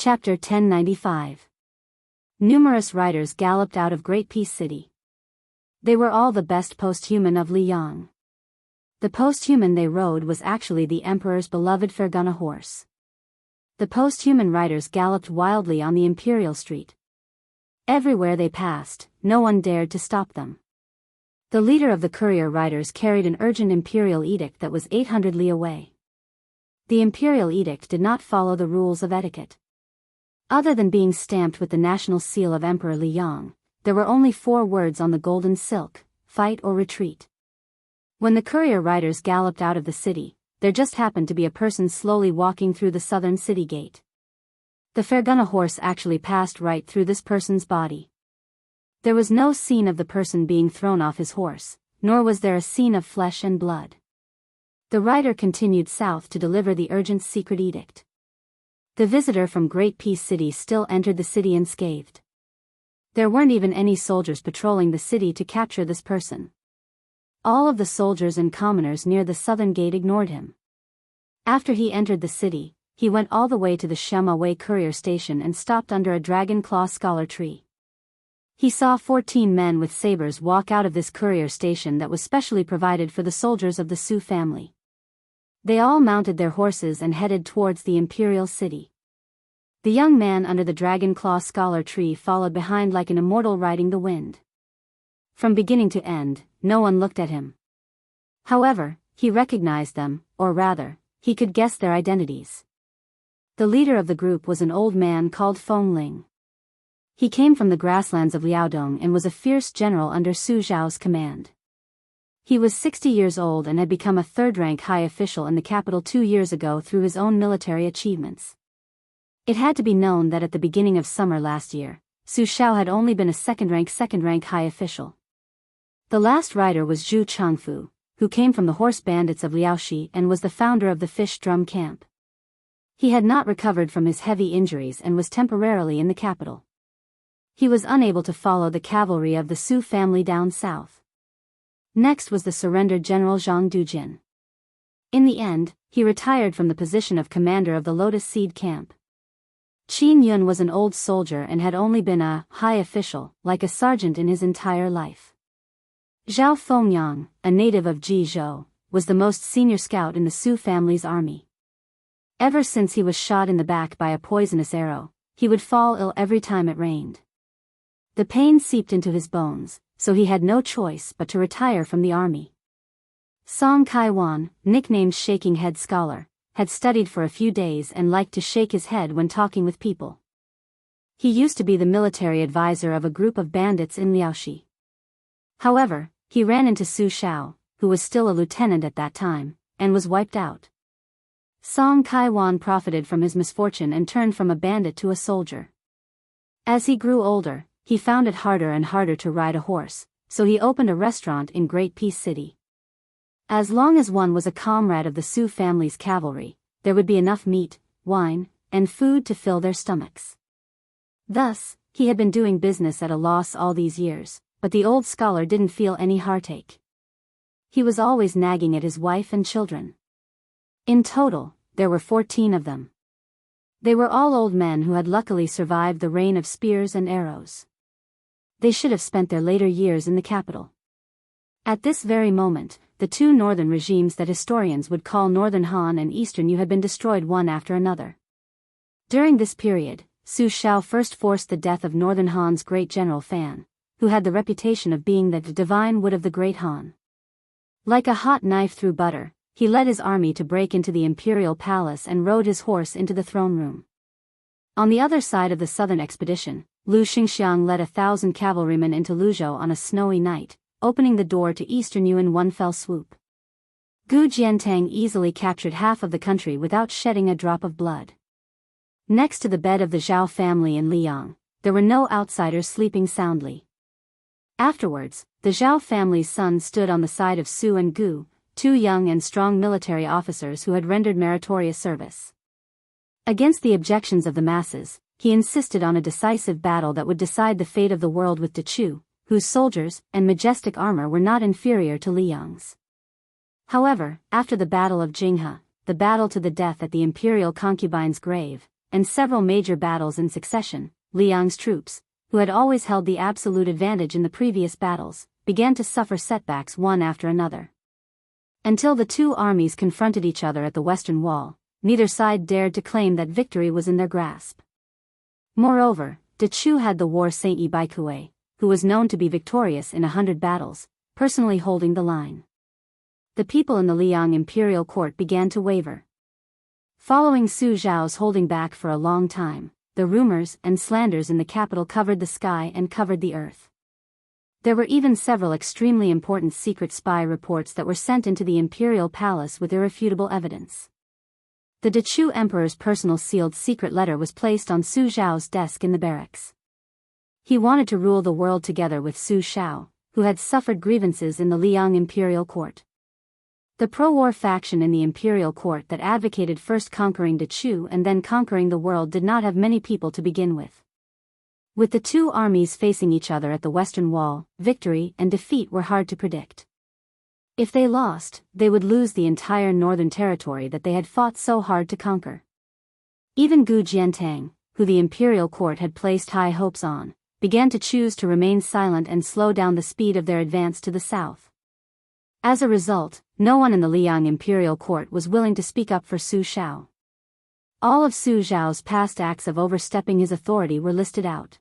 Chapter 1095. Numerous riders galloped out of Great Peace City. They were all the best posthuman of Liang. The posthuman they rode was actually the emperor's beloved Fergana horse. The posthuman riders galloped wildly on the imperial street. Everywhere they passed, no one dared to stop them. The leader of the courier riders carried an urgent imperial edict that was 800 li away. The imperial edict did not follow the rules of etiquette. Other than being stamped with the national seal of Emperor Liang, there were only 4 words on the golden silk: fight or retreat. When the courier riders galloped out of the city, there just happened to be a person slowly walking through the southern city gate. The Fergana horse actually passed right through this person's body. There was no scene of the person being thrown off his horse, nor was there a scene of flesh and blood. The rider continued south to deliver the urgent secret edict. The visitor from Great Peace City still entered the city unscathed. There weren't even any soldiers patrolling the city to capture this person. All of the soldiers and commoners near the southern gate ignored him. After he entered the city, he went all the way to the Shemaway courier station and stopped under a dragon claw scholar tree. He saw 14 men with sabers walk out of this courier station that was specially provided for the soldiers of the Su family. They all mounted their horses and headed towards the imperial city. The young man under the dragon claw scholar tree followed behind like an immortal riding the wind. From beginning to end, no one looked at him. However, he recognized them, or rather, he could guess their identities. The leader of the group was an old man called Feng Ling. He came from the grasslands of Liaodong and was a fierce general under Su Zhao's command. He was 60 years old and had become a third-rank high official in the capital 2 years ago through his own military achievements. It had to be known that at the beginning of summer last year, Su Zhao had only been a second-rank high official. The last rider was Zhu Changfu, who came from the horse bandits of Liaoxi and was the founder of the fish drum camp. He had not recovered from his heavy injuries and was temporarily in the capital. He was unable to follow the cavalry of the Su family down south. Next was the surrendered General Zhang Dujin. In the end, he retired from the position of commander of the Lotus Seed Camp. Qin Yun was an old soldier and had only been a high official, like a sergeant, in his entire life. Zhao Fengyang, a native of Jizhou, was the most senior scout in the Su family's army. Ever since he was shot in the back by a poisonous arrow, he would fall ill every time it rained. The pain seeped into his bones, so he had no choice but to retire from the army. Song Kaiwan, nicknamed Shaking Head Scholar, had studied for a few days and liked to shake his head when talking with people. He used to be the military advisor of a group of bandits in Liaoxi. However, he ran into Su Zhao, who was still a lieutenant at that time, and was wiped out. Song Kaiwan profited from his misfortune and turned from a bandit to a soldier. As he grew older, he found it harder and harder to ride a horse, so he opened a restaurant in Great Peace City. As long as one was a comrade of the Su family's cavalry, there would be enough meat, wine, and food to fill their stomachs. Thus, he had been doing business at a loss all these years, but the old scholar didn't feel any heartache. He was always nagging at his wife and children. In total, there were 14 of them. They were all old men who had luckily survived the rain of spears and arrows. They should have spent their later years in the capital. At this very moment, the 2 northern regimes that historians would call Northern Han and Eastern Yu had been destroyed one after another. During this period, Su Zhao first forced the death of Northern Han's great general Fan, who had the reputation of being the divine wood of the great Han. Like a hot knife through butter, he led his army to break into the imperial palace and rode his horse into the throne room. On the other side of the southern expedition, Lu Xingxiang led 1,000 cavalrymen into Luzhou on a snowy night, opening the door to Eastern Yu in one fell swoop. Gu Jiantang easily captured half of the country without shedding a drop of blood. Next to the bed of the Zhao family in Liang, there were no outsiders sleeping soundly. Afterwards, the Zhao family's son stood on the side of Su and Gu, 2 young and strong military officers who had rendered meritorious service. Against the objections of the masses, he insisted on a decisive battle that would decide the fate of the world with Dechu, whose soldiers and majestic armor were not inferior to Liang's. However, after the Battle of Jinghe, the battle to the death at the imperial concubine's grave, and several major battles in succession, Liang's troops, who had always held the absolute advantage in the previous battles, began to suffer setbacks one after another. Until the two armies confronted each other at the western wall, neither side dared to claim that victory was in their grasp. Moreover, De Chu had the war Saint Yi Baikue, who was known to be victorious in 100 battles, personally holding the line. The people in the Liang imperial court began to waver. Following Su Zhao's holding back for a long time, the rumors and slanders in the capital covered the sky and covered the earth. There were even several extremely important secret spy reports that were sent into the imperial palace with irrefutable evidence. The De Chu emperor's personal sealed secret letter was placed on Su Zhao's desk in the barracks. He wanted to rule the world together with Su Zhao, who had suffered grievances in the Liang imperial court. The pro-war faction in the imperial court that advocated first conquering De Chu and then conquering the world did not have many people to begin with. With the two armies facing each other at the western wall, victory and defeat were hard to predict. If they lost, they would lose the entire northern territory that they had fought so hard to conquer. Even Gu Jiantang, who the imperial court had placed high hopes on, began to choose to remain silent and slow down the speed of their advance to the south. As a result, no one in the Liang imperial court was willing to speak up for Su Zhao. All of Su Zhao's past acts of overstepping his authority were listed out.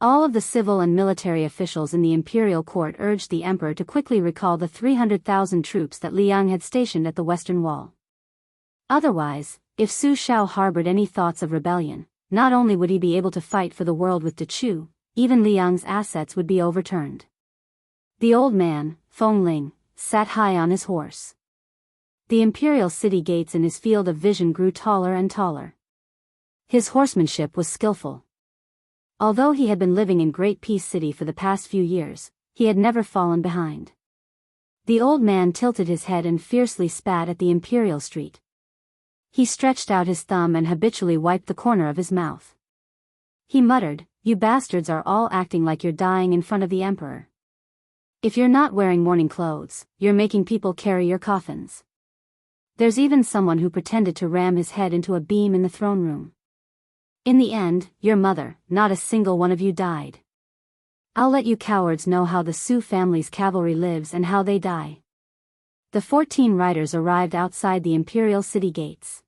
All of the civil and military officials in the imperial court urged the emperor to quickly recall the 300,000 troops that Liang had stationed at the western wall. Otherwise, if Su Zhao harbored any thoughts of rebellion, not only would he be able to fight for the world with De Chu, even Liang's assets would be overturned. The old man, Feng Ling, sat high on his horse. The imperial city gates in his field of vision grew taller and taller. His horsemanship was skillful. Although he had been living in Great Peace City for the past few years, he had never fallen behind. The old man tilted his head and fiercely spat at the imperial street. He stretched out his thumb and habitually wiped the corner of his mouth. He muttered, "You bastards are all acting like you're dying in front of the emperor. If you're not wearing mourning clothes, you're making people carry your coffins. There's even someone who pretended to ram his head into a beam in the throne room. In the end, your mother, not a single one of you died. I'll let you cowards know how the Su family's cavalry lives and how they die." The 14 riders arrived outside the imperial city gates.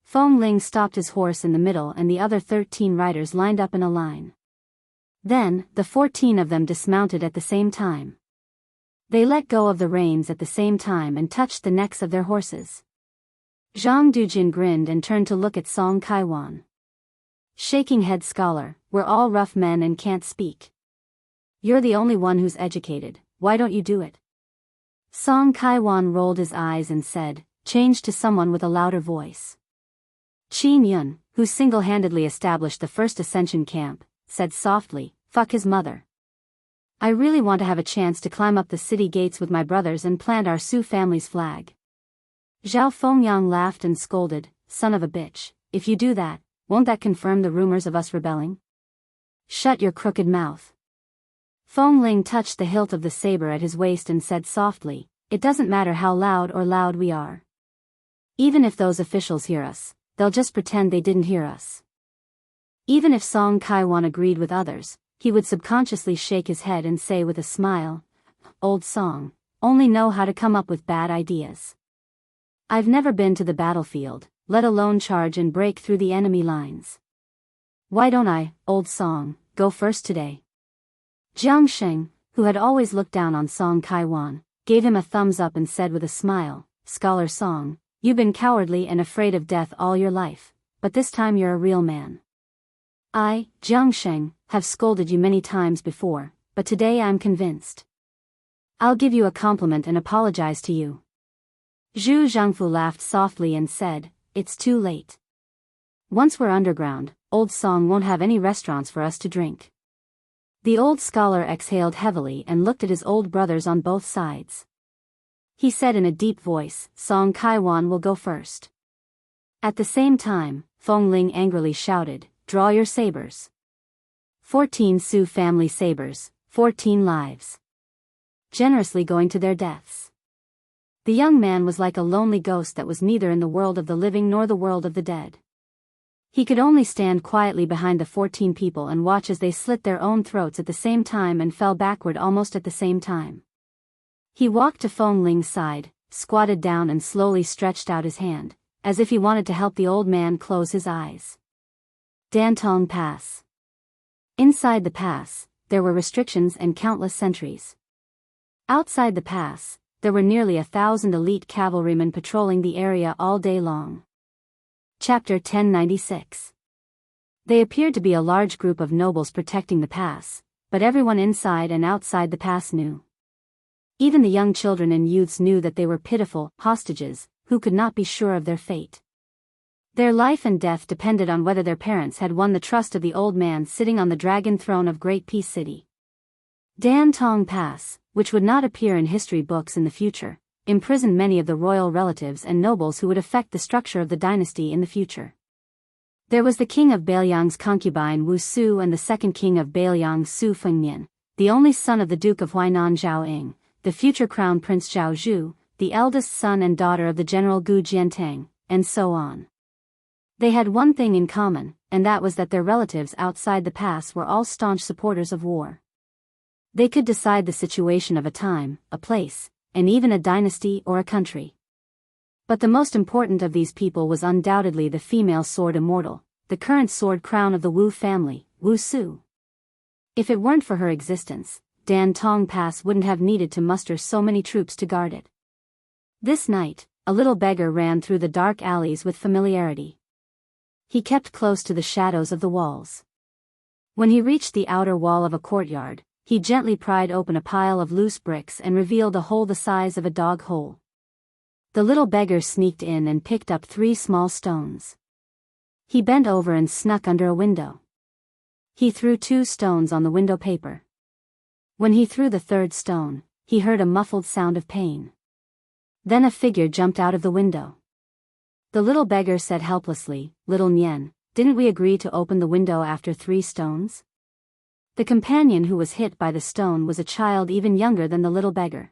Feng Ling stopped his horse in the middle and the other 13 riders lined up in a line. Then, the 14 of them dismounted at the same time. They let go of the reins at the same time and touched the necks of their horses. Zhang Dujin grinned and turned to look at Song Kaiwan. "Shaking head scholar, we're all rough men and can't speak. You're the only one who's educated, why don't you do it?" Song Kaiwan rolled his eyes and said, changed to someone with a louder voice. Qin Yun, who single-handedly established the first ascension camp, said softly, "Fuck his mother. I really want to have a chance to climb up the city gates with my brothers and plant our Su family's flag." Zhao Fengyang laughed and scolded, "Son of a bitch, if you do that, won't that confirm the rumors of us rebelling? Shut your crooked mouth." Feng Ling touched the hilt of the saber at his waist and said softly, "It doesn't matter how loud we are. Even if those officials hear us, they'll just pretend they didn't hear us." Even if Song Kaiwan agreed with others, he would subconsciously shake his head and say with a smile, "Old Song, only know how to come up with bad ideas. I've never been to the battlefield, let alone charge and break through the enemy lines. Why don't I, Old Song, go first today?" Jiang Sheng, who had always looked down on Song Kaiwan, gave him a thumbs up and said with a smile, "Scholar Song, you've been cowardly and afraid of death all your life, but this time you're a real man. I, Jiang Sheng, have scolded you many times before, but today I'm convinced. I'll give you a compliment and apologize to you." Zhu Zhangfu laughed softly and said, "It's too late. Once we're underground, Old Song won't have any restaurants for us to drink." The old scholar exhaled heavily and looked at his old brothers on both sides. He said in a deep voice, "Song Kaiwan will go first." At the same time, Feng Ling angrily shouted, "Draw your sabers." 14 Su family sabers, 14 lives. Generously going to their deaths. The young man was like a lonely ghost that was neither in the world of the living nor the world of the dead. He could only stand quietly behind the 14 people and watch as they slit their own throats at the same time and fell backward almost at the same time. He walked to Feng Ling's side, squatted down and slowly stretched out his hand, as if he wanted to help the old man close his eyes. Dantong Pass. Inside the pass, there were restrictions and countless sentries. Outside the pass, there were nearly 1,000 elite cavalrymen patrolling the area all day long. Chapter 1096. They appeared to be a large group of nobles protecting the pass, but everyone inside and outside the pass knew. Even the young children and youths knew that they were pitiful hostages, who could not be sure of their fate. Their life and death depended on whether their parents had won the trust of the old man sitting on the dragon throne of Great Peace City. Dantong Pass, which would not appear in history books in the future, imprisoned many of the royal relatives and nobles who would affect the structure of the dynasty in the future. There was the king of Bailiang's concubine Wu Su and the second king of Bailiang Su Fengnian, the only son of the Duke of Huainan Zhao Ying, the future crown prince Zhao Zhu, the eldest son and daughter of the general Gu Jiantang, and so on. They had one thing in common, and that was that their relatives outside the pass were all staunch supporters of war. They could decide the situation of a time, a place, and even a dynasty or a country. But the most important of these people was undoubtedly the female sword immortal, the current sword crown of the Wu family, Wu Su. If it weren't for her existence, Dantong Pass wouldn't have needed to muster so many troops to guard it. This night, a little beggar ran through the dark alleys with familiarity. He kept close to the shadows of the walls. When he reached the outer wall of a courtyard, he gently pried open a pile of loose bricks and revealed a hole the size of a dog hole. The little beggar sneaked in and picked up 3 small stones. He bent over and snuck under a window. He threw 2 stones on the window paper. When he threw the 3rd stone, he heard a muffled sound of pain. Then a figure jumped out of the window. The little beggar said helplessly, "Little Nian, didn't we agree to open the window after 3 stones?" The companion who was hit by the stone was a child even younger than the little beggar.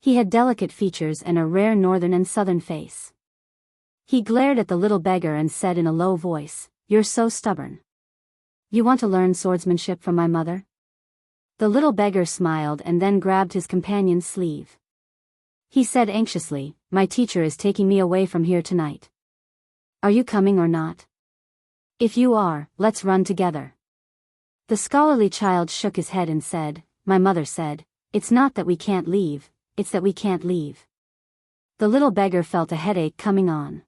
He had delicate features and a rare northern and southern face. He glared at the little beggar and said in a low voice, "You're so stubborn. You want to learn swordsmanship from my mother?" The little beggar smiled and then grabbed his companion's sleeve. He said anxiously, "My teacher is taking me away from here tonight. Are you coming or not? If you are, let's run together." The scholarly child shook his head and said, "My mother said, it's not that we can't leave, it's that we can't leave." The little beggar felt a headache coming on.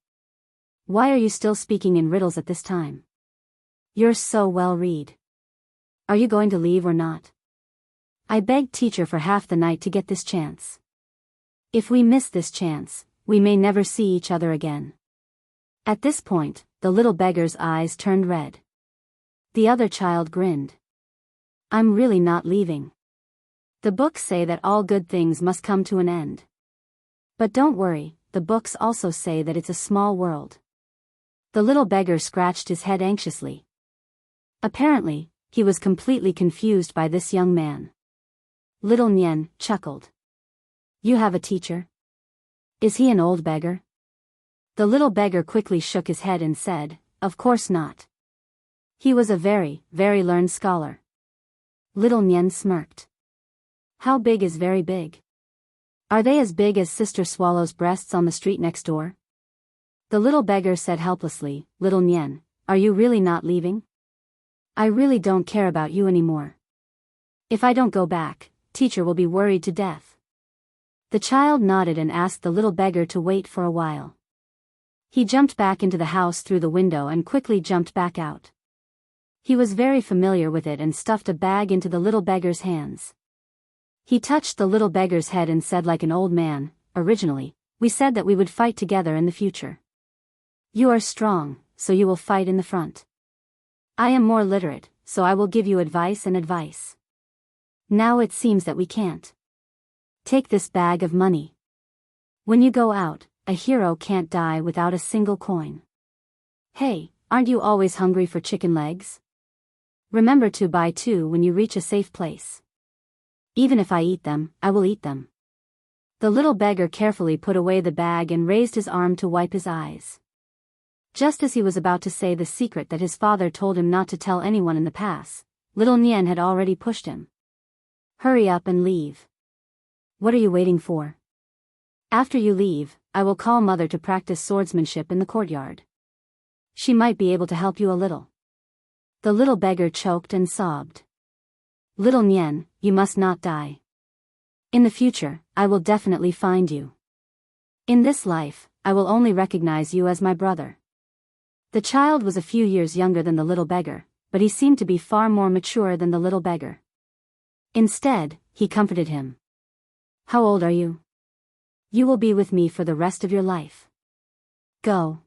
"Why are you still speaking in riddles at this time? You're so well read. Are you going to leave or not? I begged teacher for half the night to get this chance. If we miss this chance, we may never see each other again." At this point, the little beggar's eyes turned red. The other child grinned. "I'm really not leaving. The books say that all good things must come to an end. But don't worry, the books also say that it's a small world." The little beggar scratched his head anxiously. Apparently, he was completely confused by this young man. Little Nian chuckled. "You have a teacher? Is he an old beggar?" The little beggar quickly shook his head and said, "Of course not. He was a very, very learned scholar." Little Nian smirked. "How big is very big? Are they as big as Sister Swallow's breasts on the street next door?" The little beggar said helplessly, "Little Nian, are you really not leaving? I really don't care about you anymore. If I don't go back, teacher will be worried to death." The child nodded and asked the little beggar to wait for a while. He jumped back into the house through the window and quickly jumped back out. He was very familiar with it and stuffed a bag into the little beggar's hands. He touched the little beggar's head and said like an old man, "Originally, we said that we would fight together in the future. You are strong, so you will fight in the front. I am more literate, so I will give you advice and advice. Now it seems that we can't. Take this bag of money. When you go out, a hero can't die without a single coin. Hey, aren't you always hungry for chicken legs? Remember to buy 2 when you reach a safe place. Even if I eat them, I will eat them." The little beggar carefully put away the bag and raised his arm to wipe his eyes. Just as he was about to say the secret that his father told him not to tell anyone in the pass, little Nian had already pushed him. Hurry up and leave. What are you waiting for? After you leave, I will call mother to practice swordsmanship in the courtyard. She might be able to help you a little. The little beggar choked and sobbed. Little Nian, you must not die. In the future, I will definitely find you. In this life, I will only recognize you as my brother. The child was a few years younger than the little beggar, but he seemed to be far more mature than the little beggar. Instead, he comforted him. How old are you? You will be with me for the rest of your life. Go.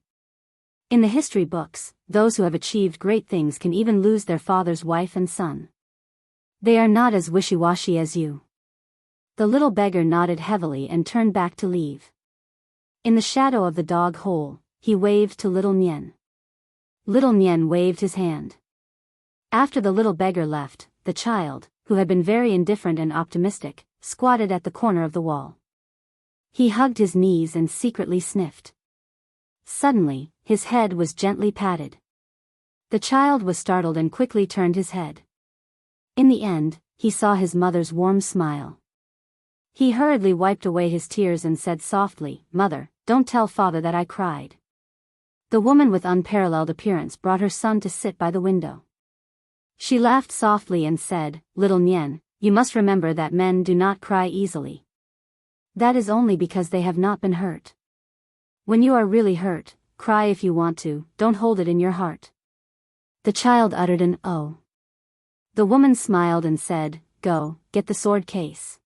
In the history books, those who have achieved great things can even lose their father's wife and son. They are not as wishy-washy as you. The little beggar nodded heavily and turned back to leave. In the shadow of the dog hole, he waved to little Nian. Little Nian waved his hand. After the little beggar left, the child, who had been very indifferent and optimistic, squatted at the corner of the wall. He hugged his knees and secretly sniffed. Suddenly, his head was gently patted. The child was startled and quickly turned his head. In the end, he saw his mother's warm smile. He hurriedly wiped away his tears and said softly, "Mother, don't tell father that I cried." The woman with unparalleled appearance brought her son to sit by the window. She laughed softly and said, "Little Nian, you must remember that men do not cry easily. That is only because they have not been hurt. When you are really hurt, cry if you want to, don't hold it in your heart." The child uttered an "oh." The woman smiled and said, "Go, get the sword case."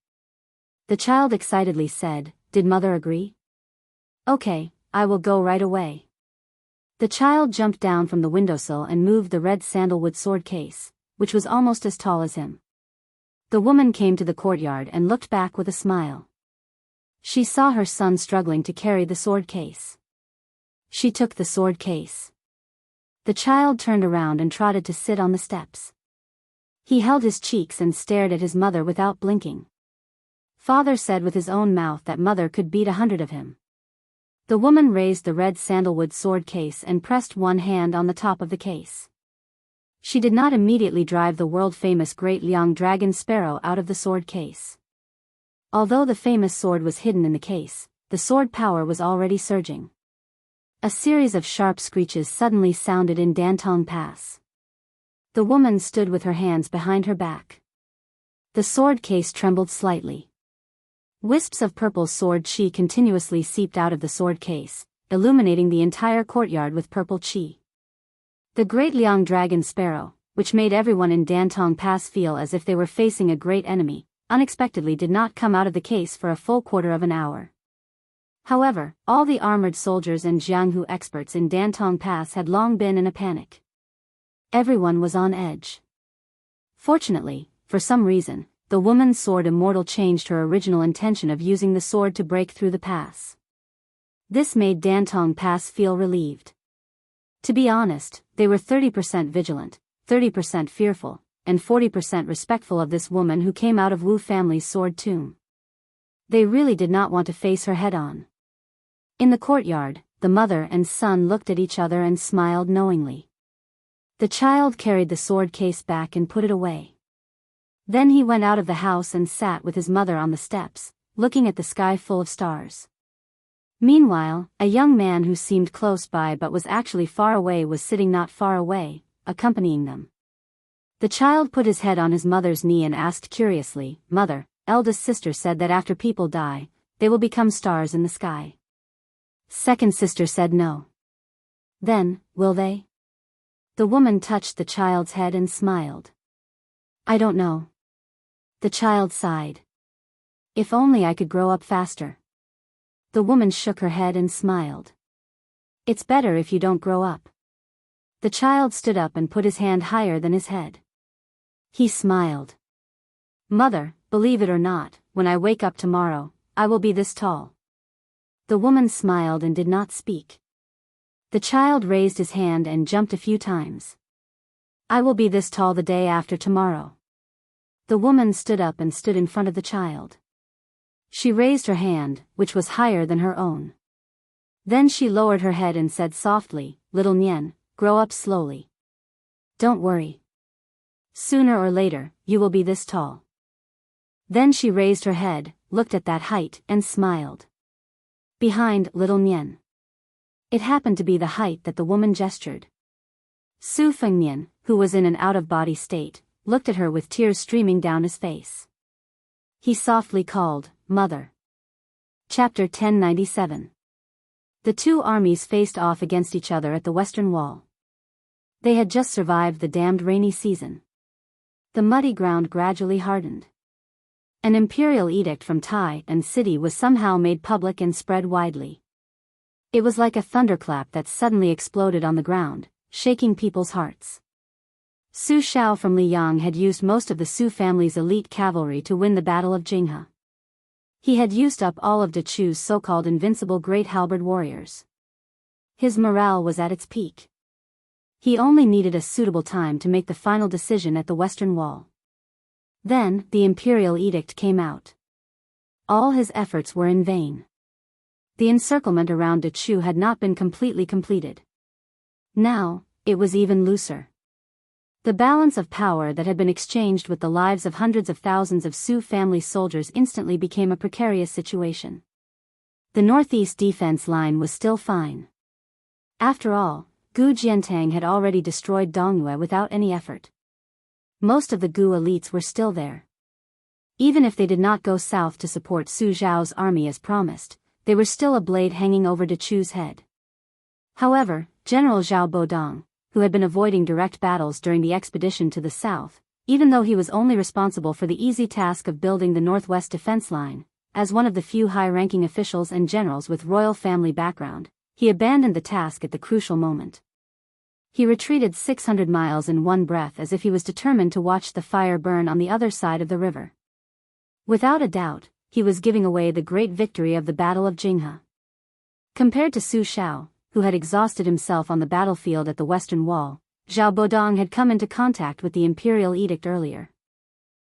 The child excitedly said, "Did mother agree?" "Okay, I will go right away." The child jumped down from the windowsill and moved the red sandalwood sword case, which was almost as tall as him. The woman came to the courtyard and looked back with a smile. She saw her son struggling to carry the sword case. She took the sword case. The child turned around and trotted to sit on the steps. He held his cheeks and stared at his mother without blinking. Father said with his own mouth that mother could beat 100 of him. The woman raised the red sandalwood sword case and pressed one hand on the top of the case. She did not immediately drive the world-famous Great Liang Dragon Sparrow out of the sword case. Although the famous sword was hidden in the case, the sword power was already surging. A series of sharp screeches suddenly sounded in Dantong Pass. The woman stood with her hands behind her back. The sword case trembled slightly. Wisps of purple sword chi continuously seeped out of the sword case, illuminating the entire courtyard with purple chi. The Great Liang Dragon Sparrow, which made everyone in Dantong Pass feel as if they were facing a great enemy, unexpectedly did not come out of the case for a full quarter of an hour. However, all the armored soldiers and Jianghu experts in Dantong Pass had long been in a panic. Everyone was on edge. Fortunately, for some reason, the woman's sword immortal changed her original intention of using the sword to break through the pass. This made Dantong Pass feel relieved. To be honest, they were 30% vigilant, 30% fearful, and 40% respectful of this woman who came out of Wu family's sword tomb. They really did not want to face her head-on. In the courtyard, the mother and son looked at each other and smiled knowingly. The child carried the sword case back and put it away. Then he went out of the house and sat with his mother on the steps, looking at the sky full of stars. Meanwhile, a young man who seemed close by but was actually far away was sitting not far away, accompanying them. The child put his head on his mother's knee and asked curiously, "Mother, eldest sister said that after people die, they will become stars in the sky. Second sister said no. Then, will they?" The woman touched the child's head and smiled. "I don't know." The child sighed. "If only I could grow up faster." The woman shook her head and smiled. "It's better if you don't grow up." The child stood up and put his hand higher than his head. He smiled. "Mother, believe it or not, when I wake up tomorrow, I will be this tall." The woman smiled and did not speak. The child raised his hand and jumped a few times. "I will be this tall the day after tomorrow." The woman stood up and stood in front of the child. She raised her hand, which was higher than her own. Then she lowered her head and said softly, "Little Nian, grow up slowly. Don't worry. Sooner or later, you will be this tall." Then she raised her head, looked at that height, and smiled. Behind little Nian. It happened to be the height that the woman gestured. Su Fengnian, who was in an out-of-body state, looked at her with tears streaming down his face. He softly called, "Mother." Chapter 1097. The two armies faced off against each other at the western wall. They had just survived the damned rainy season. The muddy ground gradually hardened. An imperial edict from Tai and city was somehow made public and spread widely. It was like a thunderclap that suddenly exploded on the ground, shaking people's hearts. Su Shao from Liyang had used most of the Su family's elite cavalry to win the Battle of Jinghe. He had used up all of De Chu's so-called invincible great halberd warriors. His morale was at its peak. He only needed a suitable time to make the final decision at the western wall. Then, the imperial edict came out. All his efforts were in vain. The encirclement around De Chu had not been completely completed. Now, it was even looser. The balance of power that had been exchanged with the lives of hundreds of thousands of Su family soldiers instantly became a precarious situation. The northeast defense line was still fine. After all, Gu Jiantang had already destroyed Dongyue without any effort. Most of the Gu elites were still there. Even if they did not go south to support Su Zhao's army as promised, they were still a blade hanging over De Chu's head. However, General Zhao Bodong, who had been avoiding direct battles during the expedition to the south, even though he was only responsible for the easy task of building the northwest defense line, as one of the few high-ranking officials and generals with royal family background, he abandoned the task at the crucial moment. He retreated 600 miles in one breath as if he was determined to watch the fire burn on the other side of the river. Without a doubt, he was giving away the great victory of the Battle of Jinghe. Compared to Su Shao, who had exhausted himself on the battlefield at the western wall, Zhao Bodong had come into contact with the imperial edict earlier.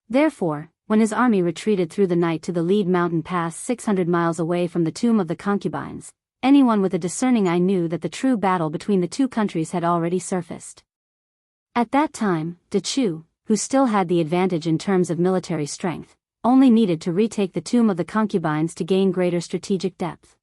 Therefore, when his army retreated through the night to the Lead Mountain Pass 600 miles away from the Tomb of the Concubines, anyone with a discerning eye knew that the true battle between the two countries had already surfaced. At that time, De Chu, who still had the advantage in terms of military strength, only needed to retake the Tomb of the Concubines to gain greater strategic depth.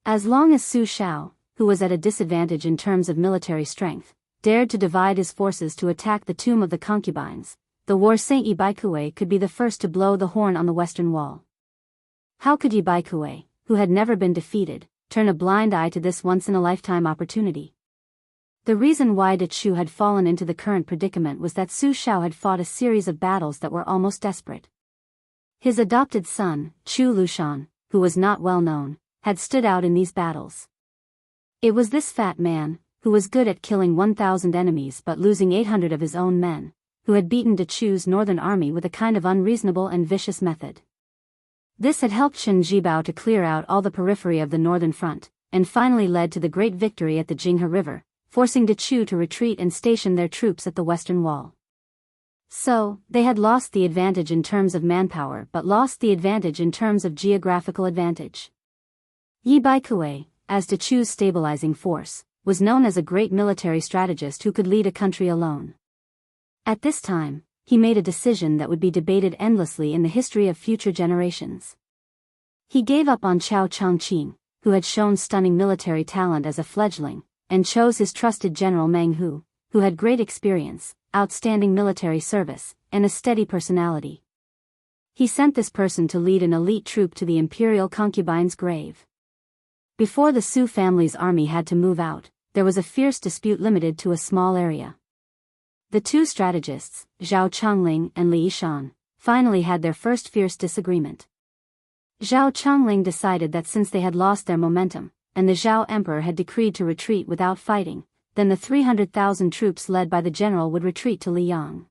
As long as Su Shao, who was at a disadvantage in terms of military strength, dared to divide his forces to attack the Tomb of the Concubines, the war Saint Yi Baikue could be the first to blow the horn on the western wall. How could Yi Baikue, who had never been defeated, turn a blind eye to this once-in-a-lifetime opportunity? The reason why De Chu had fallen into the current predicament was that Su Shao had fought a series of battles that were almost desperate. His adopted son, Chu Lushan, who was not well known, had stood out in these battles. It was this fat man, who was good at killing 1,000 enemies but losing 800 of his own men, who had beaten De Chu's northern army with a kind of unreasonable and vicious method. This had helped Chen Jibao to clear out all the periphery of the northern front, and finally led to the great victory at the Jinghe River, forcing De Chu to retreat and station their troops at the western wall. So, they had lost the advantage in terms of manpower but lost the advantage in terms of geographical advantage. Yi Baikue, as De Chu's stabilizing force, was known as a great military strategist who could lead a country alone. At this time, he made a decision that would be debated endlessly in the history of future generations. He gave up on Chao Changqing, who had shown stunning military talent as a fledgling, and chose his trusted general Meng Hu, who had great experience, outstanding military service, and a steady personality. He sent this person to lead an elite troop to the imperial concubine's grave. Before the Su family's army had to move out, there was a fierce dispute limited to a small area. The two strategists, Zhao Chongling and Li Yishan, finally had their first fierce disagreement. Zhao Chongling decided that since they had lost their momentum, and the Zhao emperor had decreed to retreat without fighting, then the 300,000 troops led by the general would retreat to Liyang.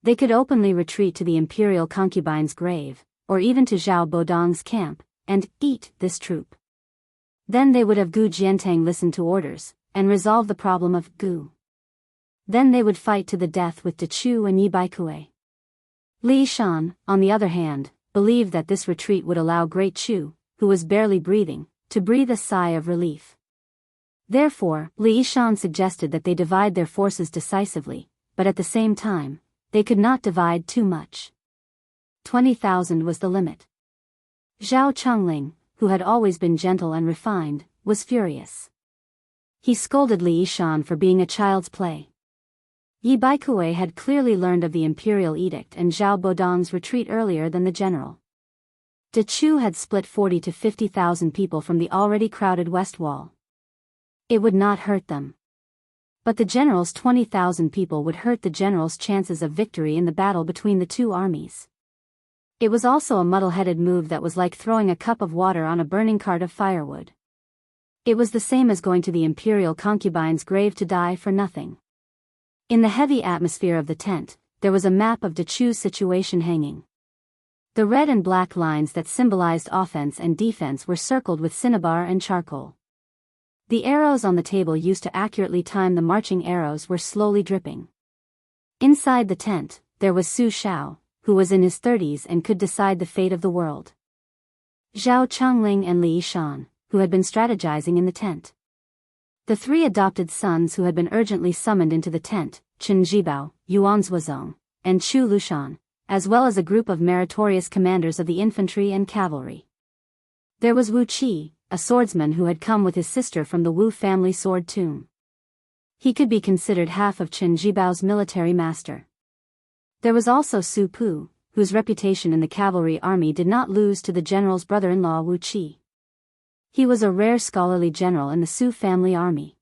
They could openly retreat to the imperial concubine's grave, or even to Zhao Bodong's camp, and eat this troop. Then they would have Gu Jiantang listen to orders, and resolve the problem of Gu. Then they would fight to the death with De Chu and Yi Baikue. Li Shan, on the other hand, believed that this retreat would allow Great Chu, who was barely breathing, to breathe a sigh of relief. Therefore, Li Yishan suggested that they divide their forces decisively, but at the same time, they could not divide too much. 20,000 was the limit. Zhao Chongling, who had always been gentle and refined, was furious. He scolded Li Yishan for being a child's play. Yi Baikue had clearly learned of the imperial edict and Zhao Bodong's retreat earlier than the general. De Chu had split 40 to 50,000 people from the already crowded west wall. It would not hurt them. But the general's 20,000 people would hurt the general's chances of victory in the battle between the two armies. It was also a muddle-headed move that was like throwing a cup of water on a burning cart of firewood. It was the same as going to the imperial concubine's grave to die for nothing. In the heavy atmosphere of the tent, there was a map of De Chu's situation hanging. The red and black lines that symbolized offense and defense were circled with cinnabar and charcoal. The arrows on the table used to accurately time the marching arrows were slowly dripping. Inside the tent, there was Su Shao, who was in his 30s and could decide the fate of the world. Zhao Chongling and Li Yishan, who had been strategizing in the tent. The three adopted sons who had been urgently summoned into the tent, Chen Jibao, Yuan Zuozong, and Chu Lushan, as well as a group of meritorious commanders of the infantry and cavalry. There was Wu Qi, a swordsman who had come with his sister from the Wu family sword tomb. He could be considered half of Chen Jibao's military master. There was also Su Pu, whose reputation in the cavalry army did not lose to the general's brother-in-law Wu Qi. He was a rare scholarly general in the Su family army.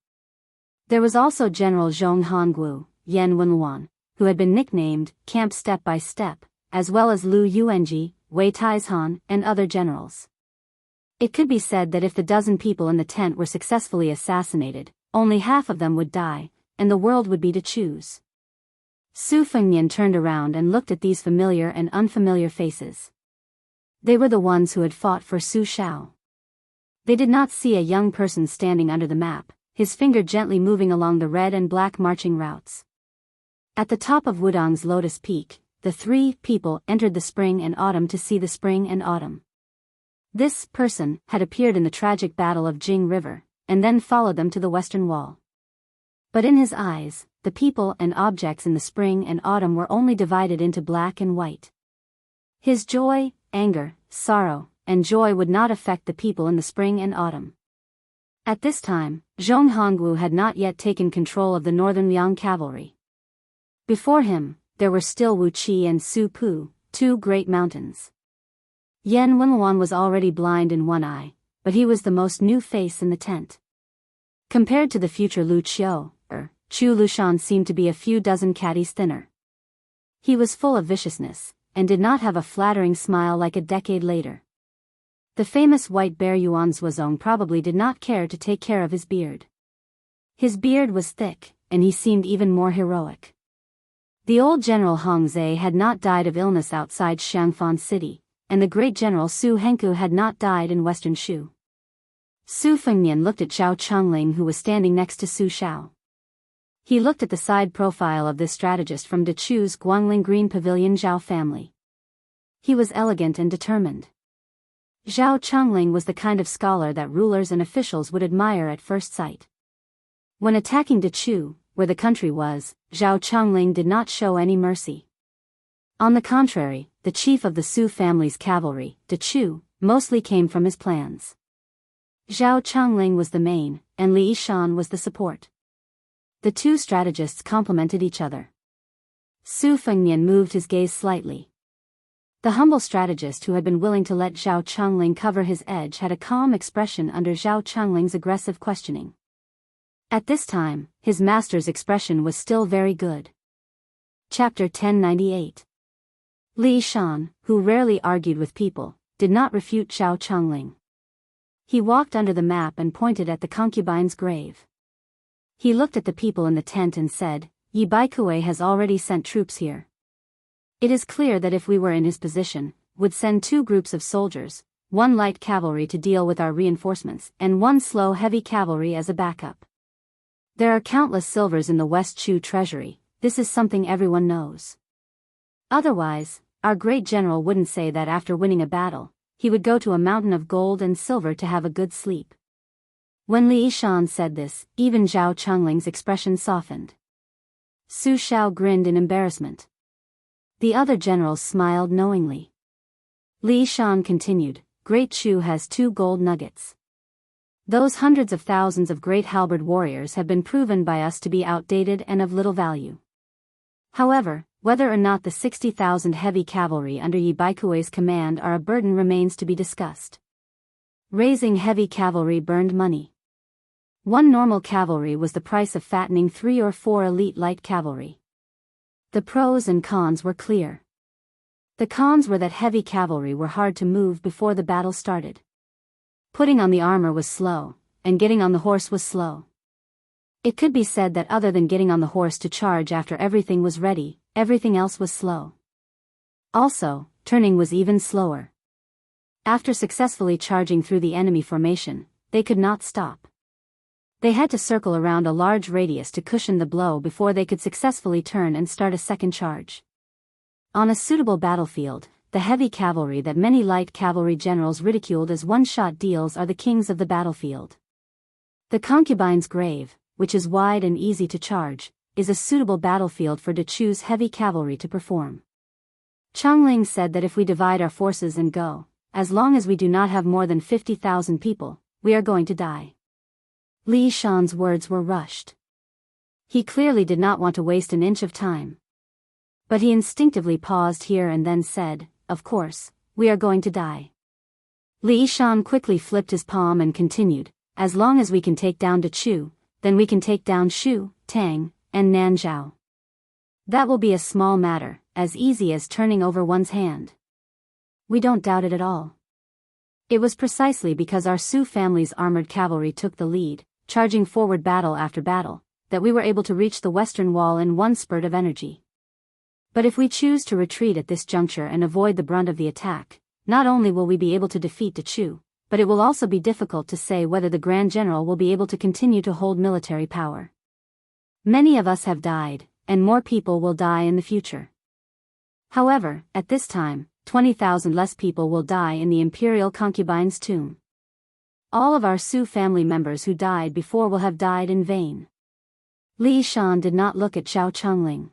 There was also General Zhong Hongwu, Yan Wenluan, who had been nicknamed Camp Step by Step, as well as Lu Yuanji, Wei Taizhan, and other generals. It could be said that if the dozen people in the tent were successfully assassinated, only half of them would die, and the world would be to choose. Su Fengnian turned around and looked at these familiar and unfamiliar faces. They were the ones who had fought for Su Shao. They did not see a young person standing under the map, his finger gently moving along the red and black marching routes. At the top of Wudong's Lotus Peak, the three people entered the spring and autumn to see the spring and autumn. This person had appeared in the tragic battle of Jing River, and then followed them to the western wall. But in his eyes, the people and objects in the spring and autumn were only divided into black and white. His joy, anger, sorrow, and joy would not affect the people in the spring and autumn. At this time, Zhong Hongwu had not yet taken control of the northern Liang cavalry. Before him, there were still Wu Qi and Su Pu, two great mountains. Yan Wenluan was already blind in one eye, but he was the most new face in the tent. Compared to the future Lu Qiu, Chu Lushan seemed to be a few dozen caddies thinner. He was full of viciousness, and did not have a flattering smile like a decade later. The famous white bear Yuan Zuozong probably did not care to take care of his beard. His beard was thick, and he seemed even more heroic. The old General Hong Zhe had not died of illness outside Xiangfan City, and the great General Su Henku had not died in western Shu. Su Fengnian looked at Zhao Chongling, who was standing next to Su Shao. He looked at the side profile of this strategist from De Chu's Guangling Green Pavilion Zhao family. He was elegant and determined. Zhao Chongling was the kind of scholar that rulers and officials would admire at first sight. When attacking De Chu, where the country was, Zhao Chongling did not show any mercy. On the contrary, the chief of the Su family's cavalry, De Chu, mostly came from his plans. Zhao Chongling was the main, and Li Yishan was the support. The two strategists complemented each other. Su Fengnian moved his gaze slightly. The humble strategist who had been willing to let Zhao Chongling cover his edge had a calm expression under Zhao Chongling's aggressive questioning. At this time, his master's expression was still very good. Chapter 1098. Li Yishan, who rarely argued with people, did not refute Zhao Chongling. He walked under the map and pointed at the concubine's grave. He looked at the people in the tent and said, Yi Baikue has already sent troops here. It is clear that if we were in his position, would send two groups of soldiers, one light cavalry to deal with our reinforcements, and one slow heavy cavalry as a backup. There are countless silvers in the West Chu treasury, this is something everyone knows. Otherwise, our great general wouldn't say that after winning a battle, he would go to a mountain of gold and silver to have a good sleep. When Li Yishan said this, even Zhao Chunling's expression softened. Su Shao grinned in embarrassment. The other generals smiled knowingly. Li Yishan continued, Great Chu has 2 gold nuggets. Those hundreds of thousands of great halberd warriors have been proven by us to be outdated and of little value. However, whether or not the 60,000 heavy cavalry under Yi Baikui's command are a burden remains to be discussed. Raising heavy cavalry burned money. 1 normal cavalry was the price of fattening 3 or 4 elite light cavalry. The pros and cons were clear. The cons were that heavy cavalry were hard to move before the battle started. Putting on the armor was slow, and getting on the horse was slow. It could be said that other than getting on the horse to charge after everything was ready, everything else was slow. Also, turning was even slower. After successfully charging through the enemy formation, they could not stop. They had to circle around a large radius to cushion the blow before they could successfully turn and start a second charge. On a suitable battlefield, the heavy cavalry that many light cavalry generals ridiculed as one-shot deals are the kings of the battlefield. The concubine's grave, which is wide and easy to charge, is a suitable battlefield for Dechu's heavy cavalry to perform. Changling said that if we divide our forces and go, as long as we do not have more than 50,000 people, we are going to die. Li Shan's words were rushed. He clearly did not want to waste an inch of time. But he instinctively paused here and then said, Of course, we are going to die. Li Shan quickly flipped his palm and continued, As long as we can take down Dechu, then we can take down Shu, Tang, and Nanzhao. That will be a small matter, as easy as turning over one's hand. We don't doubt it at all. It was precisely because our Su family's armored cavalry took the lead, charging forward battle after battle, that we were able to reach the western wall in one spurt of energy. But if we choose to retreat at this juncture and avoid the brunt of the attack, not only will we be able to defeat Dechu, but it will also be difficult to say whether the Grand General will be able to continue to hold military power. Many of us have died, and more people will die in the future. However, at this time, 20,000 less people will die in the imperial concubine's tomb. All of our Su family members who died before will have died in vain. Li Shan did not look at Zhao Chengling.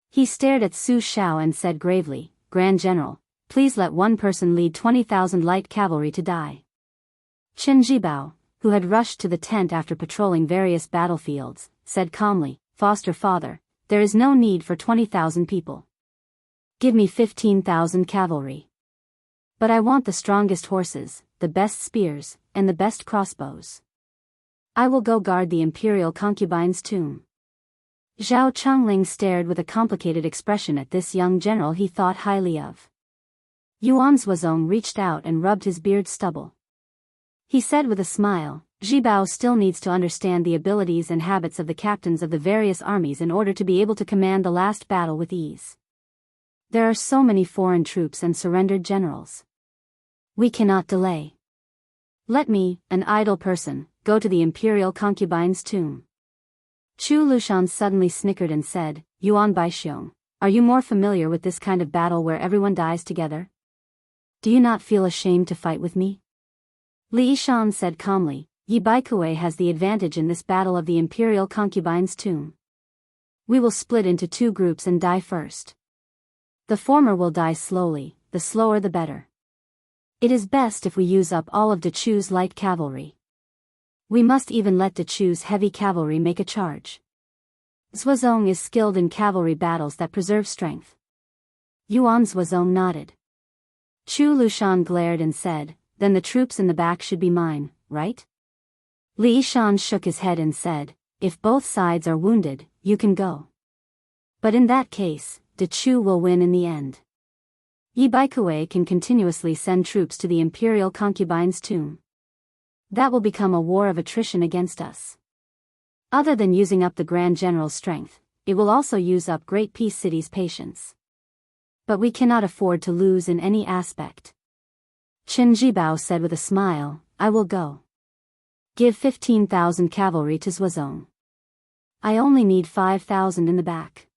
He stared at Su Shao and said gravely, Grand General, please let one person lead 20,000 light cavalry to die. Chen Jibao, who had rushed to the tent after patrolling various battlefields, said calmly, Foster father, there is no need for 20,000 people. Give me 15,000 cavalry. But I want the strongest horses, the best spears, and the best crossbows. I will go guard the imperial concubine's tomb. Zhao Chengling stared with a complicated expression at this young general he thought highly of. Yuan Zuozong reached out and rubbed his beard stubble. He said with a smile, Jibao still needs to understand the abilities and habits of the captains of the various armies in order to be able to command the last battle with ease. There are so many foreign troops and surrendered generals. We cannot delay. Let me, an idle person, go to the imperial concubine's tomb. Chu Lushan suddenly snickered and said, Yuan Baixiong, are you more familiar with this kind of battle where everyone dies together? Do you not feel ashamed to fight with me? Li Shan said calmly, Yi Baikue has the advantage in this battle of the imperial concubine's tomb. We will split into 2 groups and die first. The former will die slowly, the slower the better. It is best if we use up all of Dechu's light cavalry. We must even let Dechu's heavy cavalry make a charge. Zuozong is skilled in cavalry battles that preserve strength. Yuan Zuozong nodded. Chu Lushan glared and said, Then the troops in the back should be mine, right? Li Shan shook his head and said, If both sides are wounded, you can go. But in that case, Dechu will win in the end. Yi Baikue can continuously send troops to the imperial concubine's tomb. That will become a war of attrition against us. Other than using up the Grand General's strength, it will also use up Great Peace City's patience. But we cannot afford to lose in any aspect. Chen Jibao said with a smile, I will go. Give 15,000 cavalry to Zuozong. I only need 5,000 in the back.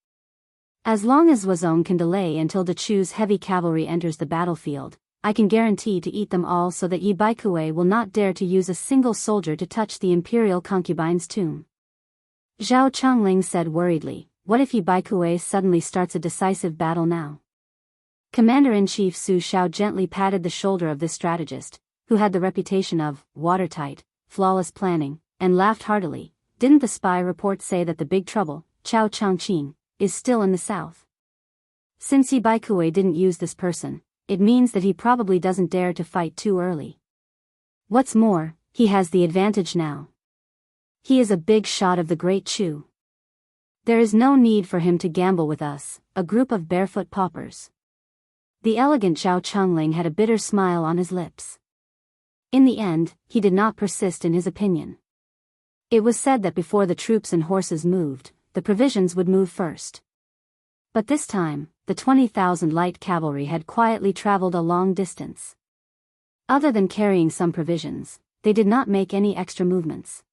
As long as Zuozong can delay until Dechu's heavy cavalry enters the battlefield, I can guarantee to eat them all so that Yi Baikue will not dare to use a single soldier to touch the imperial concubine's tomb. Zhao Chongling said worriedly, what if Yi Baikue suddenly starts a decisive battle now? Commander-in-Chief Su Shao gently patted the shoulder of this strategist, who had the reputation of watertight, flawless planning, and laughed heartily. Didn't the spy report say that the big trouble, Chao Chongqing, is still in the south? Since Yi Baikue didn't use this person, it means that he probably doesn't dare to fight too early. What's more, he has the advantage now. He is a big shot of the Great Chu. There is no need for him to gamble with us, a group of barefoot paupers. The elegant Zhao Chongling had a bitter smile on his lips. In the end, he did not persist in his opinion. It was said that before the troops and horses moved, the provisions would move first. But this time, the 20,000 light cavalry had quietly traveled a long distance. Other than carrying some provisions, they did not make any extra movements.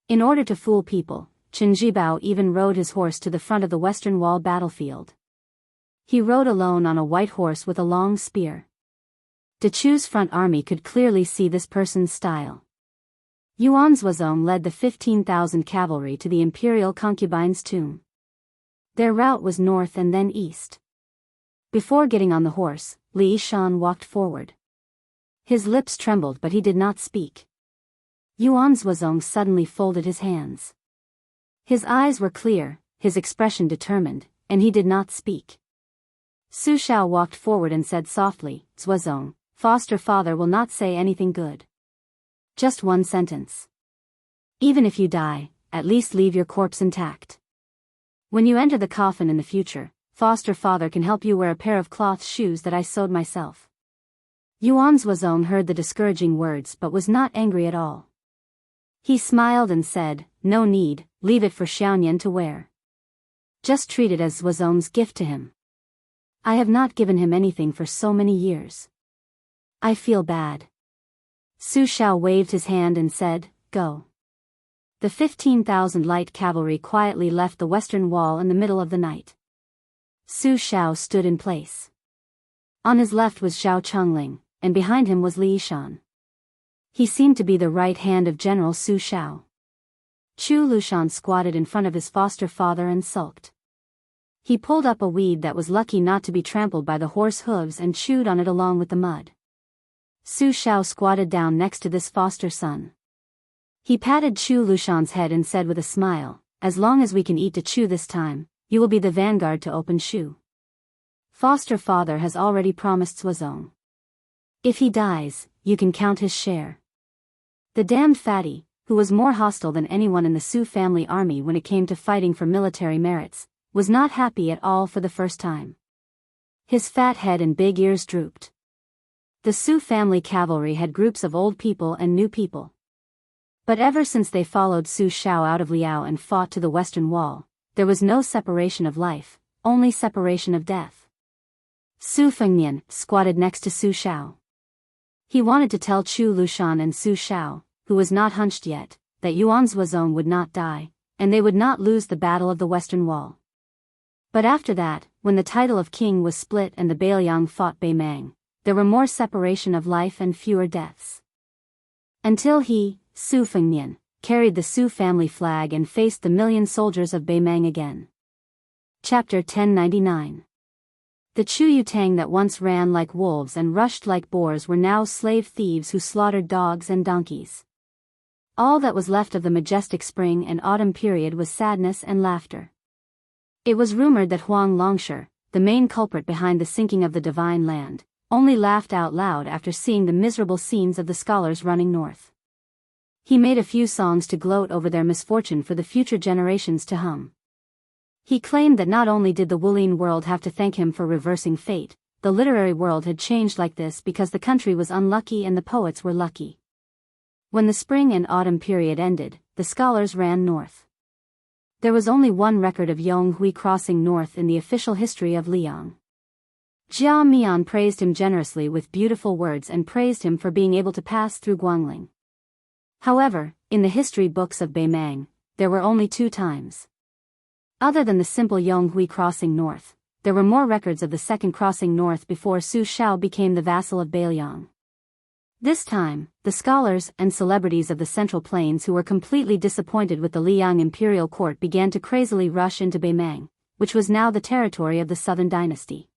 In order to fool people, Chen Jibao even rode his horse to the front of the Western Wall battlefield. He rode alone on a white horse with a long spear. De Chu's front army could clearly see this person's style. Yuan Zhuozong led the 15,000 cavalry to the imperial concubine's tomb. Their route was north and then east. Before getting on the horse, Li Yishan walked forward. His lips trembled but he did not speak. Yuan Zhuozong suddenly folded his hands. His eyes were clear, his expression determined, and he did not speak. Su Shao walked forward and said softly, Zhuozong, foster father will not say anything good. Just one sentence. Even if you die, at least leave your corpse intact. When you enter the coffin in the future, foster father can help you wear a pair of cloth shoes that I sewed myself. Yuan Zhuozong heard the discouraging words but was not angry at all. He smiled and said, no need, leave it for Xiaonian to wear. Just treat it as Zhuozong's gift to him. I have not given him anything for so many years. I feel bad. Su Shao waved his hand and said, go. The 15,000 light cavalry quietly left the western wall in the middle of the night. Su Shao stood in place. On his left was Zhao Chongling, and behind him was Li Yishan. He seemed to be the right hand of General Su Shao. Chu Lushan squatted in front of his foster father and sulked. He pulled up a weed that was lucky not to be trampled by the horse hooves and chewed on it along with the mud. Su Shao squatted down next to this foster son. He patted Chu Lushan's head and said with a smile, as long as we can eat to chew this time, you will be the vanguard to open Shu. Foster father has already promised Zhuozong. If he dies, you can count his share. The damned fatty, who was more hostile than anyone in the Su family army when it came to fighting for military merits, was not happy at all for the first time. His fat head and big ears drooped. The Su family cavalry had groups of old people and new people. But ever since they followed Su Shao out of Liao and fought to the western wall, there was no separation of life, only separation of death. Su Fengnian squatted next to Su Shao. He wanted to tell Chu Lushan and Su Shao, who was not hunched yet, that Yuan Zhuozong would not die, and they would not lose the battle of the western wall. But after that, when the title of king was split and the Bailiang fought Beimang, there were more separation of life and fewer deaths. Until he, Su Fengnian, carried the Su family flag and faced the million soldiers of Beimang again. Chapter 1099. The Chu Yutang that once ran like wolves and rushed like boars were now slave thieves who slaughtered dogs and donkeys. All that was left of the majestic spring and autumn period was sadness and laughter. It was rumored that Huang Longsher, the main culprit behind the sinking of the divine land, only laughed out loud after seeing the miserable scenes of the scholars running north. He made a few songs to gloat over their misfortune for the future generations to hum. He claimed that not only did the Wulin world have to thank him for reversing fate, the literary world had changed like this because the country was unlucky and the poets were lucky. When the spring and autumn period ended, the scholars ran north. There was only one record of Yonghui crossing north in the official history of Liang. Jia Mian praised him generously with beautiful words and praised him for being able to pass through Guangling. However, in the history books of Beimang, there were only 2 times. Other than the simple Yonghui crossing north, there were more records of the second crossing north before Su Shao became the vassal of Bailiang. This time, the scholars and celebrities of the Central Plains who were completely disappointed with the Liang imperial court began to crazily rush into Beimang, which was now the territory of the Southern Dynasty.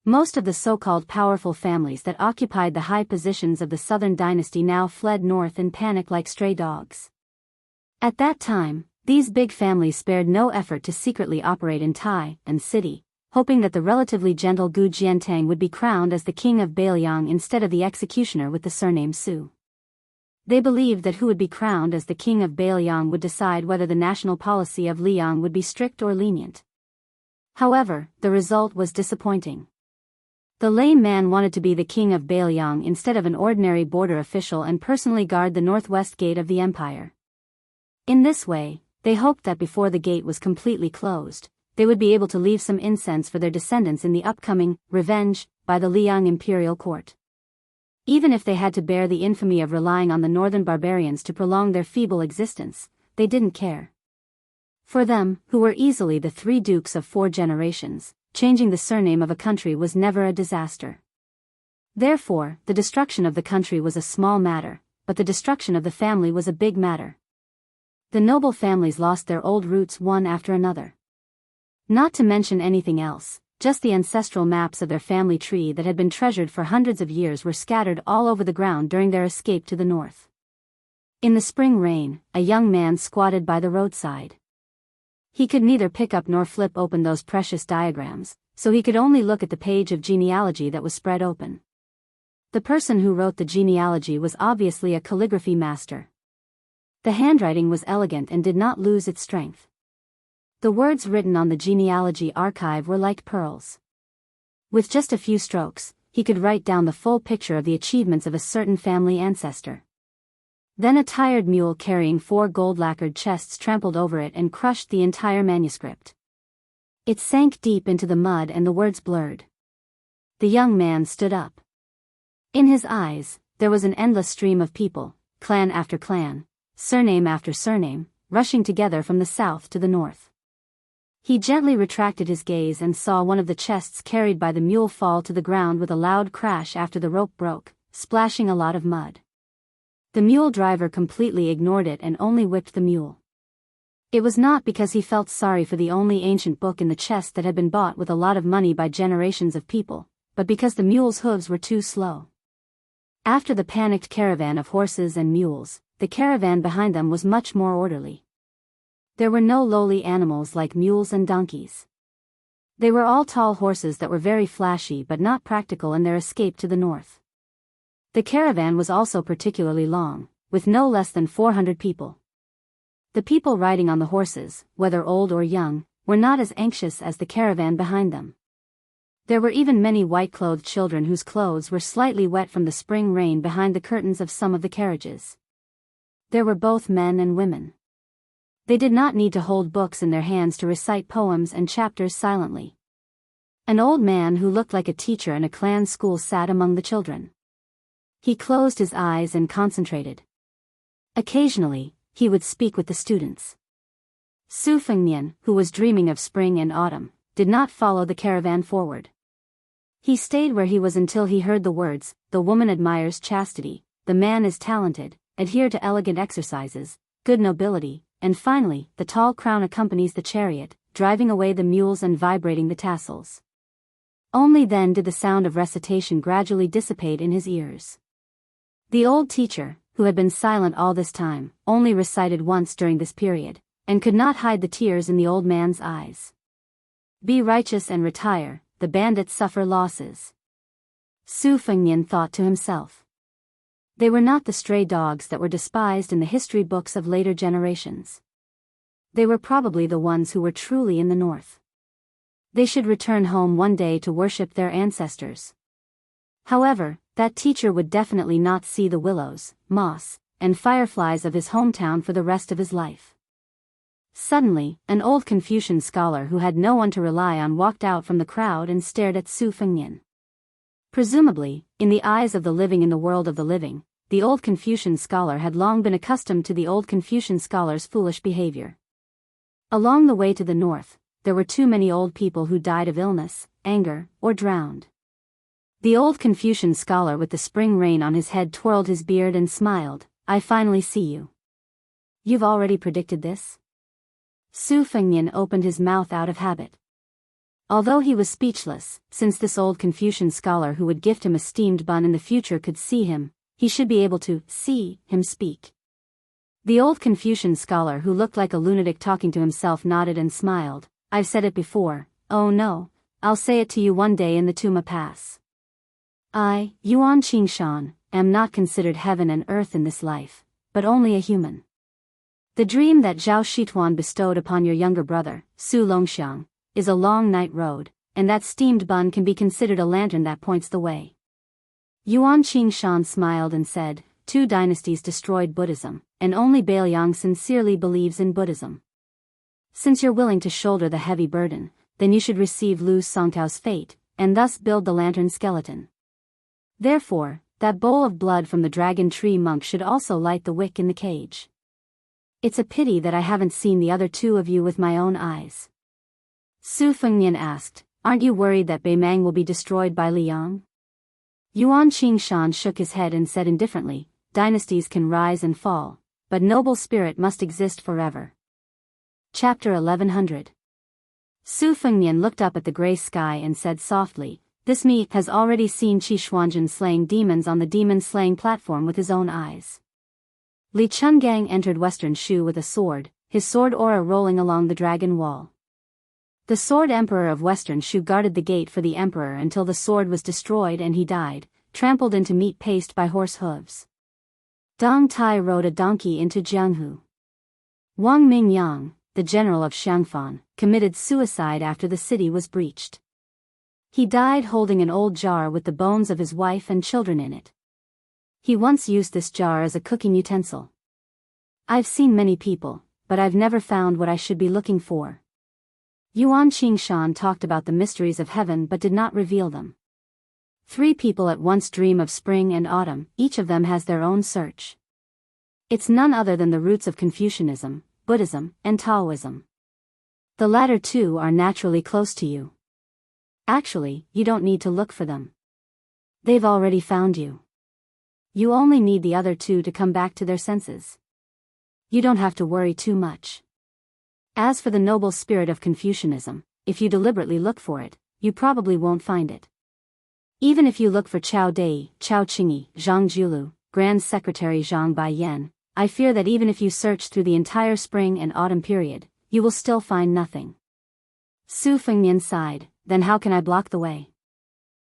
Most of the so-called powerful families that occupied the high positions of the Southern Dynasty now fled north in panic like stray dogs. At that time, these big families spared no effort to secretly operate in Tai and city, hoping that the relatively gentle Gu Jiantang would be crowned as the king of Bailiang instead of the executioner with the surname Su. They believed that who would be crowned as the king of Bailiang would decide whether the national policy of Liang would be strict or lenient. However, the result was disappointing. The lame man wanted to be the king of Bailiang instead of an ordinary border official and personally guard the northwest gate of the empire. In this way, they hoped that before the gate was completely closed, they would be able to leave some incense for their descendants in the upcoming revenge by the Liang imperial court. Even if they had to bear the infamy of relying on the northern barbarians to prolong their feeble existence, they didn't care. For them, who were easily the three dukes of 4 generations, changing the surname of a country was never a disaster. Therefore, the destruction of the country was a small matter, but the destruction of the family was a big matter. The noble families lost their old roots one after another. Not to mention anything else, just the ancestral maps of their family tree that had been treasured for hundreds of years were scattered all over the ground during their escape to the north. In the spring rain, a young man squatted by the roadside. He could neither pick up nor flip open those precious diagrams, so he could only look at the page of genealogy that was spread open. The person who wrote the genealogy was obviously a calligraphy master. The handwriting was elegant and did not lose its strength. The words written on the genealogy archive were like pearls. With just a few strokes, he could write down the full picture of the achievements of a certain family ancestor. Then a tired mule carrying 4 gold-lacquered chests trampled over it and crushed the entire manuscript. It sank deep into the mud and the words blurred. The young man stood up. In his eyes, there was an endless stream of people, clan after clan, surname after surname, rushing together from the south to the north. He gently retracted his gaze and saw one of the chests carried by the mule fall to the ground with a loud crash after the rope broke, splashing a lot of mud. The mule driver completely ignored it and only whipped the mule. It was not because he felt sorry for the only ancient book in the chest that had been bought with a lot of money by generations of people, but because the mule's hooves were too slow. After the panicked caravan of horses and mules, the caravan behind them was much more orderly. There were no lowly animals like mules and donkeys. They were all tall horses that were very flashy but not practical in their escape to the north. The caravan was also particularly long, with no less than 400 people. The people riding on the horses, whether old or young, were not as anxious as the caravan behind them. There were even many white-clothed children whose clothes were slightly wet from the spring rain behind the curtains of some of the carriages. There were both men and women. They did not need to hold books in their hands to recite poems and chapters silently. An old man who looked like a teacher in a clan school sat among the children. He closed his eyes and concentrated. Occasionally, he would speak with the students. Su Fengnian, who was dreaming of spring and autumn, did not follow the caravan forward. He stayed where he was until he heard the words, "The woman admires chastity, the man is talented, adhere to elegant exercises, good nobility," and finally, the tall crown accompanies the chariot, driving away the mules and vibrating the tassels. Only then did the sound of recitation gradually dissipate in his ears. The old teacher, who had been silent all this time, only recited once during this period, and could not hide the tears in the old man's eyes. "Be righteous and retire, the bandits suffer losses." Su Fengnian thought to himself. They were not the stray dogs that were despised in the history books of later generations. They were probably the ones who were truly in the north. They should return home one day to worship their ancestors. However, that teacher would definitely not see the willows, moss, and fireflies of his hometown for the rest of his life. Suddenly, an old Confucian scholar who had no one to rely on walked out from the crowd and stared at Su Fengnian. Presumably, in the eyes of the living in the world of the living, the old Confucian scholar had long been accustomed to the old Confucian scholar's foolish behavior. Along the way to the north, there were too many old people who died of illness, anger, or drowned. The old Confucian scholar with the spring rain on his head twirled his beard and smiled. I finally see you. You've already predicted this? Su Fengnian opened his mouth out of habit. Although he was speechless, since this old Confucian scholar who would gift him a steamed bun in the future could see him, he should be able to see him speak. The old Confucian scholar who looked like a lunatic talking to himself nodded and smiled. I've said it before. Oh no, I'll say it to you one day in the Tuma Pass. I, Yuan Qingshan, am not considered heaven and earth in this life, but only a human. The dream that Zhao Shituan bestowed upon your younger brother, Su Longxiang, is a long night road, and that steamed bun can be considered a lantern that points the way. Yuan Qingshan smiled and said, 2 dynasties destroyed Buddhism, and only Bailiang sincerely believes in Buddhism. Since you're willing to shoulder the heavy burden, then you should receive Lu Songtao's fate, and thus build the lantern skeleton. Therefore, that bowl of blood from the dragon tree monk should also light the wick in the cage. It's a pity that I haven't seen the other 2 of you with my own eyes. Su Fengnian asked, aren't you worried that Beimang will be destroyed by Liang? Yuan Qingshan shook his head and said indifferently, dynasties can rise and fall, but noble spirit must exist forever. Chapter 1100. Su Fengnian looked up at the gray sky and said softly, this me has already seen Qi Xuanzhen slaying demons on the demon-slaying platform with his own eyes. Li Chungang entered Western Shu with a sword, his sword aura rolling along the dragon wall. The sword emperor of Western Shu guarded the gate for the emperor until the sword was destroyed and he died, trampled into meat paste by horse hooves. Dong Tai rode a donkey into Jianghu. Wang Mingyang, the general of Xiangfan, committed suicide after the city was breached. He died holding an old jar with the bones of his wife and children in it. He once used this jar as a cooking utensil. I've seen many people, but I've never found what I should be looking for. Yuan Qingshan talked about the mysteries of heaven but did not reveal them. 3 people at once dream of spring and autumn, each of them has their own search. It's none other than the roots of Confucianism, Buddhism, and Taoism. The latter 2 are naturally close to you. Actually, you don't need to look for them. They've already found you. You only need the other 2 to come back to their senses. You don't have to worry too much. As for the noble spirit of Confucianism, if you deliberately look for it, you probably won't find it. Even if you look for Chao Dei, Chao Qingyi, Zhang Julu, Grand Secretary Zhang Baiyan, I fear that even if you search through the entire spring and autumn period, you will still find nothing. Su Fengnian sighed, then how can I block the way?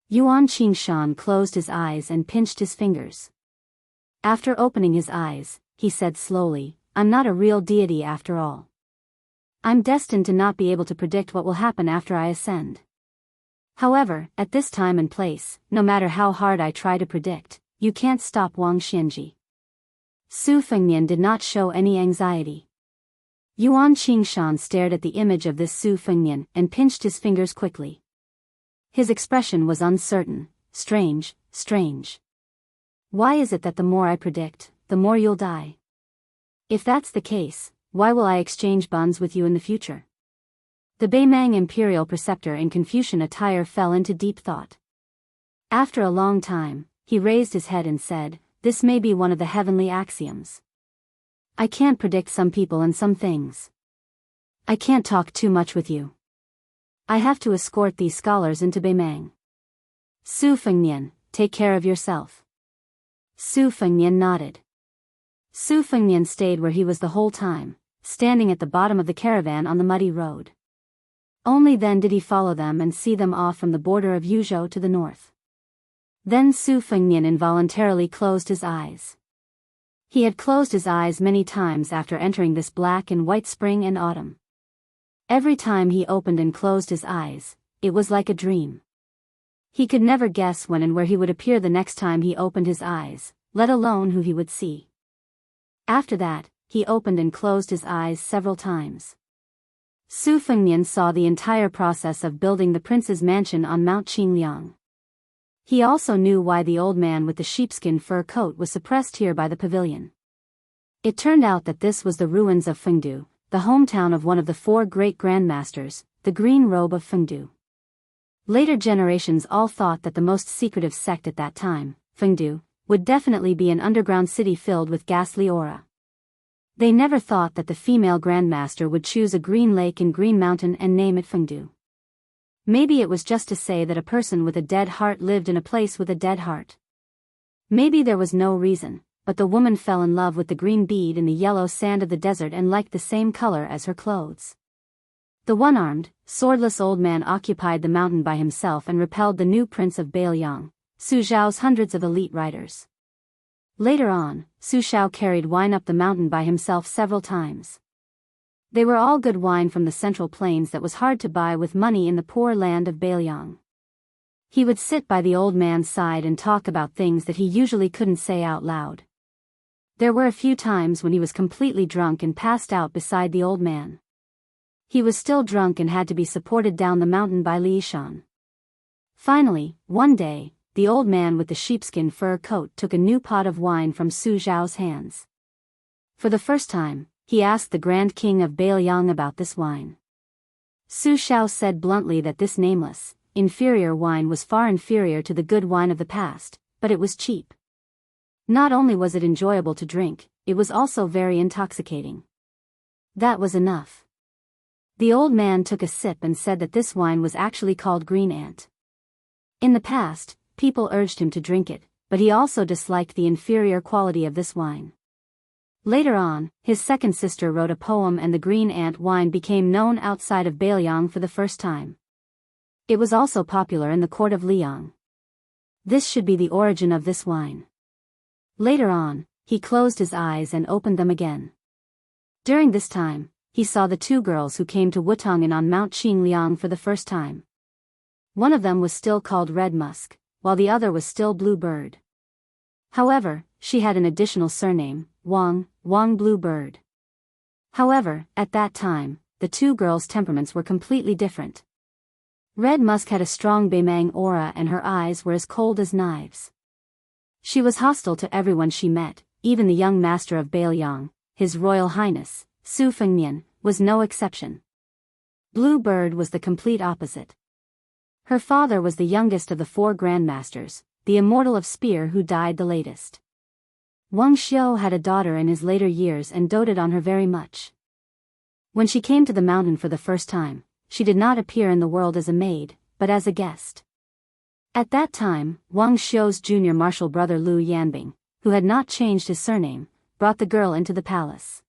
Yuan Qingshan closed his eyes and pinched his fingers. After opening his eyes, he said slowly, I'm not a real deity after all. I'm destined to not be able to predict what will happen after I ascend. However, at this time and place, no matter how hard I try to predict, you can't stop Wang Xianji. Su Fengnian did not show any anxiety. Yuan Qingshan stared at the image of this Su Fengnian and pinched his fingers quickly. His expression was uncertain, strange. Why is it that the more I predict, the more you'll die? If that's the case, why will I exchange buns with you in the future? The Beimang imperial preceptor in Confucian attire fell into deep thought. After a long time, he raised his head and said, this may be one of the heavenly axioms. I can't predict some people and some things. I can't talk too much with you. I have to escort these scholars into Beimang. Su Fengnian, take care of yourself. Su Fengnian nodded. Su Fengnian stayed where he was the whole time, standing at the bottom of the caravan on the muddy road. Only then did he follow them and see them off from the border of Yuzhou to the north. Then Su Fengnian involuntarily closed his eyes. He had closed his eyes many times after entering this black and white spring and autumn. Every time he opened and closed his eyes, it was like a dream. He could never guess when and where he would appear the next time he opened his eyes, let alone who he would see. After that, he opened and closed his eyes several times. Su Fengnian saw the entire process of building the prince's mansion on Mount Qingliang. He also knew why the old man with the sheepskin fur coat was suppressed here by the pavilion. It turned out that this was the ruins of Fengdu, the hometown of one of the 4 great grandmasters, the green robe of Fengdu. Later generations all thought that the most secretive sect at that time, Fengdu, would definitely be an underground city filled with ghastly aura. They never thought that the female grandmaster would choose a green lake in Green Mountain and name it Fengdu. Maybe it was just to say that a person with a dead heart lived in a place with a dead heart. Maybe there was no reason, but the woman fell in love with the green bead in the yellow sand of the desert and liked the same color as her clothes. The one-armed, swordless old man occupied the mountain by himself and repelled the new prince of Bailiang, Su Zhao's hundreds of elite riders. Later on, Su Zhao carried wine up the mountain by himself several times. They were all good wine from the central plains that was hard to buy with money in the poor land of Bailiang. He would sit by the old man's side and talk about things that he usually couldn't say out loud. There were a few times when he was completely drunk and passed out beside the old man. He was still drunk and had to be supported down the mountain by Li Shan. Finally, one day, the old man with the sheepskin fur coat took a new pot of wine from Su Zhao's hands. For the first time, he asked the Grand King of Bailiang about this wine. Su Zhao said bluntly that this nameless, inferior wine was far inferior to the good wine of the past, but it was cheap. Not only was it enjoyable to drink, it was also very intoxicating. That was enough. The old man took a sip and said that this wine was actually called Green Ant. In the past, people urged him to drink it, but he also disliked the inferior quality of this wine. Later on, his second sister wrote a poem and the Green Ant wine became known outside of Bailiang for the first time. It was also popular in the court of Liang. This should be the origin of this wine. Later on, he closed his eyes and opened them again. During this time, he saw the two girls who came to Wutong'an on Mount Qingliang for the first time. One of them was still called Red Musk, while the other was still Blue Bird. However, she had an additional surname, Wang Blue Bird. However, at that time, the two girls' temperaments were completely different. Red Musk had a strong Beimang aura and her eyes were as cold as knives. She was hostile to everyone she met, even the young master of Bailiang, His Royal Highness, Su Fengmian, was no exception. Blue Bird was the complete opposite. Her father was the youngest of the four grandmasters, the immortal of spear who died the latest. Wang Xiu had a daughter in his later years and doted on her very much. When she came to the mountain for the first time, she did not appear in the world as a maid, but as a guest. At that time, Wang Xiu's junior martial brother Lu Yanbing, who had not changed his surname, brought the girl into the palace.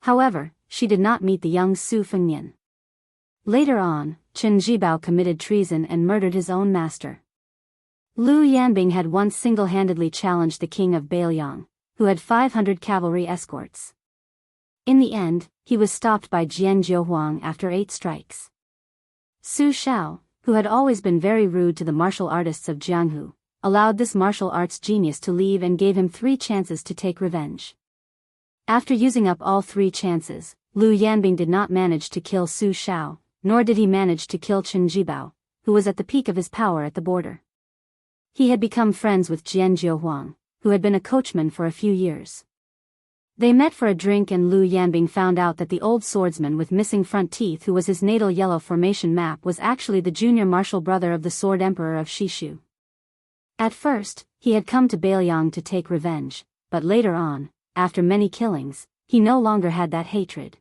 However, she did not meet the young Su Fengmian. Later on, Chen Zhibao committed treason and murdered his own master. Lu Yanbing had once single-handedly challenged the king of Bailiang, who had 500 cavalry escorts. In the end, he was stopped by Jian Jiuhuang after 8 strikes. Su Shao, who had always been very rude to the martial artists of Jianghu, allowed this martial arts genius to leave and gave him 3 chances to take revenge. After using up all 3 chances, Lu Yanbing did not manage to kill Su Shao, nor did he manage to kill Chen Zhibao, who was at the peak of his power at the border. He had become friends with Jian Jiuhuang, who had been a coachman for a few years. They met for a drink and Lu Yanbing found out that the old swordsman with missing front teeth who was his natal yellow formation map was actually the junior martial brother of the Sword Emperor of Shishu. At first, he had come to Bailiang to take revenge, but later on, after many killings, he no longer had that hatred.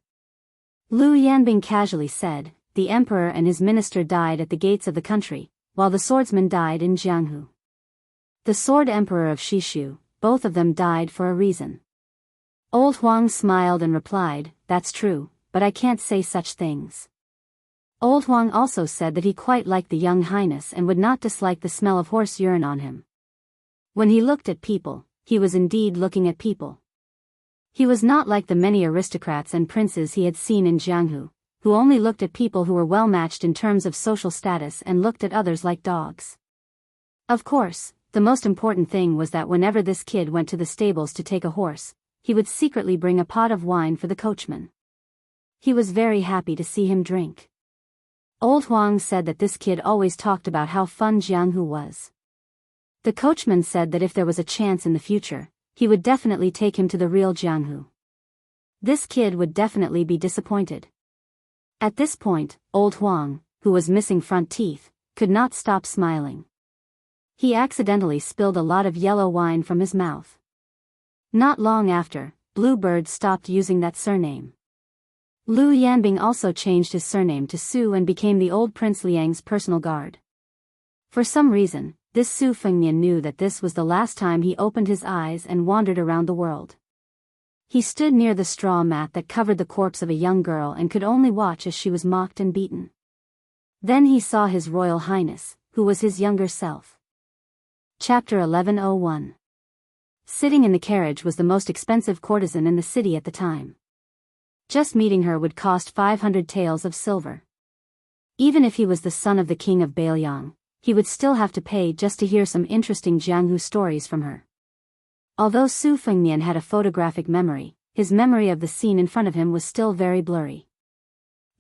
Lu Yanbing casually said, the emperor and his minister died at the gates of the country, while the swordsman died in Jianghu. The Sword Emperor of Shishu, both of them died for a reason. Old Huang smiled and replied, that's true, but I can't say such things. Old Huang also said that he quite liked the young highness and would not dislike the smell of horse urine on him. When he looked at people, he was indeed looking at people. He was not like the many aristocrats and princes he had seen in Jianghu, who only looked at people who were well matched in terms of social status and looked at others like dogs. Of course, the most important thing was that whenever this kid went to the stables to take a horse, he would secretly bring a pot of wine for the coachman. He was very happy to see him drink. Old Huang said that this kid always talked about how fun Jianghu was. The coachman said that if there was a chance in the future, he would definitely take him to the real Jianghu. This kid would definitely be disappointed. At this point, old Huang, who was missing front teeth, could not stop smiling. He accidentally spilled a lot of yellow wine from his mouth. Not long after, Bluebird stopped using that surname. Lu Yanbing also changed his surname to Su and became the old Prince Liang's personal guard. For some reason, this Su Fengnian knew that this was the last time he opened his eyes and wandered around the world. He stood near the straw mat that covered the corpse of a young girl and could only watch as she was mocked and beaten. Then he saw His Royal Highness, who was his younger self. Chapter 1101. Sitting in the carriage was the most expensive courtesan in the city at the time. Just meeting her would cost 500 taels of silver. Even if he was the son of the king of Bailiang, he would still have to pay just to hear some interesting Jianghu stories from her. Although Su Fengnian had a photographic memory, his memory of the scene in front of him was still very blurry.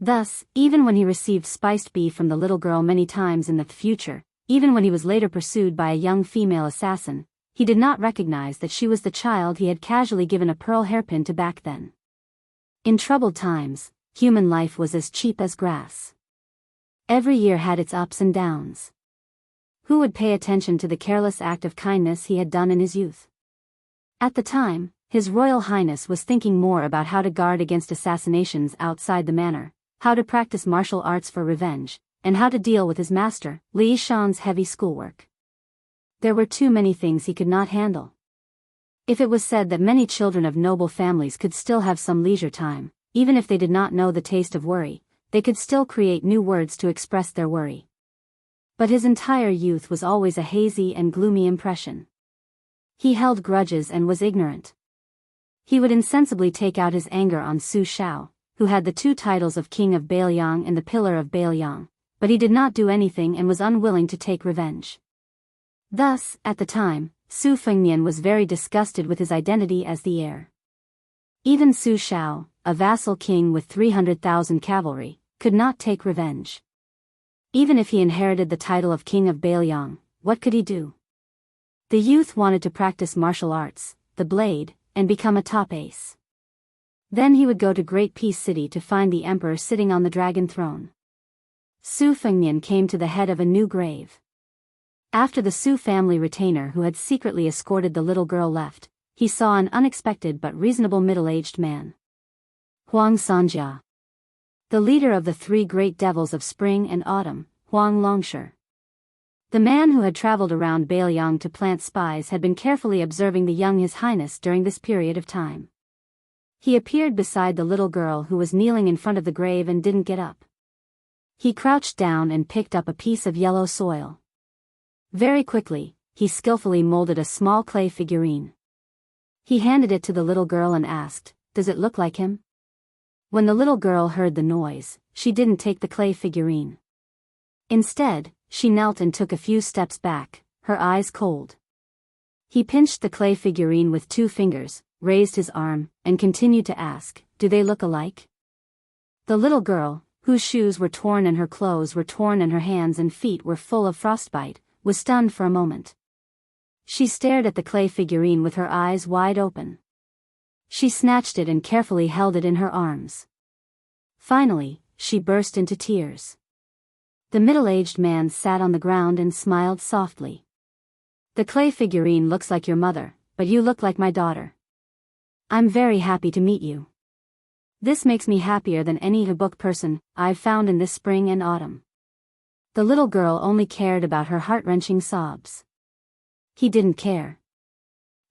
Thus, even when he received spiced beef from the little girl many times in the future, even when he was later pursued by a young female assassin, he did not recognize that she was the child he had casually given a pearl hairpin to back then. In troubled times, human life was as cheap as grass. Every year had its ups and downs. Who would pay attention to the careless act of kindness he had done in his youth? At the time, His Royal Highness was thinking more about how to guard against assassinations outside the manor, how to practice martial arts for revenge, and how to deal with his master, Li Shan's heavy schoolwork. There were too many things he could not handle. If it was said that many children of noble families could still have some leisure time, even if they did not know the taste of worry, they could still create new words to express their worry. But his entire youth was always a hazy and gloomy impression. He held grudges and was ignorant. He would insensibly take out his anger on Su Shao, who had the two titles of King of Bailiang and the Pillar of Bailiang, but he did not do anything and was unwilling to take revenge. Thus, at the time, Su Fengnian was very disgusted with his identity as the heir. Even Su Shao, a vassal king with 300,000 cavalry, could not take revenge. Even if he inherited the title of King of Bailiang, what could he do? The youth wanted to practice martial arts, the blade, and become a top ace. Then he would go to Great Peace City to find the emperor sitting on the dragon throne. Su Fengnian came to the head of a new grave. After the Su family retainer who had secretly escorted the little girl left, he saw an unexpected but reasonable middle-aged man. Huang Sanjia. The leader of the three great devils of spring and autumn, Huang Longshi. The man who had traveled around Bailiang to plant spies had been carefully observing the young His Highness during this period of time. He appeared beside the little girl who was kneeling in front of the grave and didn't get up. He crouched down and picked up a piece of yellow soil. Very quickly, he skillfully molded a small clay figurine. He handed it to the little girl and asked, "Does it look like him?" When the little girl heard the noise, she didn't take the clay figurine. Instead, she knelt and took a few steps back, her eyes cold. He pinched the clay figurine with 2 fingers, raised his arm, and continued to ask, "Do they look alike?" The little girl, whose shoes were torn and her clothes were torn and her hands and feet were full of frostbite, was stunned for a moment. She stared at the clay figurine with her eyes wide open. She snatched it and carefully held it in her arms. Finally, she burst into tears. The middle-aged man sat on the ground and smiled softly. "The clay figurine looks like your mother, but you look like my daughter. I'm very happy to meet you. This makes me happier than any book person I've found in this spring and autumn." The little girl only cared about her heart-wrenching sobs. He didn't care.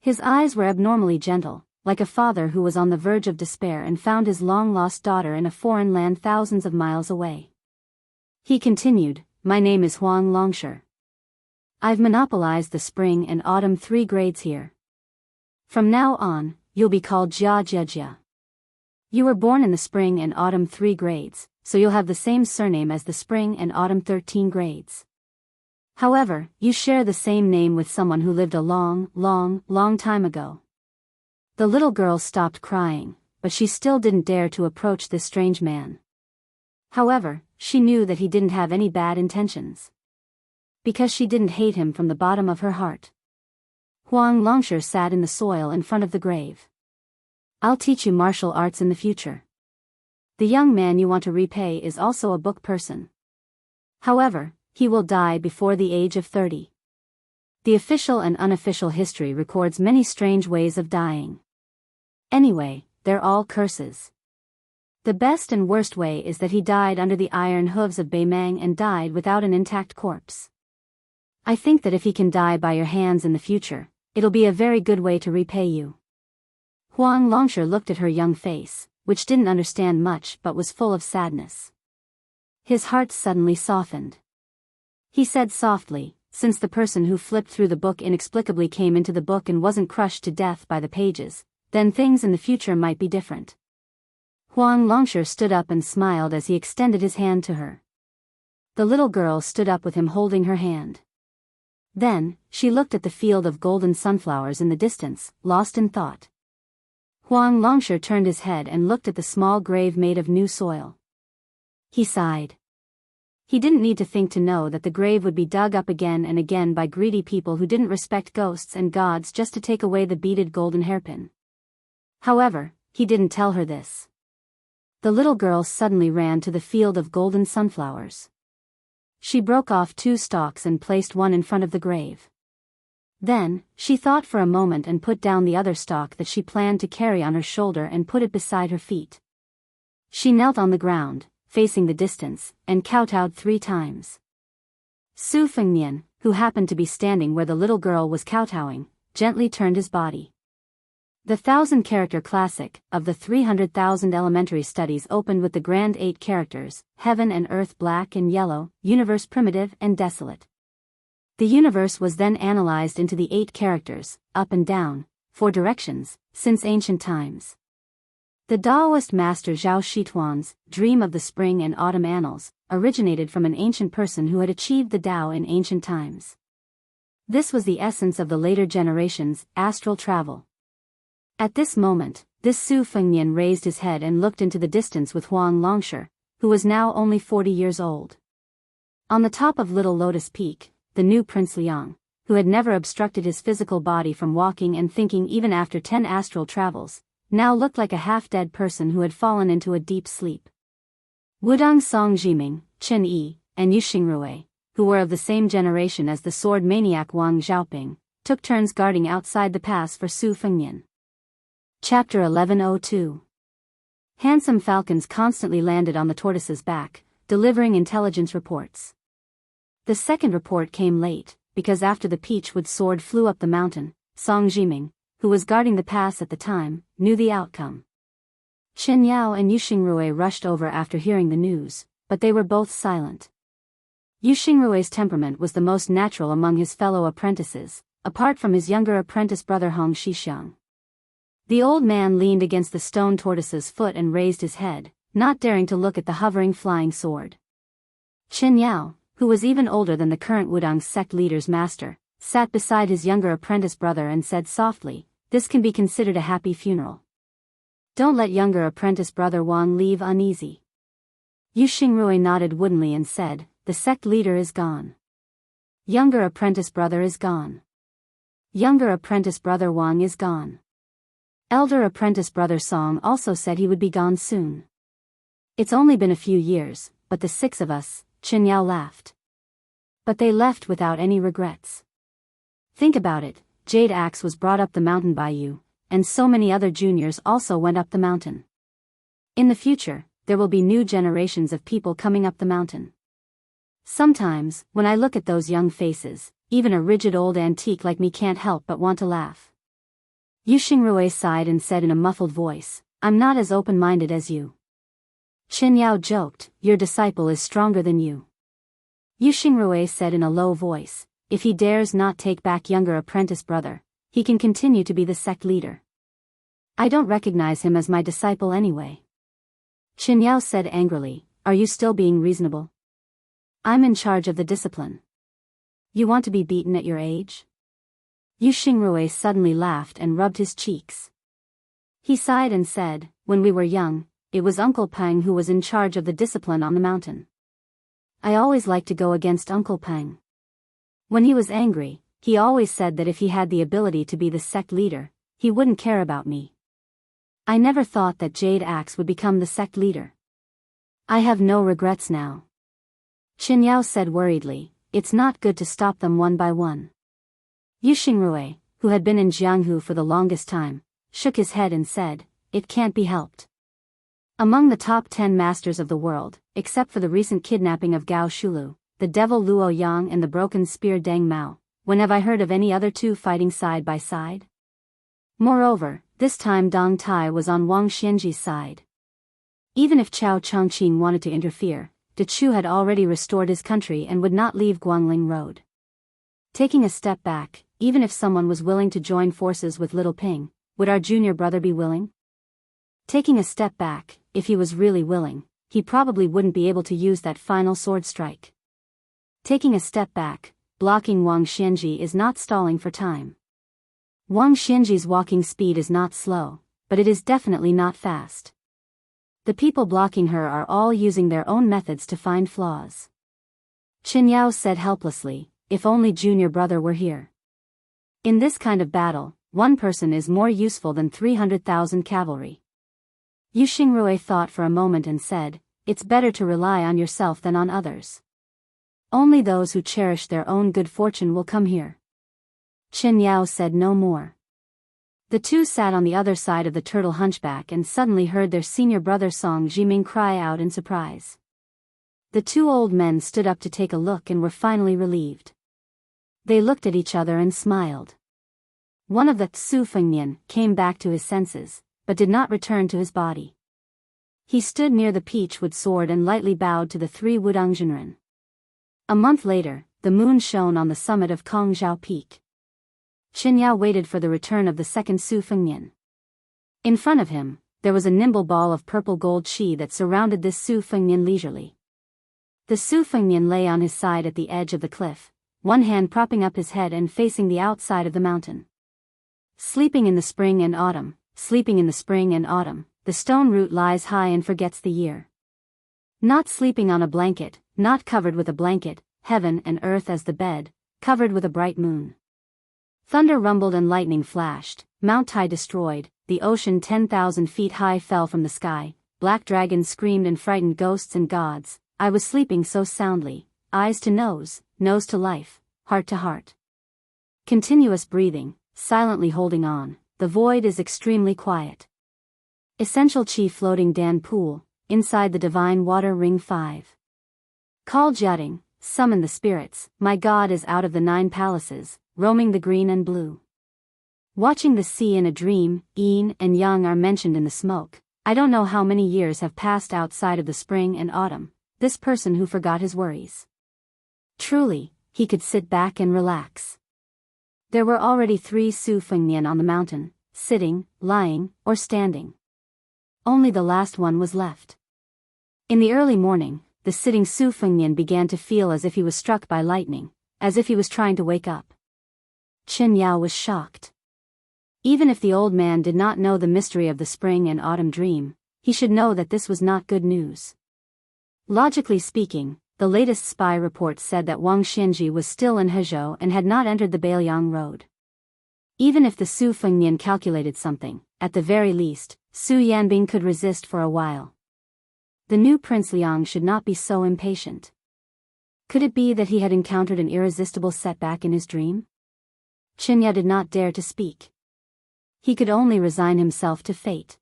His eyes were abnormally gentle, like a father who was on the verge of despair and found his long-lost daughter in a foreign land thousands of miles away. He continued, "My name is Huang Longshi. I've monopolized the spring and autumn 3 grades here. From now on, you'll be called Jia Jia Jia. You were born in the spring and autumn 3 grades, so you'll have the same surname as the spring and autumn 13 grades. However, you share the same name with someone who lived a long time ago." The little girl stopped crying, but she still didn't dare to approach this strange man. However, she knew that he didn't have any bad intentions. Because she didn't hate him from the bottom of her heart. Huang Longshi sat in the soil in front of the grave. "I'll teach you martial arts in the future. The young man you want to repay is also a book person. However, he will die before the age of 30. The official and unofficial history records many strange ways of dying. Anyway, they're all curses. The best and worst way is that he died under the iron hooves of Beimang and died without an intact corpse. I think that if he can die by your hands in the future, it'll be a very good way to repay you. Huang Longsher looked at her young face, which didn't understand much but was full of sadness. His heart suddenly softened. He said softly, since the person who flipped through the book inexplicably came into the book and wasn't crushed to death by the pages, then things in the future might be different. Huang Longsher stood up and smiled as he extended his hand to her. The little girl stood up with him holding her hand. Then, she looked at the field of golden sunflowers in the distance, lost in thought. Huang Longsher turned his head and looked at the small grave made of new soil. He sighed. He didn't need to think to know that the grave would be dug up again and again by greedy people who didn't respect ghosts and gods just to take away the beaded golden hairpin. However, he didn't tell her this. The little girl suddenly ran to the field of golden sunflowers. She broke off 2 stalks and placed one in front of the grave. Then, she thought for a moment and put down the other stalk that she planned to carry on her shoulder and put it beside her feet. She knelt on the ground, facing the distance, and kowtowed 3 times. Su Fengnian, who happened to be standing where the little girl was kowtowing, gently turned his body. The 1,000-character classic of the 300,000 elementary studies opened with the grand 8 characters, heaven and earth black and yellow, universe primitive and desolate. The universe was then analyzed into the 8 characters, up and down, 4 directions, since ancient times. The Taoist master Zhao Shituan's dream of the spring and autumn annals originated from an ancient person who had achieved the Tao in ancient times. This was the essence of the later generations' astral travel. At this moment, this Su Fengnian raised his head and looked into the distance with Huang Longsher, who was now only 40 years old. On the top of Little Lotus Peak, the new Prince Liang, who had never obstructed his physical body from walking and thinking even after 10 astral travels, now looked like a half-dead person who had fallen into a deep sleep. Wudong Song Jiming, Chen Yi, and Yu Xingrui, who were of the same generation as the sword maniac Wang Xiaoping, took turns guarding outside the pass for Su Fengnian. Chapter 1102. Handsome falcons constantly landed on the tortoise's back, delivering intelligence reports. The second report came late, because after the peachwood sword flew up the mountain, Song Jiming, who was guarding the pass at the time, knew the outcome. Chen Yao and Yu Xingrui rushed over after hearing the news, but they were both silent. Yu Xingrui's temperament was the most natural among his fellow apprentices, apart from his younger apprentice brother Hong Shixiang. The old man leaned against the stone tortoise's foot and raised his head, not daring to look at the hovering flying sword. Chen Yao, who was even older than the current Wudang sect leader's master, sat beside his younger apprentice brother and said softly, "This can be considered a happy funeral. Don't let younger apprentice brother Wang leave uneasy." Yu Xingrui nodded woodenly and said, "The sect leader is gone. Younger apprentice brother is gone. Younger apprentice brother Wang is gone. Elder apprentice brother Song also said he would be gone soon. It's only been a few years, but the 6 of us," Chen Yao laughed. "But they left without any regrets. Think about it, Jade Axe was brought up the mountain by you, and so many other juniors also went up the mountain. In the future, there will be new generations of people coming up the mountain. Sometimes, when I look at those young faces, even a rigid old antique like me can't help but want to laugh." Yu Xingrui sighed and said in a muffled voice, "I'm not as open-minded as you." Chen Yao joked, "Your disciple is stronger than you." Yu Xingrui said in a low voice, "If he dares not take back younger apprentice brother, he can continue to be the sect leader. I don't recognize him as my disciple anyway." Chen Yao said angrily, "Are you still being reasonable? I'm in charge of the discipline. You want to be beaten at your age?" Yu Xingrui suddenly laughed and rubbed his cheeks. He sighed and said, "When we were young, it was Uncle Peng who was in charge of the discipline on the mountain. I always liked to go against Uncle Peng. When he was angry, he always said that if he had the ability to be the sect leader, he wouldn't care about me. I never thought that Jade Axe would become the sect leader. I have no regrets now. Qin Yao said worriedly, it's not good to stop them one by one. Yu Xingrui, who had been in Jianghu for the longest time, shook his head and said, it can't be helped. Among the top 10 masters of the world, except for the recent kidnapping of Gao Shulu, the devil Luo Yang and the broken spear Deng Mao, when have I heard of any other two fighting side by side? Moreover, this time Dong Tai was on Wang Xianji's side. Even if Chao Chongqing wanted to interfere, De Chu had already restored his country and would not leave Guangling Road. Taking a step back, even if someone was willing to join forces with Little Ping, would our junior brother be willing? Taking a step back, if he was really willing, he probably wouldn't be able to use that final sword strike. Taking a step back, blocking Wang Xianji is not stalling for time. Wang Xianji's walking speed is not slow, but it is definitely not fast. The people blocking her are all using their own methods to find flaws. Qin Yao said helplessly, if only junior brother were here. In this kind of battle, one person is more useful than 300,000 cavalry. Yu Xingrui thought for a moment and said, it's better to rely on yourself than on others. Only those who cherish their own good fortune will come here. Qin Yao said no more. The two sat on the other side of the turtle hunchback and suddenly heard their senior brother Song Jiming cry out in surprise. The two old men stood up to take a look and were finally relieved. They looked at each other and smiled. One of the Su Fengnian came back to his senses, but did not return to his body. He stood near the peachwood sword and lightly bowed to the three Wudang Zhenren. A month later, the moon shone on the summit of Kongzhao Peak. Qin Yao waited for the return of the second Su Fengnian. In front of him, there was a nimble ball of purple gold qi that surrounded this Su Fengnian leisurely. The Su Fengnian lay on his side at the edge of the cliff, one hand propping up his head and facing the outside of the mountain. Sleeping in the spring and autumn, sleeping in the spring and autumn, the stone root lies high and forgets the year. Not sleeping on a blanket, not covered with a blanket, heaven and earth as the bed, covered with a bright moon. Thunder rumbled and lightning flashed, Mount Tai destroyed, the ocean 10,000 feet high fell from the sky, black dragons screamed and frightened ghosts and gods. I was sleeping so soundly, eyes to nose to life, heart to heart. Continuous breathing, silently holding on, the void is extremely quiet. Essential Qi floating Dan pool, inside the divine water ring 5. Call Jiating, summon the spirits, my god is out of the 9 palaces, roaming the green and blue. Watching the sea in a dream, yin and yang are mentioned in the smoke. I don't know how many years have passed outside of the spring and autumn, this person who forgot his worries. Truly, he could sit back and relax. There were already 3 Su Fengnian on the mountain, sitting, lying, or standing. Only the last one was left. In the early morning, the sitting Su Fengnian began to feel as if he was struck by lightning, as if he was trying to wake up. Qin Yao was shocked. Even if the old man did not know the mystery of the spring and autumn dream, he should know that this was not good news. Logically speaking, the latest spy report said that Wang Xianji was still in Hezhou and had not entered the Beiliang Road. Even if the Su Fengnian calculated something, at the very least, Su Yanbing could resist for a while. The new Prince Liang should not be so impatient. Could it be that he had encountered an irresistible setback in his dream? Qin Yao did not dare to speak. He could only resign himself to fate.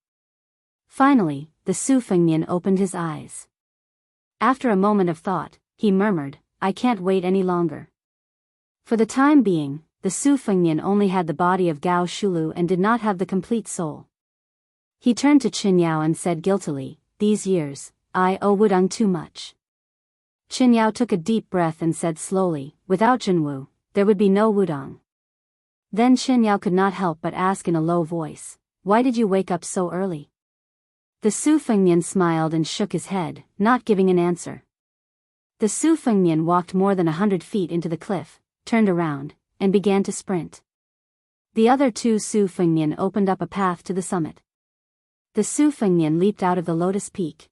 Finally, the Su Fengnian opened his eyes. After a moment of thought, he murmured, I can't wait any longer. For the time being, the Su Fengnian only had the body of Gao Shulu and did not have the complete soul. He turned to Qin Yao and said guiltily, these years, I owe Wudang too much. Qin Yao took a deep breath and said slowly, without Jinwu, there would be no Wudang. Then Qin Yao could not help but ask in a low voice, why did you wake up so early? The Su Fengnian smiled and shook his head, not giving an answer. The Su Fengnian walked more than 100 feet into the cliff, turned around, and began to sprint. The other 2 Su Fengnian opened up a path to the summit. The Su Fengnian leaped out of the lotus peak.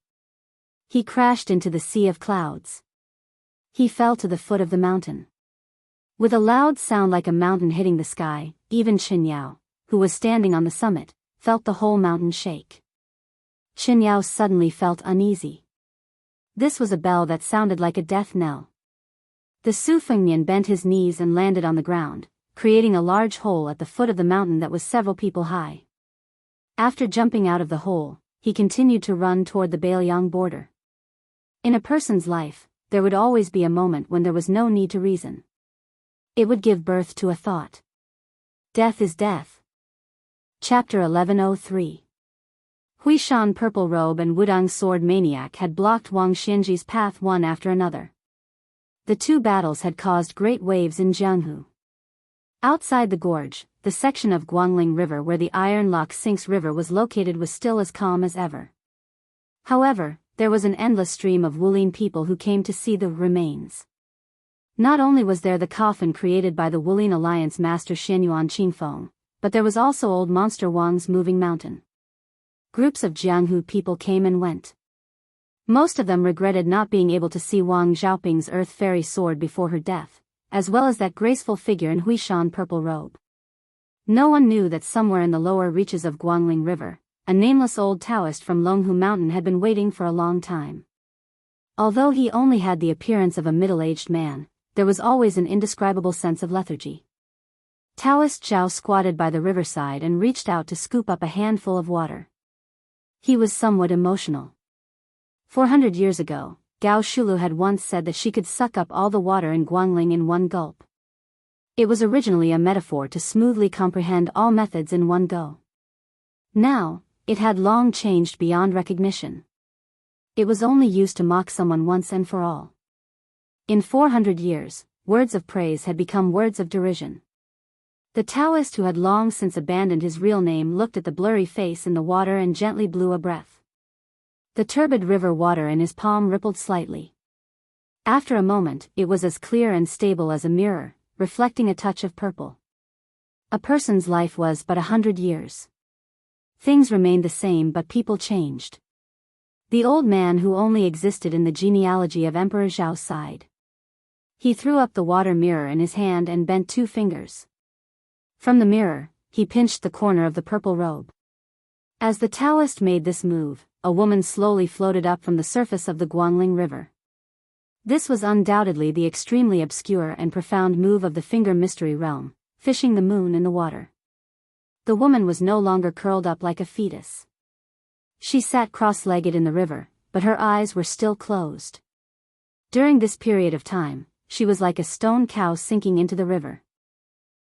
He crashed into the sea of clouds. He fell to the foot of the mountain. With a loud sound like a mountain hitting the sky, even Qin Yao, who was standing on the summit, felt the whole mountain shake. Qin Yao suddenly felt uneasy. This was a bell that sounded like a death knell. The Su Fengnian bent his knees and landed on the ground, creating a large hole at the foot of the mountain that was several people high. After jumping out of the hole, he continued to run toward the Bailiang border. In a person's life, there would always be a moment when there was no need to reason. It would give birth to a thought. Death is death. Chapter 1103. Huishan Purple Robe and Wudang Sword Maniac had blocked Wang Xianji's path one after another. The two battles had caused great waves in Jianghu. Outside the gorge, the section of Guangling River where the Iron Lock Sinks River was located was still as calm as ever. However, there was an endless stream of Wulin people who came to see the remains. Not only was there the coffin created by the Wulin Alliance master Xianyuan Qingfeng, but there was also old monster Wang's moving mountain. Groups of Jianghu people came and went. Most of them regretted not being able to see Wang Xiaoping's Earth Fairy sword before her death, as well as that graceful figure in Huishan Purple Robe. No one knew that somewhere in the lower reaches of Guangling River, a nameless old Taoist from Longhu Mountain had been waiting for a long time. Although he only had the appearance of a middle-aged man, there was always an indescribable sense of lethargy. Taoist Zhao squatted by the riverside and reached out to scoop up a handful of water. He was somewhat emotional. 400 years ago, Gao Shulu had once said that she could suck up all the water in Guangling in one gulp. It was originally a metaphor to smoothly comprehend all methods in one go. Now, it had long changed beyond recognition. It was only used to mock someone once and for all. In 400 years, words of praise had become words of derision. The Taoist who had long since abandoned his real name looked at the blurry face in the water and gently blew a breath. The turbid river water in his palm rippled slightly. After a moment, it was as clear and stable as a mirror, reflecting a touch of purple. A person's life was but 100 years. Things remained the same but people changed. The old man who only existed in the genealogy of Emperor Zhao sighed. He threw up the water mirror in his hand and bent two fingers. From the mirror, he pinched the corner of the purple robe. As the Taoist made this move, a woman slowly floated up from the surface of the Guangling River. This was undoubtedly the extremely obscure and profound move of the finger mystery realm, fishing the moon in the water. The woman was no longer curled up like a fetus. She sat cross-legged in the river, but her eyes were still closed. During this period of time, she was like a stone cow sinking into the river.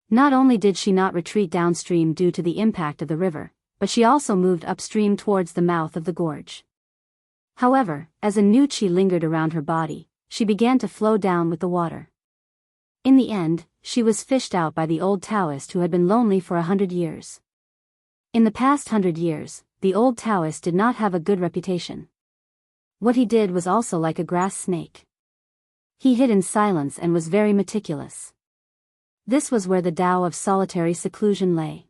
Not only did she not retreat downstream due to the impact of the river, but she also moved upstream towards the mouth of the gorge. However, as a new qi lingered around her body, she began to flow down with the water. In the end, she was fished out by the old Taoist who had been lonely for 100 years. In the past 100 years, the old Taoist did not have a good reputation. What he did was also like a grass snake. He hid in silence and was very meticulous. This was where the Tao of solitary seclusion lay.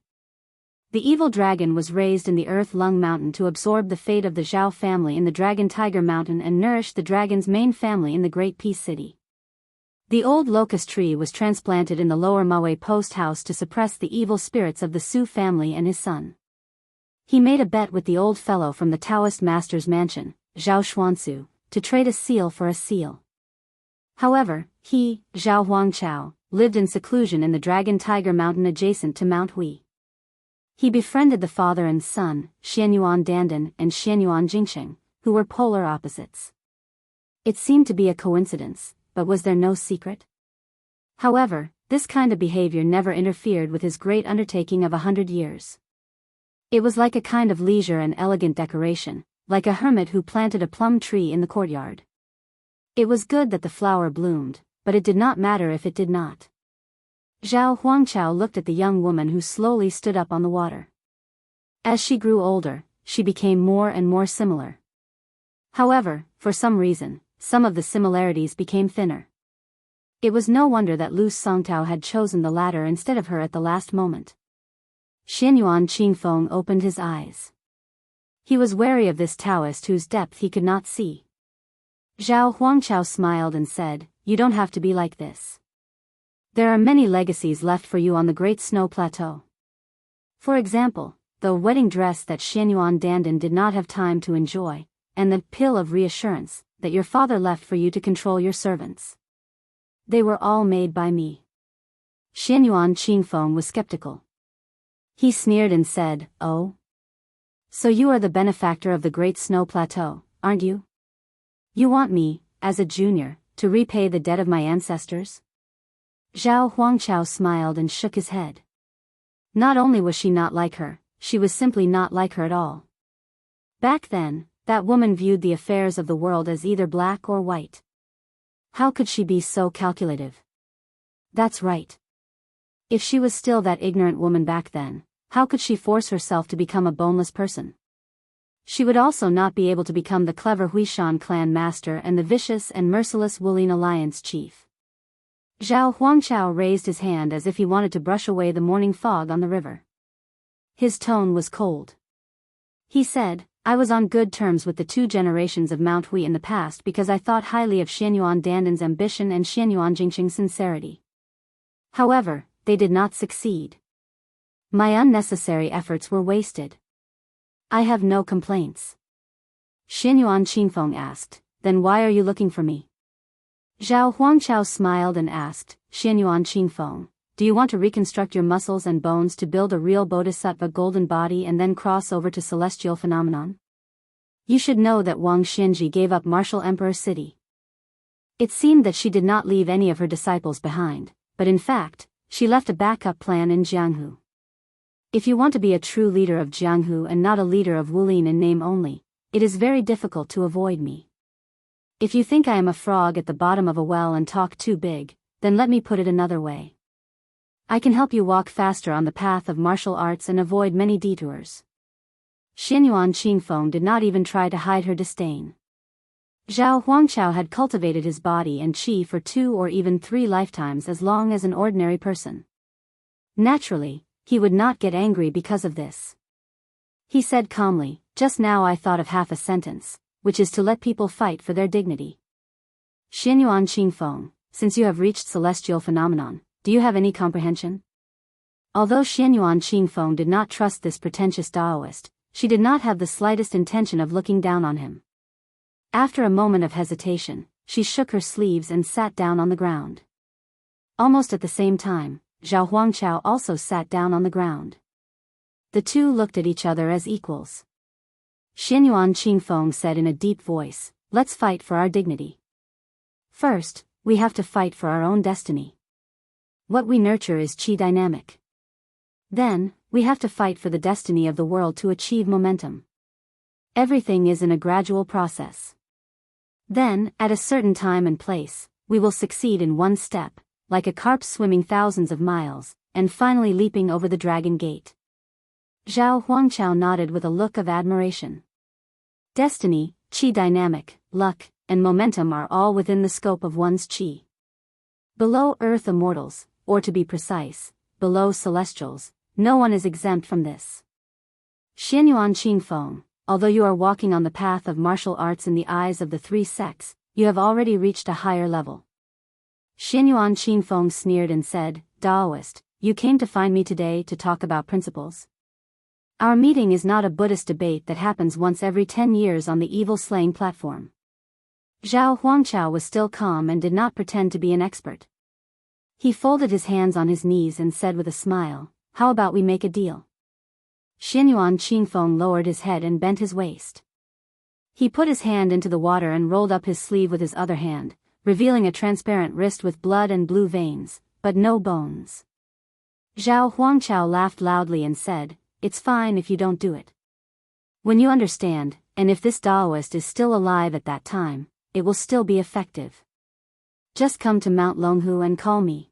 The evil dragon was raised in the Earth Lung Mountain to absorb the fate of the Zhao family in the Dragon Tiger Mountain and nourish the dragon's main family in the Great Peace City. The old locust tree was transplanted in the lower Maui post house to suppress the evil spirits of the Su family and his son. He made a bet with the old fellow from the Taoist master's mansion, Zhao Xuansu, to trade a seal for a seal. However, he, Zhao Huangchao, lived in seclusion in the Dragon Tiger Mountain adjacent to Mount Hui. He befriended the father and son, Xianyuan Dandan and Xianyuan Jingsheng, who were polar opposites. It seemed to be a coincidence, but was there no secret? However, this kind of behavior never interfered with his great undertaking of 100 years. It was like a kind of leisure and elegant decoration, like a hermit who planted a plum tree in the courtyard. It was good that the flower bloomed, but it did not matter if it did not. Zhao Huangchao looked at the young woman who slowly stood up on the water. As she grew older, she became more and more similar. However, for some reason, some of the similarities became thinner. It was no wonder that Lu Songtao had chosen the latter instead of her at the last moment. Xianyuan Qingfeng opened his eyes. He was wary of this Taoist whose depth he could not see. Zhao Huangchao smiled and said, "You don't have to be like this. There are many legacies left for you on the Great Snow Plateau. For example, the wedding dress that Xianyuan Dandan did not have time to enjoy, and the pill of reassurance, that your father left for you to control your servants. They were all made by me. Xianyuan Qingfeng was skeptical. He sneered and said, "Oh? So you are the benefactor of the Great Snow Plateau, aren't you? You want me, as a junior, to repay the debt of my ancestors?" Zhao Huangchao smiled and shook his head. Not only was she not like her, she was simply not like her at all. Back then, that woman viewed the affairs of the world as either black or white. How could she be so calculative? That's right. If she was still that ignorant woman back then, how could she force herself to become a boneless person? She would also not be able to become the clever Huishan clan master and the vicious and merciless Wulin Alliance chief. Zhao Huangchao raised his hand as if he wanted to brush away the morning fog on the river. His tone was cold. He said, "I was on good terms with the two generations of Mount Hui in the past because I thought highly of Xianyuan Dandan's ambition and Xianyuan Jingqing's sincerity. However, they did not succeed. My unnecessary efforts were wasted. I have no complaints." Xianyuan Qingfeng asked, "Then why are you looking for me?" Zhao Huangchao smiled and asked, "Xianyuan Qingfeng, do you want to reconstruct your muscles and bones to build a real bodhisattva golden body and then cross over to celestial phenomenon? You should know that Wang Xinji gave up Martial Emperor City. It seemed that she did not leave any of her disciples behind, but in fact, she left a backup plan in Jianghu. If you want to be a true leader of Jianghu and not a leader of Wulin in name only, it is very difficult to avoid me. If you think I am a frog at the bottom of a well and talk too big, then let me put it another way. I can help you walk faster on the path of martial arts and avoid many detours." Xianyuan Qingfeng did not even try to hide her disdain. Zhao Huangchao had cultivated his body and qi for 2 or even 3 lifetimes as long as an ordinary person. Naturally, he would not get angry because of this. He said calmly, "Just now I thought of half a sentence, which is to let people fight for their dignity. Xianyuan Qingfeng, since you have reached celestial phenomenon, do you have any comprehension?" Although Xianyuan Qingfeng did not trust this pretentious Taoist, she did not have the slightest intention of looking down on him. After a moment of hesitation, she shook her sleeves and sat down on the ground. Almost at the same time, Zhao Huangchao also sat down on the ground. The two looked at each other as equals. Xianyuan Qingfeng said in a deep voice, "Let's fight for our dignity. First, we have to fight for our own destiny. What we nurture is qi dynamic. Then, we have to fight for the destiny of the world to achieve momentum. Everything is in a gradual process. Then, at a certain time and place, we will succeed in one step, like a carp swimming thousands of miles, and finally leaping over the dragon gate." Zhao Huangchao nodded with a look of admiration. Destiny, qi dynamic, luck, and momentum are all within the scope of one's qi. Below Earth immortals, or to be precise, below celestials, no one is exempt from this. Xianyuan Qingfeng, although you are walking on the path of martial arts in the eyes of the 3 sects, you have already reached a higher level. Xianyuan Qingfeng sneered and said, "Taoist, you came to find me today to talk about principles. Our meeting is not a Buddhist debate that happens once every 10 years on the evil-slaying platform." Zhao Huangchao was still calm and did not pretend to be an expert. He folded his hands on his knees and said with a smile, "How about we make a deal?" Xianyuan Qingfeng lowered his head and bent his waist. He put his hand into the water and rolled up his sleeve with his other hand, revealing a transparent wrist with blood and blue veins, but no bones. Zhao Huangchao laughed loudly and said, "It's fine if you don't do it. When you understand, and if this Taoist is still alive at that time, it will still be effective. Just come to Mount Longhu and call me."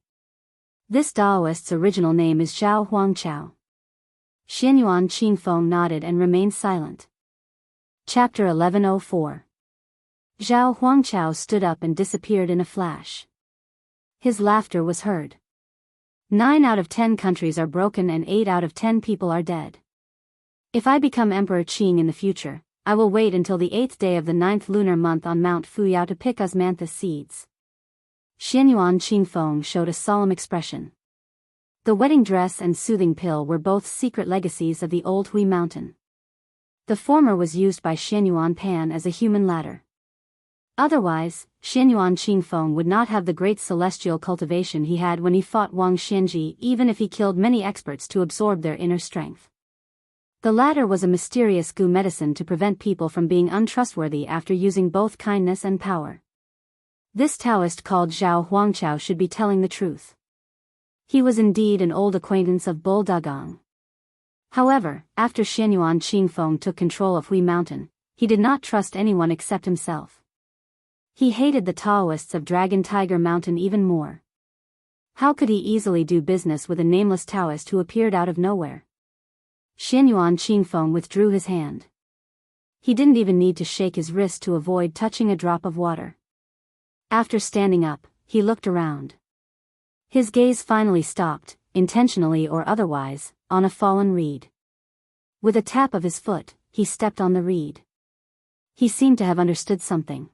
This Taoist's original name is Zhao Huangchao. Xianyuan Qingfeng nodded and remained silent. Chapter 1104. Zhao Huangchao stood up and disappeared in a flash. His laughter was heard. 9 out of 10 countries are broken and 8 out of 10 people are dead. If I become Emperor Qing in the future, I will wait until the 8th day of the 9th lunar month on Mount Fuyao to pick osmanthus seeds. Xianyuan Qingfeng showed a solemn expression. The wedding dress and soothing pill were both secret legacies of the old Hui mountain. The former was used by Xianyuan Pan as a human ladder. Otherwise, Xianyuan Qingfeng would not have the great celestial cultivation he had when he fought Wang Xianji, even if he killed many experts to absorb their inner strength. The latter was a mysterious goo medicine to prevent people from being untrustworthy after using both kindness and power. This Taoist called Zhao Huangqiao should be telling the truth. He was indeed an old acquaintance of Bull Dagong. However, after Xianyuan Qingfeng took control of Hui Mountain, he did not trust anyone except himself. He hated the Taoists of Dragon Tiger Mountain even more. How could he easily do business with a nameless Taoist who appeared out of nowhere? Xianyuan Qingfeng withdrew his hand. He didn't even need to shake his wrist to avoid touching a drop of water. After standing up, he looked around. His gaze finally stopped, intentionally or otherwise, on a fallen reed. With a tap of his foot, he stepped on the reed. He seemed to have understood something.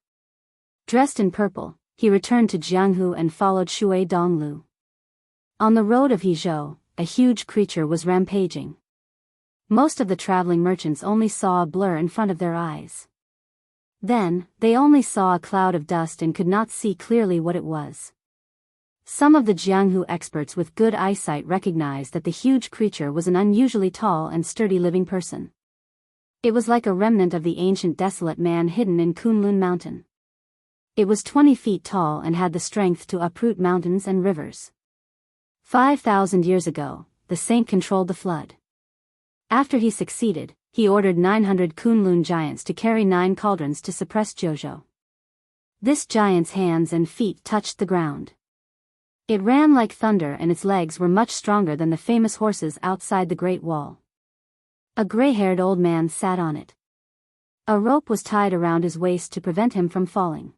Dressed in purple, he returned to Jianghu and followed Shui Donglu. On the road of Hezhou, a huge creature was rampaging. Most of the traveling merchants only saw a blur in front of their eyes. Then, they only saw a cloud of dust and could not see clearly what it was. Some of the Jianghu experts with good eyesight recognized that the huge creature was an unusually tall and sturdy living person. It was like a remnant of the ancient desolate man hidden in Kunlun Mountain. It was 20 feet tall and had the strength to uproot mountains and rivers. 5,000 years ago, the saint controlled the flood. After he succeeded, he ordered 900 Kunlun giants to carry 9 cauldrons to suppress Jojo. This giant's hands and feet touched the ground. It ran like thunder and its legs were much stronger than the famous horses outside the Great Wall. A gray-haired old man sat on it. A rope was tied around his waist to prevent him from falling.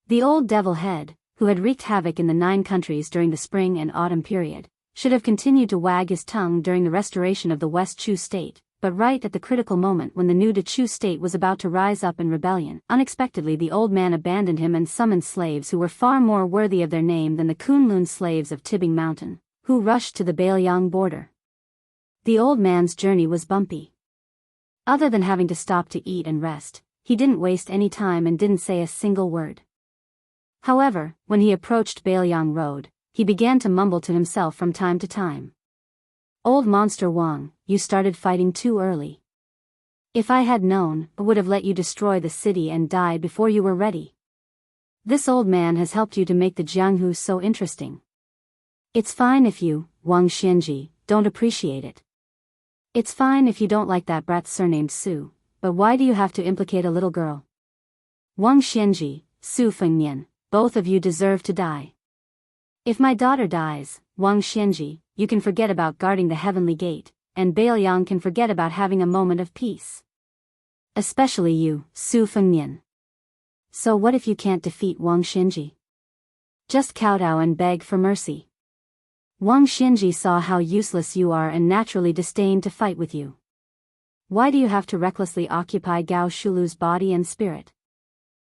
The old devil head, who had wreaked havoc in the 9 countries during the spring and autumn period, should have continued to wag his tongue during the restoration of the West Chu state, but right at the critical moment when the new Chu state was about to rise up in rebellion, unexpectedly the old man abandoned him and summoned slaves who were far more worthy of their name than the Kunlun slaves of Tibing Mountain, who rushed to the Bailiang border. The old man's journey was bumpy. Other than having to stop to eat and rest, he didn't waste any time and didn't say a single word. However, when he approached Bailiang Road, he began to mumble to himself from time to time. Old Monster Wang, you started fighting too early. If I had known, I would have let you destroy the city and die before you were ready. This old man has helped you to make the Jianghu so interesting. It's fine if you, Wang Xianji, don't appreciate it. It's fine if you don't like that brat surnamed Su, but why do you have to implicate a little girl? Wang Xianji, Su Fengnian, both of you deserve to die. If my daughter dies, Wang Xianji, you can forget about guarding the heavenly gate, and Bailiang can forget about having a moment of peace. Especially you, Su Fengnian. So what if you can't defeat Wang Xianji? Just kowtow and beg for mercy. Wang Xianji saw how useless you are and naturally disdained to fight with you. Why do you have to recklessly occupy Gao Shulu's body and spirit?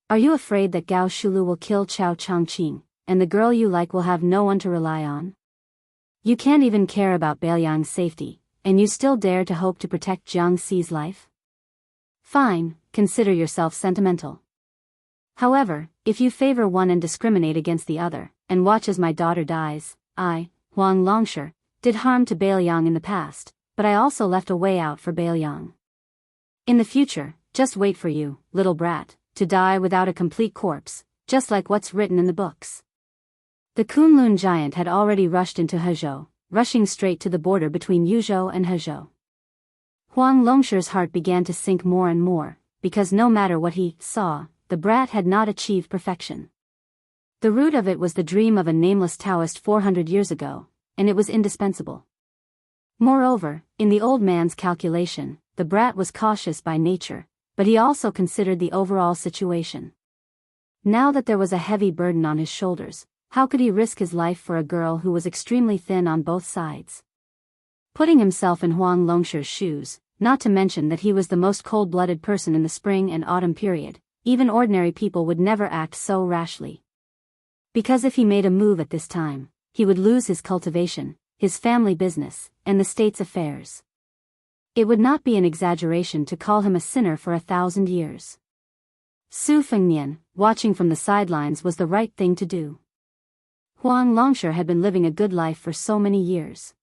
Are you afraid that Gao Shulu will kill Chao Changqing, and the girl you like will have no one to rely on? You can't even care about Bailiang's safety, and you still dare to hope to protect Jiang Xi's life? Fine, consider yourself sentimental. However, if you favor one and discriminate against the other, and watch as my daughter dies, I, Huang Longshi, did harm to Bailiang in the past, but I also left a way out for Bailiang. In the future, just wait for you, little brat, to die without a complete corpse, just like what's written in the books. The Kunlun giant had already rushed into Hezhou, rushing straight to the border between Yuzhou and Hezhou. Huang Longshi's heart began to sink more and more, because no matter what he saw, the brat had not achieved perfection. The root of it was the dream of a nameless Taoist 400 years ago, and it was indispensable. Moreover, in the old man's calculation, the brat was cautious by nature, but he also considered the overall situation. Now that there was a heavy burden on his shoulders, how could he risk his life for a girl who was extremely thin on both sides? Putting himself in Huang Longshi's shoes, not to mention that he was the most cold-blooded person in the spring and autumn period, even ordinary people would never act so rashly. Because if he made a move at this time, he would lose his cultivation, his family business, and the state's affairs. It would not be an exaggeration to call him a sinner for 1,000 years. Su Fengnian, watching from the sidelines, was the right thing to do. Huang Longshi had been living a good life for so many years.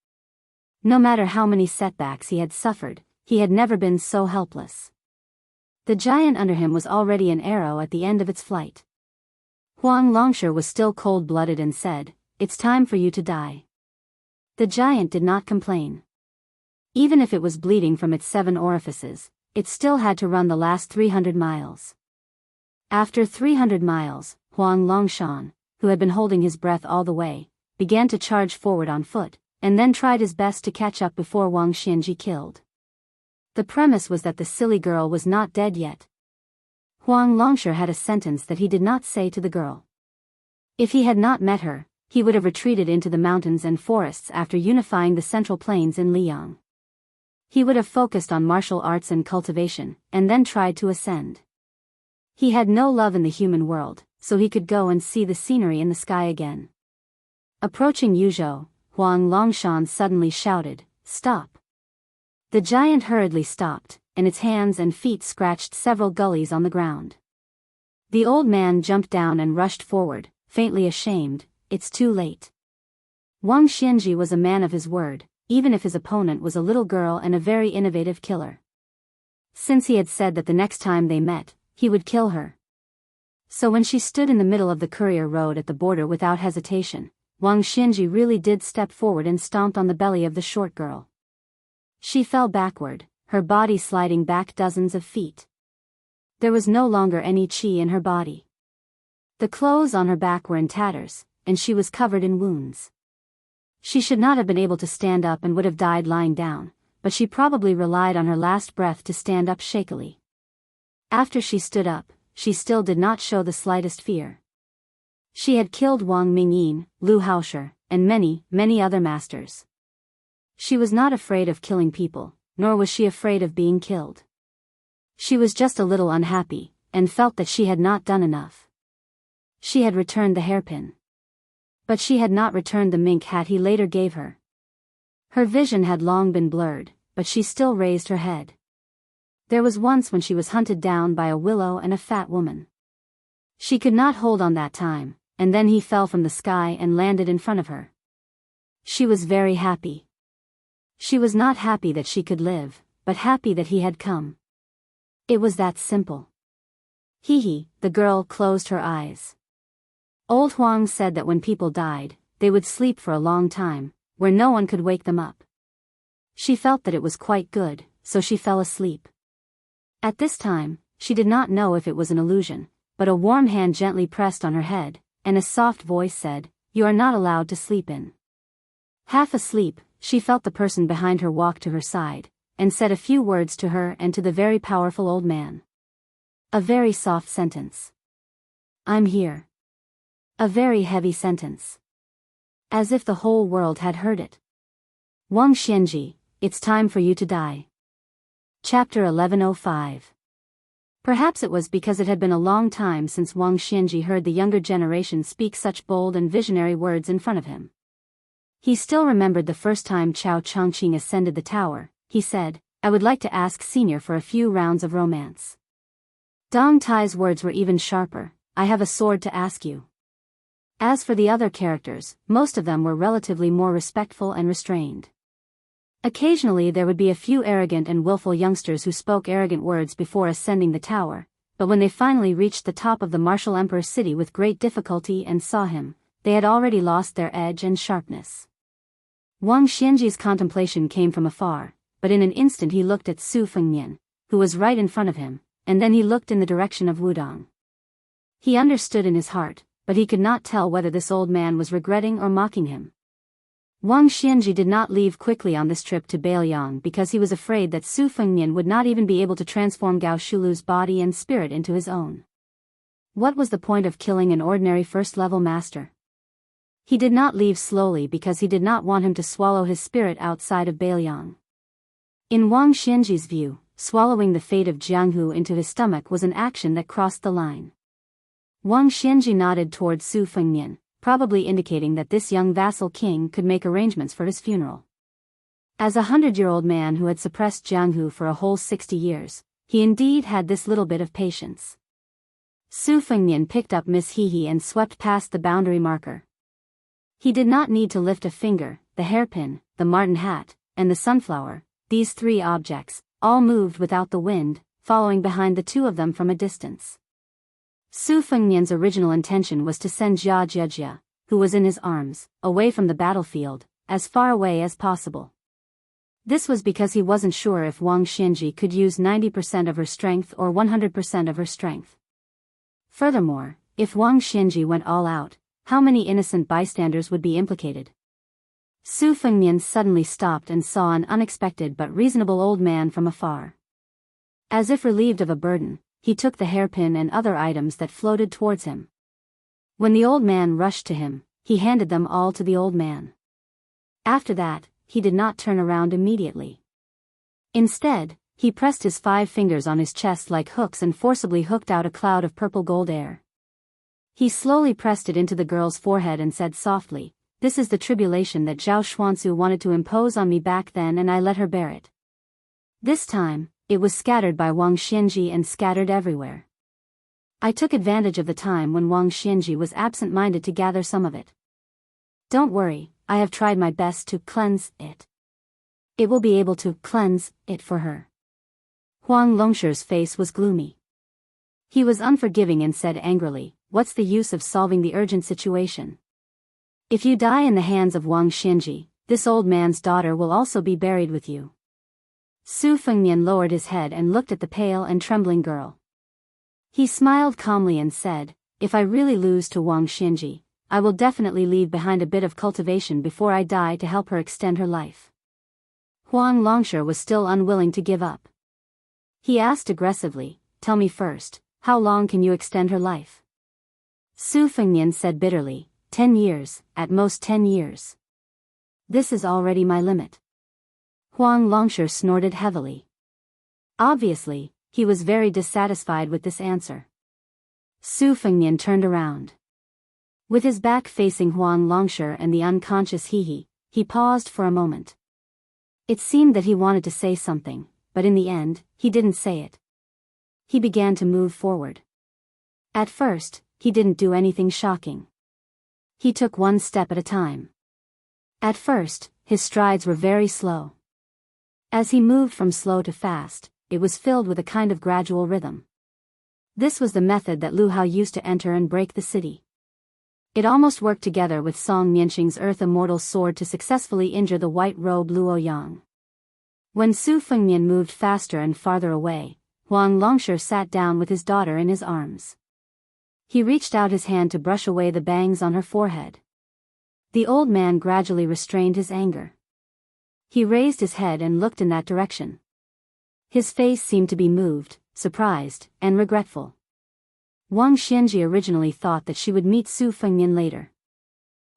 No matter how many setbacks he had suffered, he had never been so helpless. The giant under him was already an arrow at the end of its flight. Huang Longshi was still cold-blooded and said, "It's time for you to die." The giant did not complain. Even if it was bleeding from its 7 orifices, it still had to run the last 300 miles. After 300 miles, Huang Longshan, who had been holding his breath all the way, began to charge forward on foot, and then tried his best to catch up before Wang Xianji killed. The premise was that the silly girl was not dead yet. Huang Longshi had a sentence that he did not say to the girl. If he had not met her, he would have retreated into the mountains and forests after unifying the central plains in Liang. He would have focused on martial arts and cultivation, and then tried to ascend. He had no love in the human world, so he could go and see the scenery in the sky again. Approaching Yuzhou, Huang Longshan suddenly shouted, "Stop!" The giant hurriedly stopped, and its hands and feet scratched several gullies on the ground. The old man jumped down and rushed forward, faintly ashamed. "It's too late." Wang Xianji was a man of his word, even if his opponent was a little girl and a very innovative killer. Since he had said that the next time they met, he would kill her. So when she stood in the middle of the courier road at the border without hesitation, Wang Xianji really did step forward and stomped on the belly of the short girl. She fell backward, her body sliding back dozens of feet. There was no longer any qi in her body. The clothes on her back were in tatters, and she was covered in wounds. She should not have been able to stand up and would have died lying down, but she probably relied on her last breath to stand up shakily. After she stood up, she still did not show the slightest fear. She had killed Wang Mingyin, Lu Haoshi, and many, many other masters. She was not afraid of killing people, nor was she afraid of being killed. She was just a little unhappy, and felt that she had not done enough. She had returned the hairpin. But she had not returned the mink hat he later gave her. Her vision had long been blurred, but she still raised her head. There was once when she was hunted down by a willow and a fat woman. She could not hold on that time, and then he fell from the sky and landed in front of her. She was very happy. She was not happy that she could live, but happy that he had come. It was that simple. The girl closed her eyes. Old Huang said that when people died, they would sleep for a long time, where no one could wake them up. She felt that it was quite good, so she fell asleep. At this time, she did not know if it was an illusion, but a warm hand gently pressed on her head, and a soft voice said, "You are not allowed to sleep in." Half asleep, she felt the person behind her walk to her side, and said a few words to her and to the very powerful old man. A very soft sentence. "I'm here." A very heavy sentence. As if the whole world had heard it. "Wang Xianji, it's time for you to die." Chapter 1105. Perhaps it was because it had been a long time since Wang Xianji heard the younger generation speak such bold and visionary words in front of him. He still remembered the first time Chao Chongqing ascended the tower. He said, "I would like to ask Senior for a few rounds of romance." Dong Tai's words were even sharper, "I have a sword to ask you." As for the other characters, most of them were relatively more respectful and restrained. Occasionally there would be a few arrogant and willful youngsters who spoke arrogant words before ascending the tower, but when they finally reached the top of the martial emperor's city with great difficulty and saw him, they had already lost their edge and sharpness. Wang Xianji's contemplation came from afar, but in an instant he looked at Su Fengnian, who was right in front of him, and then he looked in the direction of Wudong. He understood in his heart, but he could not tell whether this old man was regretting or mocking him. Wang Xianji did not leave quickly on this trip to Bailiang because he was afraid that Su Fengnian would not even be able to transform Gao Shulu's body and spirit into his own. What was the point of killing an ordinary first-level master? He did not leave slowly because he did not want him to swallow his spirit outside of Bailiang. In Wang Xianji's view, swallowing the fate of Jianghu into his stomach was an action that crossed the line. Wang Xianji nodded toward Su Fengnian, probably indicating that this young vassal king could make arrangements for his funeral. As a 100-year-old man who had suppressed Jianghu for a whole 60 years, he indeed had this little bit of patience. Su Fengnian picked up Miss Hehe and swept past the boundary marker. He did not need to lift a finger. The hairpin, the marten hat, and the sunflower, these three objects, all moved without the wind, following behind the two of them from a distance. Su Fengnian's original intention was to send Jia Jiajia, who was in his arms, away from the battlefield, as far away as possible. This was because he wasn't sure if Wang Xianji could use 90% of her strength or 100% of her strength. Furthermore, if Wang Xianji went all out, how many innocent bystanders would be implicated? Su Fengnian suddenly stopped and saw an unexpected but reasonable old man from afar. As if relieved of a burden, he took the hairpin and other items that floated towards him. When the old man rushed to him, he handed them all to the old man. After that, he did not turn around immediately. Instead, he pressed his 5 fingers on his chest like hooks and forcibly hooked out a cloud of purple gold air. He slowly pressed it into the girl's forehead and said softly, "This is the tribulation that Zhao Xuanzu wanted to impose on me back then, and I let her bear it." This time, it was scattered by Wang Xianji and scattered everywhere. I took advantage of the time when Wang Xianji was absent-minded to gather some of it. Don't worry, I have tried my best to cleanse it. It will be able to cleanse it for her. Huang Longshi's face was gloomy. He was unforgiving and said angrily, "What's the use of solving the urgent situation? If you die in the hands of Wang Xianji, this old man's daughter will also be buried with you." Su Fengnian lowered his head and looked at the pale and trembling girl. He smiled calmly and said, "If I really lose to Wang Xianji, I will definitely leave behind a bit of cultivation before I die to help her extend her life." Huang Longshi was still unwilling to give up. He asked aggressively, "Tell me first, how long can you extend her life?" Su Fengnian said bitterly, 10 years, at most 10 years. This is already my limit. Huang Longshi snorted heavily. Obviously, he was very dissatisfied with this answer. Su Fengnian turned around. With his back facing Huang Longshi and the unconscious Hehe, he paused for a moment. It seemed that he wanted to say something, but in the end, he didn't say it. He began to move forward. At first, he didn't do anything shocking. He took one step at a time. At first, his strides were very slow. As he moved from slow to fast, it was filled with a kind of gradual rhythm. This was the method that Lu Hao used to enter and break the city. It almost worked together with Song Mianxing's Earth Immortal sword to successfully injure the white-robed Luo Yang. When Su Fengnian moved faster and farther away, Huang Longshi sat down with his daughter in his arms. He reached out his hand to brush away the bangs on her forehead. The old man gradually restrained his anger. He raised his head and looked in that direction. His face seemed to be moved, surprised, and regretful. Wang Xianji originally thought that she would meet Su Fengnian later.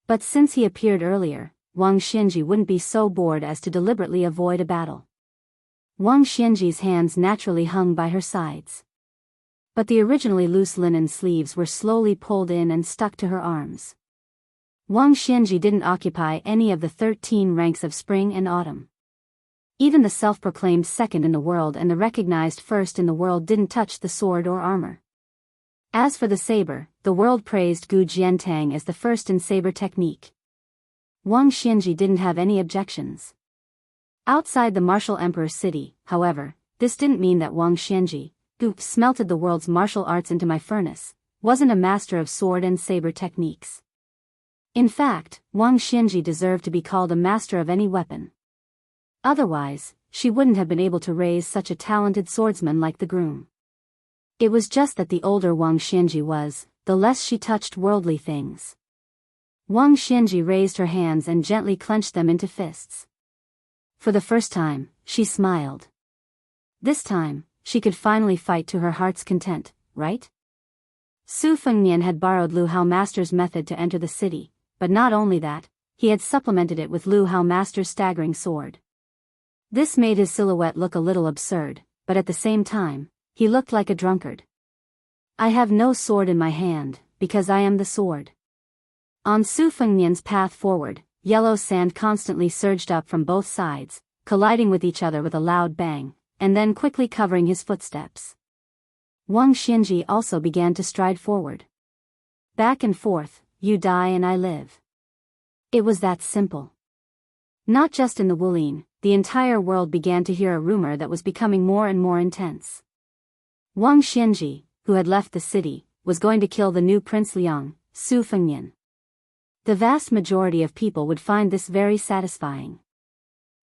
But since he appeared earlier, Wang Xianji wouldn't be so bored as to deliberately avoid a battle. Wang Xianji's hands naturally hung by her sides. But the originally loose linen sleeves were slowly pulled in and stuck to her arms. Wang Xianji didn't occupy any of the 13 ranks of spring and autumn. Even the self-proclaimed second in the world and the recognized first in the world didn't touch the sword or armor. As for the saber, the world praised Gu Jiantang as the first in saber technique. Wang Xianji didn't have any objections. Outside the martial emperor's city, however, this didn't mean that Wang Xianji, who smelted the world's martial arts into my furnace, wasn't a master of sword and saber techniques. In fact, Wang Xianji deserved to be called a master of any weapon. Otherwise, she wouldn't have been able to raise such a talented swordsman like the groom. It was just that the older Wang Xianji was, the less she touched worldly things. Wang Xianji raised her hands and gently clenched them into fists. For the first time, she smiled. This time, she could finally fight to her heart's content, right? Su Fengnian had borrowed Lu Hao Master's method to enter the city, but not only that, he had supplemented it with Lu Hao Master's staggering sword. This made his silhouette look a little absurd, but at the same time, he looked like a drunkard. I have no sword in my hand, because I am the sword. On Su Fengnian's path forward, yellow sand constantly surged up from both sides, colliding with each other with a loud bang, and then quickly covering his footsteps. Wang Xianji also began to stride forward. Back and forth, you die and I live. It was that simple. Not just in the Wulin, the entire world began to hear a rumor that was becoming more and more intense. Wang Xianji, who had left the city, was going to kill the new Prince Liang, Su Fengnian. The vast majority of people would find this very satisfying.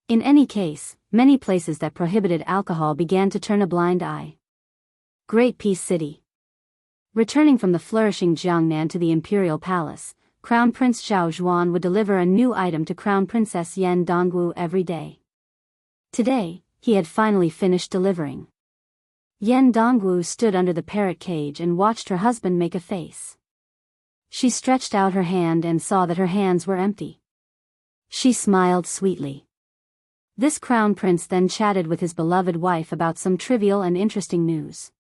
In any case, many places that prohibited alcohol began to turn a blind eye. Great Peace City. Returning from the flourishing Jiangnan to the imperial palace, Crown Prince Zhao Zhuan would deliver a new item to Crown Princess Yan Dongwu every day. Today, he had finally finished delivering. Yan Dongwu stood under the parrot cage and watched her husband make a face. She stretched out her hand and saw that her hands were empty. She smiled sweetly. This crown prince then chatted with his beloved wife about some trivial and interesting news.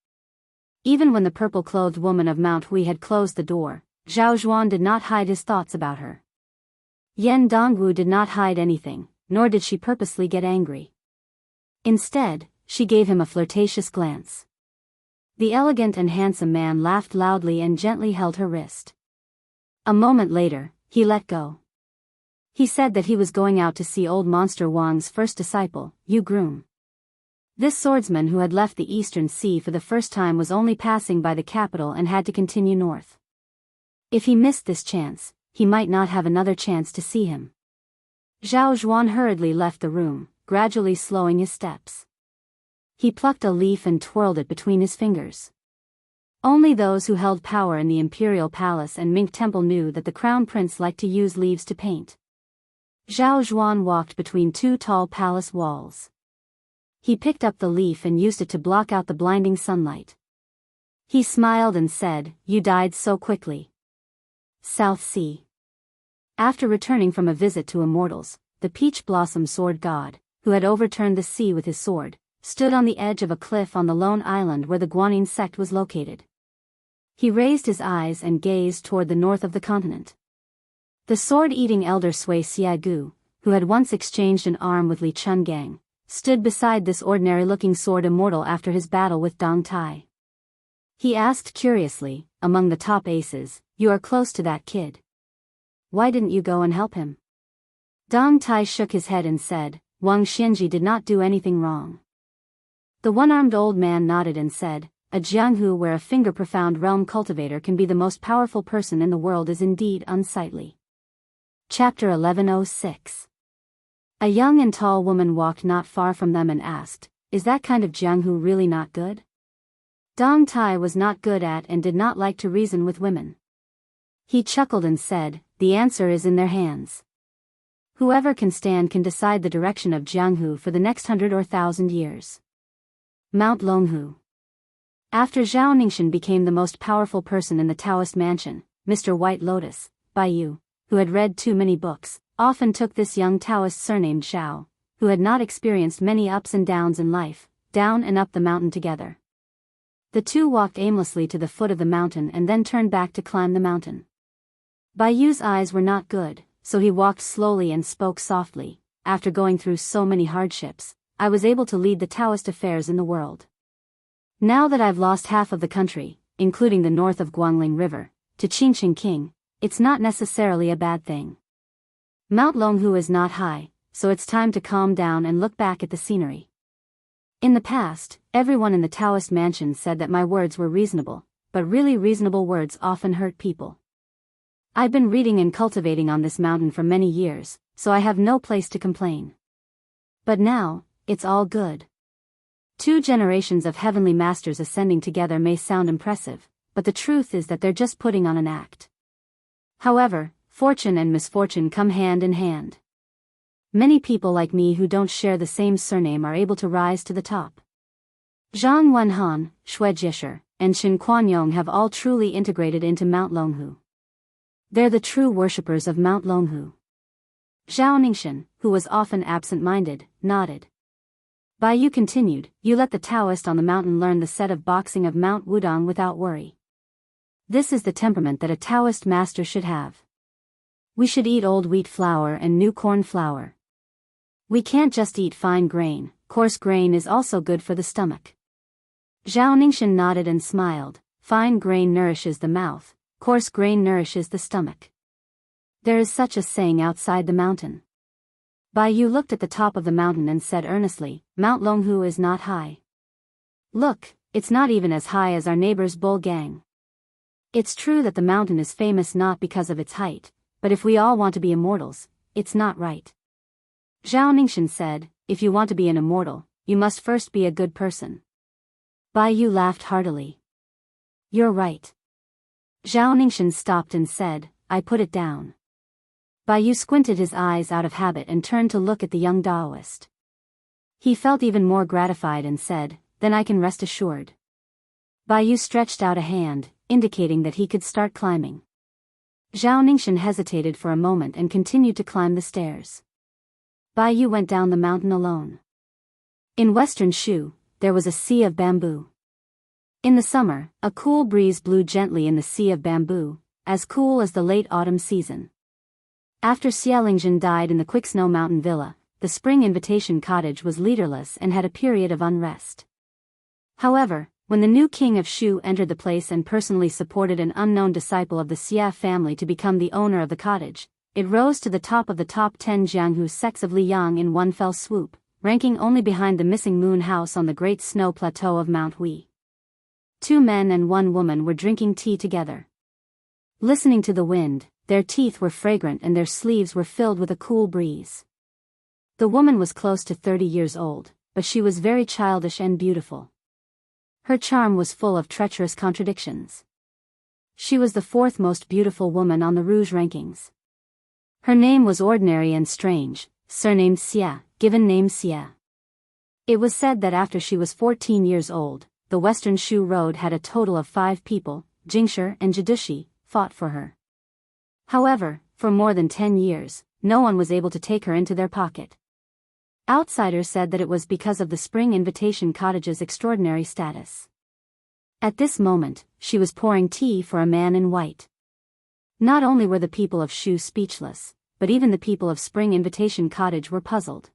Even when the purple-clothed woman of Mount Hui had closed the door, Zhao Zhuan did not hide his thoughts about her. Yan Dongwu did not hide anything, nor did she purposely get angry. Instead, she gave him a flirtatious glance. The elegant and handsome man laughed loudly and gently held her wrist. A moment later, he let go. He said that he was going out to see old monster Wang's first disciple, Yu Groom. This swordsman who had left the Eastern Sea for the first time was only passing by the capital and had to continue north. If he missed this chance, he might not have another chance to see him. Zhao Zhuan hurriedly left the room, gradually slowing his steps. He plucked a leaf and twirled it between his fingers. Only those who held power in the imperial palace and Mink temple knew that the crown prince liked to use leaves to paint. Zhao Zhuan walked between two tall palace walls. He picked up the leaf and used it to block out the blinding sunlight. He smiled and said, "You died so quickly." South Sea. After returning from a visit to immortals, the Peach Blossom Sword God, who had overturned the sea with his sword, stood on the edge of a cliff on the lone island where the Guanyin sect was located. He raised his eyes and gazed toward the north of the continent. The sword-eating elder Sui Xiagu, who had once exchanged an arm with Li Chungang, stood beside this ordinary-looking sword immortal after his battle with Dong Tai. He asked curiously, among the top aces, "You are close to that kid. Why didn't you go and help him?" Dong Tai shook his head and said, "Wang Xianji did not do anything wrong." The one-armed old man nodded and said, "A Jianghu where a finger-profound realm cultivator can be the most powerful person in the world is indeed unsightly." Chapter 1106. A young and tall woman walked not far from them and asked, "Is that kind of Jianghu really not good?" Dong Tai was not good at and did not like to reason with women. He chuckled and said, "The answer is in their hands. Whoever can stand can decide the direction of Jianghu for the next 100 or 1,000 years. Mount Longhu. After Zhao Ningxian became the most powerful person in the Taoist mansion, Mr. White Lotus, Baiyu, who had read too many books, often took this young Taoist surnamed Zhao, who had not experienced many ups and downs in life, down and up the mountain together. The two walked aimlessly to the foot of the mountain and then turned back to climb the mountain. Baiyu's eyes were not good, so he walked slowly and spoke softly. "After going through so many hardships, I was able to lead the Taoist affairs in the world. Now that I've lost half of the country, including the north of Guangling River, to Qingqing King, it's not necessarily a bad thing. Mount Longhu is not high, so it's time to calm down and look back at the scenery. In the past, everyone in the Taoist mansion said that my words were reasonable, but really reasonable words often hurt people. I've been reading and cultivating on this mountain for many years, so I have no place to complain. But now, it's all good. 2 generations of heavenly masters ascending together may sound impressive, but the truth is that they're just putting on an act. However, fortune and misfortune come hand in hand. Many people like me who don't share the same surname are able to rise to the top. Zhang Wenhan, Xue Jisher, and Shin Kuanyong have all truly integrated into Mount Longhu. They're the true worshippers of Mount Longhu." Zhao Ningxian, who was often absent-minded, nodded. Baiyu continued, "You let the Taoist on the mountain learn the set of boxing of Mount Wudong without worry. This is the temperament that a Taoist master should have. We should eat old wheat flour and new corn flour. We can't just eat fine grain, coarse grain is also good for the stomach. Zhao Ningxin nodded and smiled. Fine grain nourishes the mouth, coarse grain nourishes the stomach. There is such a saying outside the mountain. Bai Yu looked at the top of the mountain and said earnestly, Mount Longhu is not high. Look, it's not even as high as our neighbor's Bull Gang. It's true that the mountain is famous not because of its height, but if we all want to be immortals, it's not right. Zhao Ningxin said, if you want to be an immortal, you must first be a good person. Bai Yu laughed heartily. You're right. Zhao Ningxin stopped and said, I put it down. Bai Yu squinted his eyes out of habit and turned to look at the young Taoist. He felt even more gratified and said, then I can rest assured. Bai Yu stretched out a hand, indicating that he could start climbing. Zhao Ningxin hesitated for a moment and continued to climb the stairs. Bai Yu went down the mountain alone. In western Shu, there was a sea of bamboo. In the summer, a cool breeze blew gently in the sea of bamboo, as cool as the late autumn season. After Xia Lingjin died in the Quicksnow Mountain Villa, the spring invitation cottage was leaderless and had a period of unrest. However, when the new king of Shu entered the place and personally supported an unknown disciple of the Xia family to become the owner of the cottage, it rose to the top of the top 10 Jianghu sects of Liang in one fell swoop, ranking only behind the missing moon house on the great snow plateau of Mount Hui. 2 men and 1 woman were drinking tea together. Listening to the wind, their teeth were fragrant and their sleeves were filled with a cool breeze. The woman was close to 30 years old, but she was very childish and beautiful. Her charm was full of treacherous contradictions. She was the 4th most beautiful woman on the Rouge rankings. Her name was ordinary and strange, surnamed Xia, given name Xia. It was said that after she was 14 years old, the Western Shu Road had a total of 5 people, Jingshi and Jidushi, fought for her. However, for more than 10 years, no one was able to take her into their pocket. Outsiders said that it was because of the Spring Invitation Cottage's extraordinary status. At this moment, she was pouring tea for a man in white. Not only were the people of Shu speechless, but even the people of Spring Invitation Cottage were puzzled.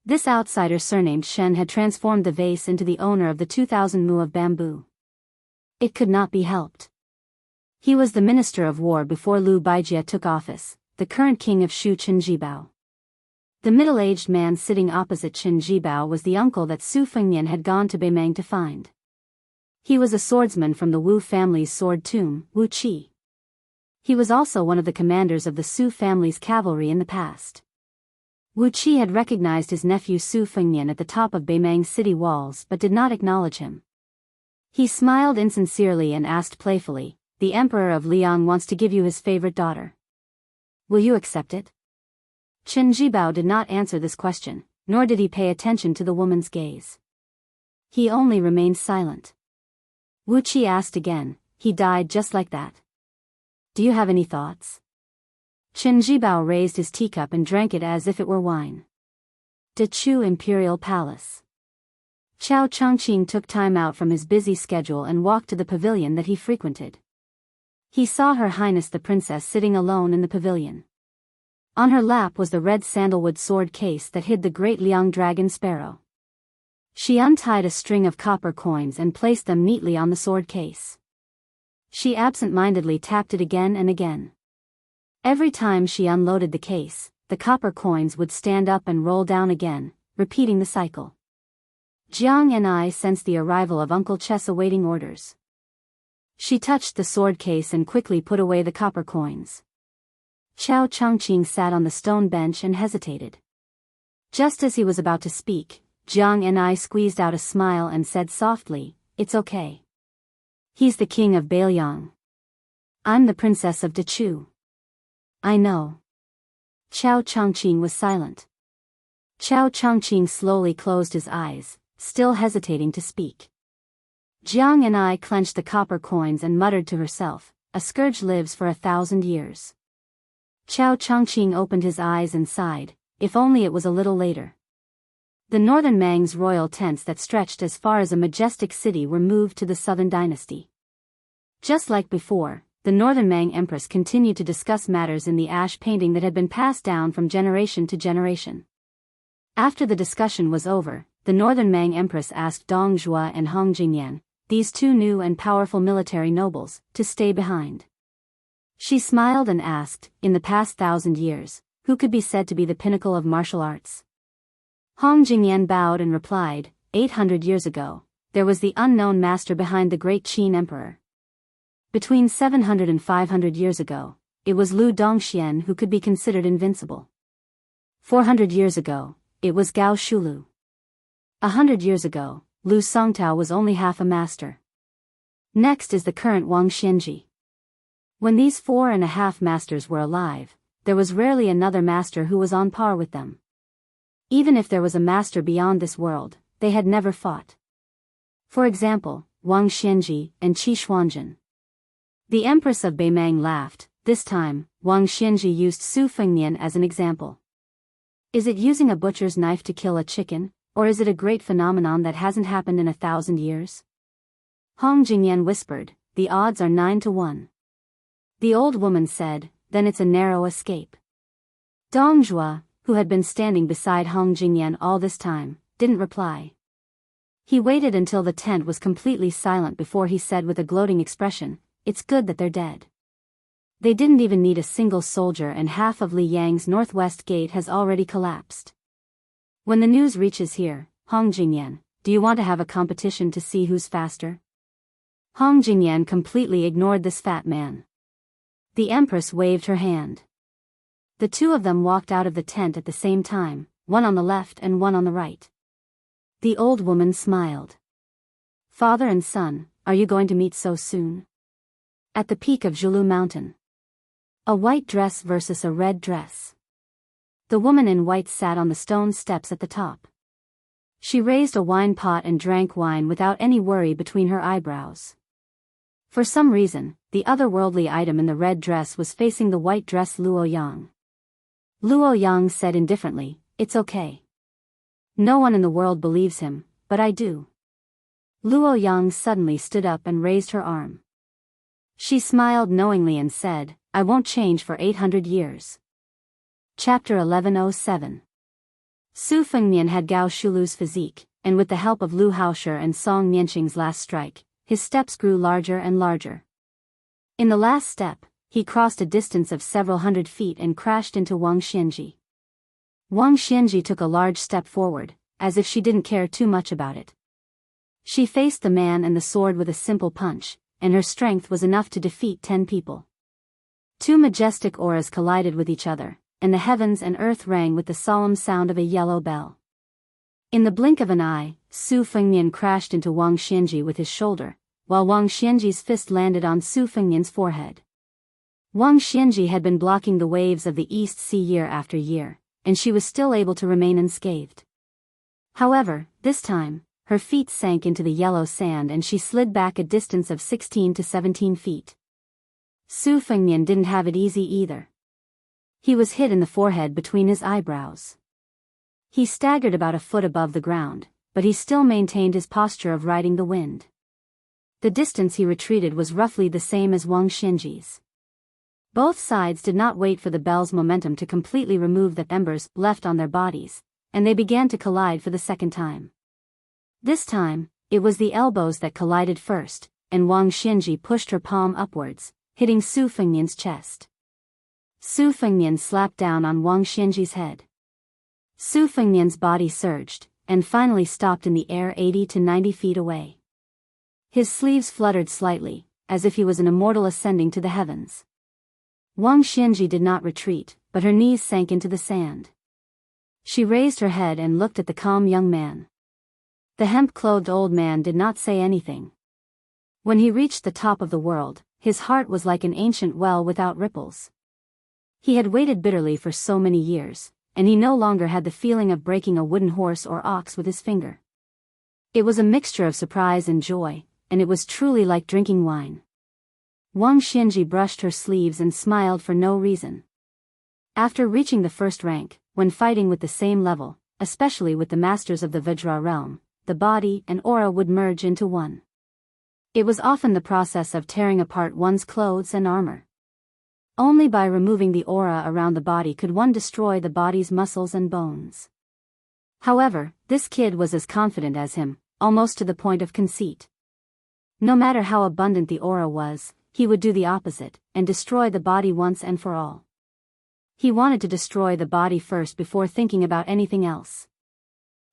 This outsider surnamed Shen had transformed the vase into the owner of the 2,000 mu of bamboo. It could not be helped. He was the Minister of War before Liu Baijie took office, the current king of Shu Qin Jibao. The middle-aged man sitting opposite Qin Jibao was the uncle that Su Fengnian had gone to Beimeng to find. He was a swordsman from the Wu family's sword tomb, Wu Qi. He was also one of the commanders of the Su family's cavalry in the past. Wu Qi had recognized his nephew Su Fengnian at the top of Beimeng's city walls but did not acknowledge him. He smiled insincerely and asked playfully, "The Emperor of Liang wants to give you his favorite daughter. Will you accept it?" Qin Jibao did not answer this question, nor did he pay attention to the woman's gaze. He only remained silent. Wu Qi asked again, "He died just like that. Do you have any thoughts?" Qin Jibao raised his teacup and drank it as if it were wine. De Chu Imperial Palace. Qiao Chongqing took time out from his busy schedule and walked to the pavilion that he frequented. He saw Her Highness the Princess sitting alone in the pavilion. On her lap was the red sandalwood sword case that hid the great Liang dragon sparrow. She untied a string of copper coins and placed them neatly on the sword case. She absent-mindedly tapped it again and again. Every time she unloaded the case, the copper coins would stand up and roll down again, repeating the cycle. Jiang and I sensed the arrival of Uncle Chess awaiting orders. She touched the sword case and quickly put away the copper coins. Qiao Chongqing sat on the stone bench and hesitated. Just as he was about to speak, Jiang and I squeezed out a smile and said softly, "It's okay. He's the king of Beiliang. I'm the princess of Dechu." "I know." Qiao Chongqing was silent. Qiao Chongqing slowly closed his eyes, still hesitating to speak. Jiang and I clenched the copper coins and muttered to herself, "A scourge lives for 1,000 years." Qiao Chongqing opened his eyes and sighed, "If only it was a little later." The northern Mang's royal tents that stretched as far as a majestic city were moved to the southern dynasty. Just like before, the northern Mang empress continued to discuss matters in the ash painting that had been passed down from generation to generation. After the discussion was over, the northern Mang Empress asked Dong Zhuo and Hong Jingyan, these two new and powerful military nobles, to stay behind. She smiled and asked, in the past 1,000 years, who could be said to be the pinnacle of martial arts? Hong Jingyan bowed and replied, 800 years ago, there was the unknown master behind the great Qin emperor. Between 700 and 500 years ago, it was Lu Dongxian who could be considered invincible. 400 years ago, it was Gao Shulu. 100 years ago, Lu Songtao was only half a master. Next is the current Wang Xianji. When these 4.5 masters were alive, there was rarely another master who was on par with them. Even if there was a master beyond this world, they had never fought. For example, Wang Xianji and Qi Xuanjun. The Empress of Beimang laughed. This time, Wang Xianji used Su Fengnian as an example. Is it using a butcher's knife to kill a chicken, or is it a great phenomenon that hasn't happened in 1,000 years? Hong Jingyan whispered, the odds are 9 to 1. The old woman said, then it's a narrow escape. Dong Zhuo, who had been standing beside Hong Jingyan all this time, didn't reply. He waited until the tent was completely silent before he said with a gloating expression, it's good that they're dead. They didn't even need a single soldier and half of Li Yang's northwest gate has already collapsed. When the news reaches here, Hong Jingyan, do you want to have a competition to see who's faster? Hong Jingyan completely ignored this fat man. The Empress waved her hand. The two of them walked out of the tent at the same time, one on the left and one on the right. The old woman smiled. Father and son, are you going to meet so soon? At the peak of Zhulu Mountain. A white dress versus a red dress. The woman in white sat on the stone steps at the top. She raised a wine pot and drank wine without any worry between her eyebrows. For some reason, the otherworldly item in the red dress was facing the white dress Luo Yang. Luo Yang said indifferently, it's okay. No one in the world believes him, but I do. Luo Yang suddenly stood up and raised her arm. She smiled knowingly and said, I won't change for 800 years. Chapter 1107. Su Fengnian had Gao Shulu's physique, and with the help of Lu Haoshi and Song Nianqing's last strike, his steps grew larger and larger. In the last step, he crossed a distance of several hundred feet and crashed into Wang Xianji. Wang Xianji took a large step forward, as if she didn't care too much about it. She faced the man and the sword with a simple punch, and her strength was enough to defeat 10 people. Two majestic auras collided with each other, and the heavens and earth rang with the solemn sound of a yellow bell. In the blink of an eye, Su Fengnian crashed into Wang Xianji with his shoulder, while Wang Xianji's fist landed on Su Fengnian's forehead. Wang Xianji had been blocking the waves of the East Sea year after year, and she was still able to remain unscathed. However, this time, her feet sank into the yellow sand and she slid back a distance of 16 to 17 feet. Su Fengnian didn't have it easy either. He was hit in the forehead between his eyebrows. He staggered about a foot above the ground, but he still maintained his posture of riding the wind. The distance he retreated was roughly the same as Wang Xianji's. Both sides did not wait for the bell's momentum to completely remove the embers left on their bodies, and they began to collide for the second time. This time, it was the elbows that collided first, and Wang Xianji pushed her palm upwards, hitting Su Fengnian's chest. Su Fengnian slapped down on Wang Xianji's head. Su Fengnian's body surged, and finally stopped in the air 80 to 90 feet away. His sleeves fluttered slightly, as if he was an immortal ascending to the heavens. Wang Xianji did not retreat, but her knees sank into the sand. She raised her head and looked at the calm young man. The hemp-clothed old man did not say anything. When he reached the top of the world, his heart was like an ancient well without ripples. He had waited bitterly for so many years, and he no longer had the feeling of breaking a wooden horse or ox with his finger. It was a mixture of surprise and joy, and it was truly like drinking wine. Wang Xianji brushed her sleeves and smiled for no reason. After reaching the first rank, when fighting with the same level, especially with the masters of the Vajra realm, the body and aura would merge into one. It was often the process of tearing apart one's clothes and armor. Only by removing the aura around the body could one destroy the body's muscles and bones. However, this kid was as confident as him, almost to the point of conceit. No matter how abundant the aura was, he would do the opposite, and destroy the body once and for all. He wanted to destroy the body first before thinking about anything else.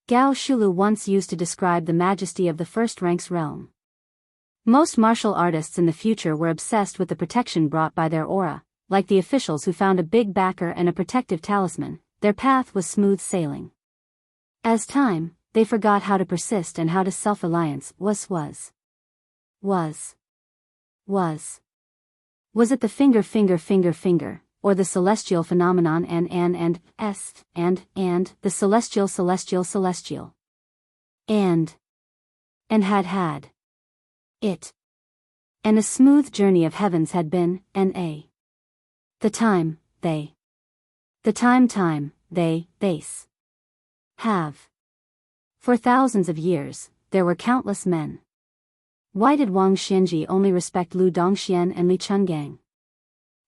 Gao Shulu once used to describe the majesty of the first rank's realm. Most martial artists in the future were obsessed with the protection brought by their aura, like the officials who found a big backer and a protective talisman. Their path was smooth sailing. As time, they forgot how to persist and how to self-reliance was it the finger, or the celestial phenomenon and the celestial, and had it. And a smooth journey of heavens had been, the time, they have. For thousands of years, there were countless men. Why did Wang Xianji only respect Lu Dongxian and Li Chungang?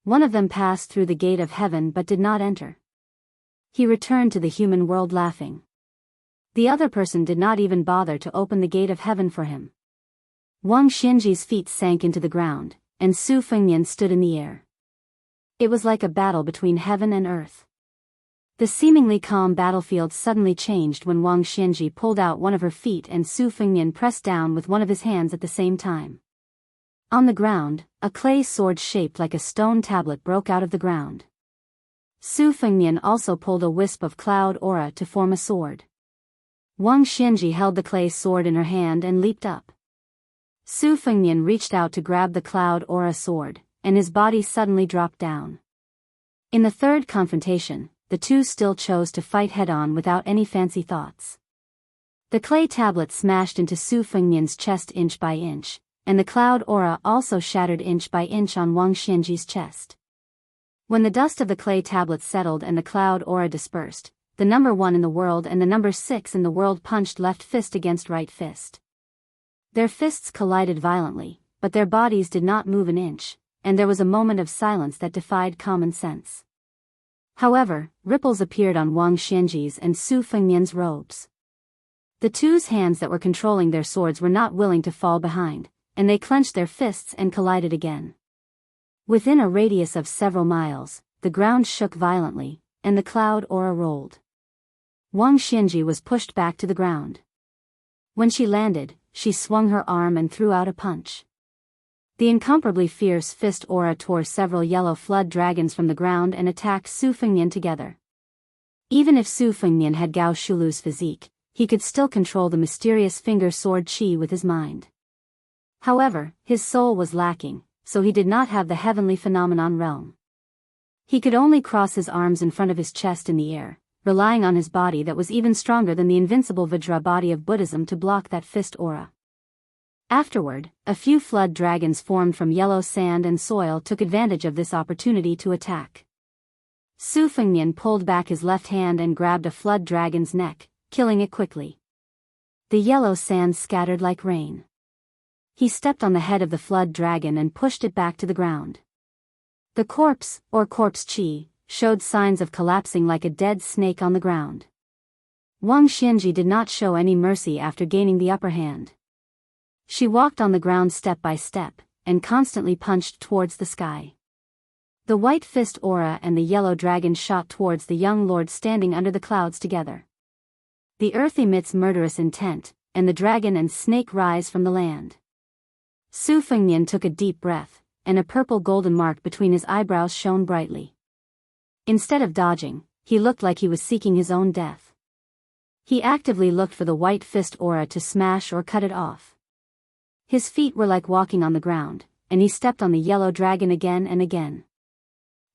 One of them passed through the gate of heaven but did not enter. He returned to the human world laughing. The other person did not even bother to open the gate of heaven for him. Wang Xianji's feet sank into the ground, and Su Fengnian stood in the air. It was like a battle between heaven and earth. The seemingly calm battlefield suddenly changed when Wang Xianji pulled out one of her feet and Su Fengnian pressed down with one of his hands at the same time. On the ground, a clay sword shaped like a stone tablet broke out of the ground. Su Fengnian also pulled a wisp of cloud aura to form a sword. Wang Xianji held the clay sword in her hand and leaped up. Su Fengnian reached out to grab the cloud aura sword, and his body suddenly dropped down. In the third confrontation, the two still chose to fight head-on without any fancy thoughts. The clay tablet smashed into Su Fengnian's chest inch by inch, and the cloud aura also shattered inch by inch on Wang Xianji's chest. When the dust of the clay tablet settled and the cloud aura dispersed, the number 1 in the world and the number 6 in the world punched left fist against right fist. Their fists collided violently, but their bodies did not move an inch, and there was a moment of silence that defied common sense. However, ripples appeared on Wang Xianji's and Su Fengnian's robes. The two's hands that were controlling their swords were not willing to fall behind, and they clenched their fists and collided again. Within a radius of several miles, the ground shook violently, and the cloud aura rolled. Wang Xianji was pushed back to the ground. When she landed, she swung her arm and threw out a punch. The incomparably fierce fist aura tore several yellow flood dragons from the ground and attacked Su Fengnian together. Even if Su Fengnian had Gao Shulu's physique, he could still control the mysterious finger sword chi with his mind. However, his soul was lacking, so he did not have the heavenly phenomenon realm. He could only cross his arms in front of his chest in the air, relying on his body that was even stronger than the invincible Vajra body of Buddhism to block that fist aura. Afterward, a few flood dragons formed from yellow sand and soil took advantage of this opportunity to attack. Su Fengnian pulled back his left hand and grabbed a flood dragon's neck, killing it quickly. The yellow sand scattered like rain. He stepped on the head of the flood dragon and pushed it back to the ground. The corpse, or corpse chi, showed signs of collapsing like a dead snake on the ground. Wang Xianji did not show any mercy after gaining the upper hand. She walked on the ground step by step, and constantly punched towards the sky. The white fist aura and the yellow dragon shot towards the young lord standing under the clouds together. The earth emits murderous intent, and the dragon and snake rise from the land. Su Fengnian took a deep breath, and a purple golden mark between his eyebrows shone brightly. Instead of dodging, he looked like he was seeking his own death. He actively looked for the white fist aura to smash or cut it off. His feet were like walking on the ground, and he stepped on the yellow dragon again and again.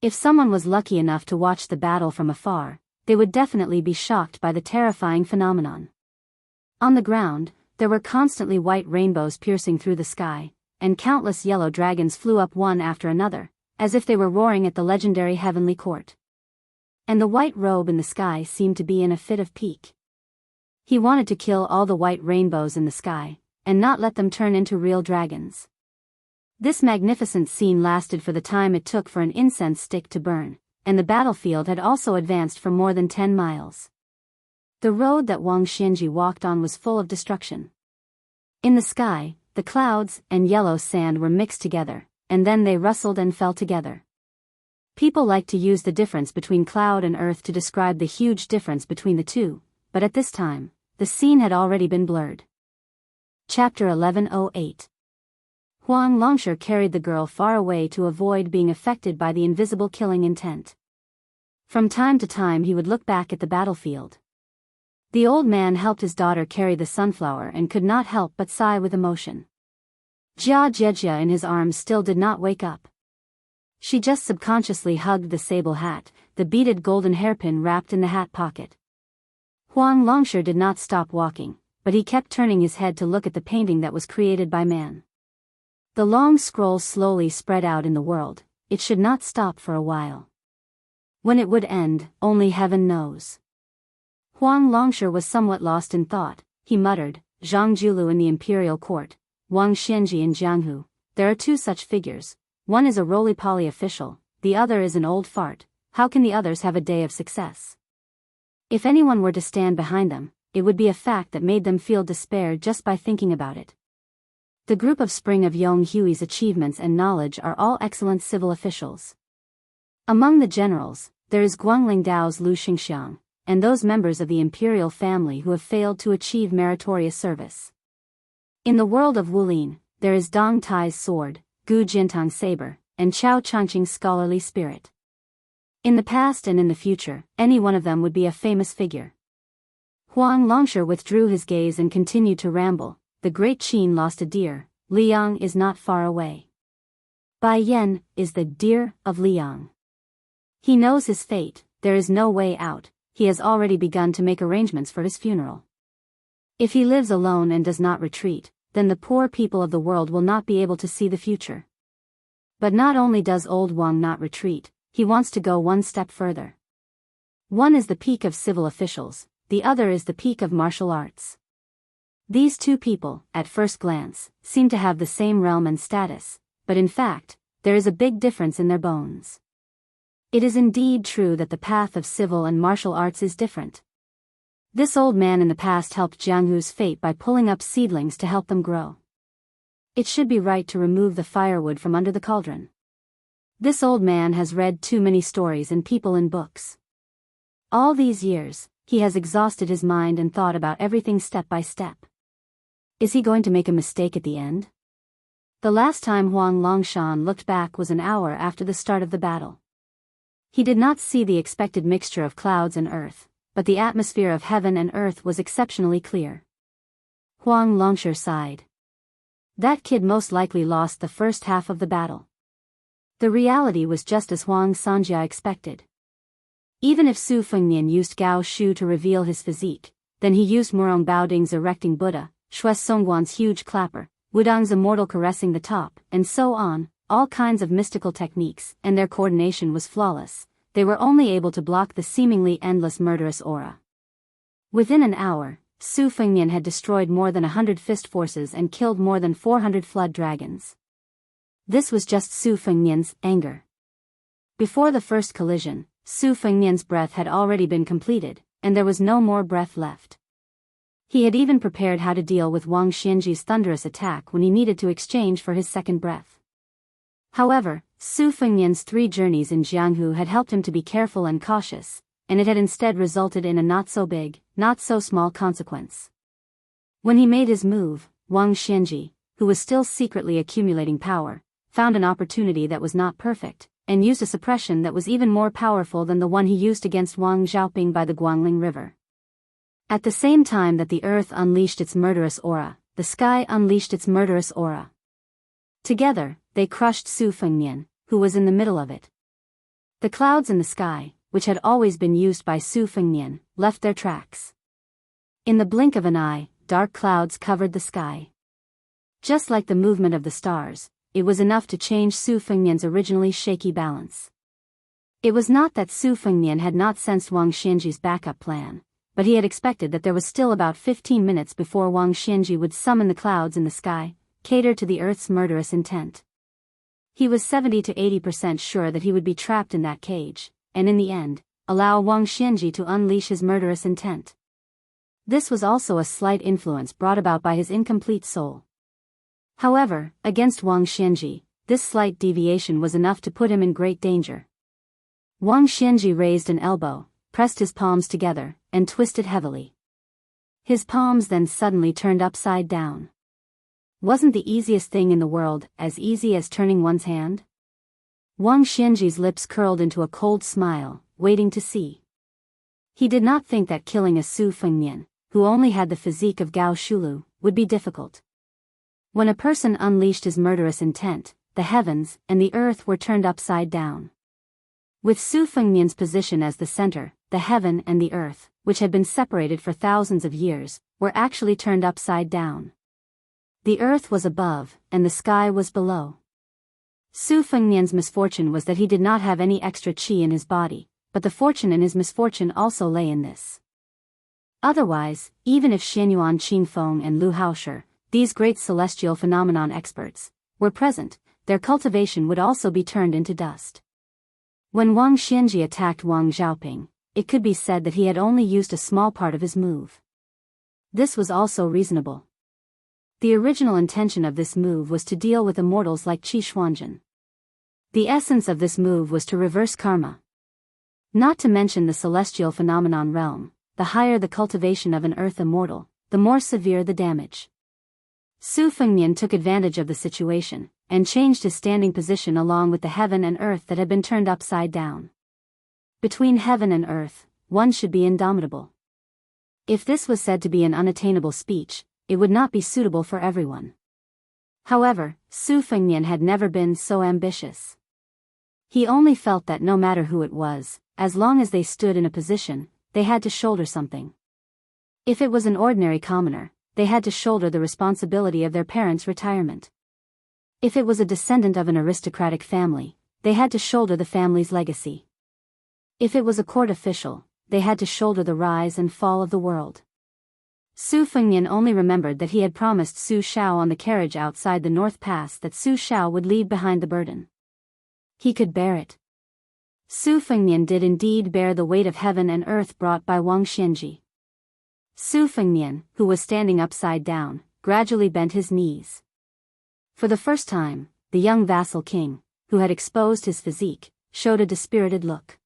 If someone was lucky enough to watch the battle from afar, they would definitely be shocked by the terrifying phenomenon. On the ground, there were constantly white rainbows piercing through the sky, and countless yellow dragons flew up one after another, as if they were roaring at the legendary heavenly court. And the white robe in the sky seemed to be in a fit of pique. He wanted to kill all the white rainbows in the sky, and not let them turn into real dragons. This magnificent scene lasted for the time it took for an incense stick to burn, and the battlefield had also advanced for more than 10 miles. The road that Wang Xianji walked on was full of destruction. In the sky, the clouds and yellow sand were mixed together, and then they rustled and fell together. People like to use the difference between cloud and earth to describe the huge difference between the two, but at this time, the scene had already been blurred. Chapter 1108. Huang Longsher carried the girl far away to avoid being affected by the invisible killing intent. From time to time he would look back at the battlefield. The old man helped his daughter carry the sunflower and could not help but sigh with emotion. Jia Jejia in his arms still did not wake up. She just subconsciously hugged the sable hat, the beaded golden hairpin wrapped in the hat pocket. Huang Longsher did not stop walking, but he kept turning his head to look at the painting that was created by man. The long scroll slowly spread out in the world. It should not stop for a while. When it would end, only heaven knows. Huang Longsher was somewhat lost in thought. He muttered, Zhang Julu in the imperial court, Wang Xianji in Jianghu. There are two such figures. One is a roly-poly official, the other is an old fart. How can the others have a day of success? If anyone were to stand behind them, it would be a fact that made them feel despair just by thinking about it. The group of Spring of Yong Hui's achievements and knowledge are all excellent civil officials. Among the generals, there is Guangling Dao's Lu Xingxiang, and those members of the imperial family who have failed to achieve meritorious service. In the world of Wulin, there is Dong Tai's sword, Gu Jintang's saber, and Chao Changqing's scholarly spirit. In the past and in the future, any one of them would be a famous figure. Huang Longsher withdrew his gaze and continued to ramble. The great Qin lost a deer. Liang is not far away. Bai Yan is the deer of Liang. He knows his fate. There is no way out. He has already begun to make arrangements for his funeral. If he lives alone and does not retreat, then the poor people of the world will not be able to see the future. But not only does old Wang not retreat, he wants to go one step further. One is the peak of civil officials, the other is the peak of martial arts. These two people, at first glance, seem to have the same realm and status, but in fact, there is a big difference in their bones. It is indeed true that the path of civil and martial arts is different. This old man in the past helped Jianghu's fate by pulling up seedlings to help them grow. It should be right to remove the firewood from under the cauldron. This old man has read too many stories and people in books. All these years, he has exhausted his mind and thought about everything step by step. Is he going to make a mistake at the end? The last time Huang Longshan looked back was an hour after the start of the battle. He did not see the expected mixture of clouds and earth, but the atmosphere of heaven and earth was exceptionally clear. Huang Longsher sighed. That kid most likely lost the first half of the battle. The reality was just as Huang Sanjia expected. Even if Su Fengnian used Gao Shu to reveal his physique, then he used Murong Baoding's erecting Buddha, Shui Songguan's huge clapper, Wudang's immortal caressing the top, and so on, all kinds of mystical techniques, and their coordination was flawless. They were only able to block the seemingly endless murderous aura. Within an hour, Su Fengnian had destroyed more than 100 fist forces and killed more than 400 flood dragons. This was just Su Fengnian's anger. Before the first collision, Su Fengnian's breath had already been completed, and there was no more breath left. He had even prepared how to deal with Wang Xianji's thunderous attack when he needed to exchange for his second breath. However, Su Fengnian's 3 journeys in Jianghu had helped him to be careful and cautious, and it had instead resulted in a not-so-big, not-so-small consequence. When he made his move, Wang Xianji, who was still secretly accumulating power, found an opportunity that was not perfect, and used a suppression that was even more powerful than the one he used against Wang Xiaoping by the Guangling River. At the same time that the earth unleashed its murderous aura, the sky unleashed its murderous aura. Together, they crushed Su Fengnian, who was in the middle of it. The clouds in the sky, which had always been used by Su Fengnian, left their tracks. In the blink of an eye, dark clouds covered the sky. Just like the movement of the stars, it was enough to change Su Fengnian's originally shaky balance. It was not that Su Fengnian had not sensed Wang Xianji's backup plan, but he had expected that there was still about 15 minutes before Wang Xianji would summon the clouds in the sky, cater to the earth's murderous intent. He was 70 to 80% sure that he would be trapped in that cage, and in the end, allow Wang Xianji to unleash his murderous intent. This was also a slight influence brought about by his incomplete soul. However, against Wang Xianji, this slight deviation was enough to put him in great danger. Wang Xianji raised an elbow, pressed his palms together, and twisted heavily. His palms then suddenly turned upside down. Wasn't the easiest thing in the world as easy as turning one's hand? Wang Xianji's lips curled into a cold smile, waiting to see. He did not think that killing a Su Fengnian, who only had the physique of Gao Shulu, would be difficult. When a person unleashed his murderous intent, the heavens and the earth were turned upside down. With Su Fengnian's position as the center, the heaven and the earth, which had been separated for thousands of years, were actually turned upside down. The earth was above, and the sky was below. Su Fengnian's misfortune was that he did not have any extra qi in his body, but the fortune in his misfortune also lay in this. Otherwise, even if Xianyuan Qingfeng and Lu Haoshi, these great celestial phenomenon experts, were present, their cultivation would also be turned into dust. When Wang Xianji attacked Wang Xiaoping, it could be said that he had only used a small part of his move. This was also reasonable. The original intention of this move was to deal with immortals like Qi Xuanjun. The essence of this move was to reverse karma. Not to mention the celestial phenomenon realm, the higher the cultivation of an earth immortal, the more severe the damage. Su Fengnian took advantage of the situation, and changed his standing position along with the heaven and earth that had been turned upside down. Between heaven and earth, one should be indomitable. If this was said to be an unattainable speech, it would not be suitable for everyone. However, Su Fengnian had never been so ambitious. He only felt that no matter who it was, as long as they stood in a position, they had to shoulder something. If it was an ordinary commoner, they had to shoulder the responsibility of their parents' retirement. If it was a descendant of an aristocratic family, they had to shoulder the family's legacy. If it was a court official, they had to shoulder the rise and fall of the world. Su Fengnian only remembered that he had promised Su Xiao on the carriage outside the North Pass that Su Xiao would leave behind the burden. He could bear it. Su Fengnian did indeed bear the weight of heaven and earth brought by Wang Xianji. Su Fengnian, who was standing upside down, gradually bent his knees. For the first time, the young vassal king, who had exposed his physique, showed a dispirited look.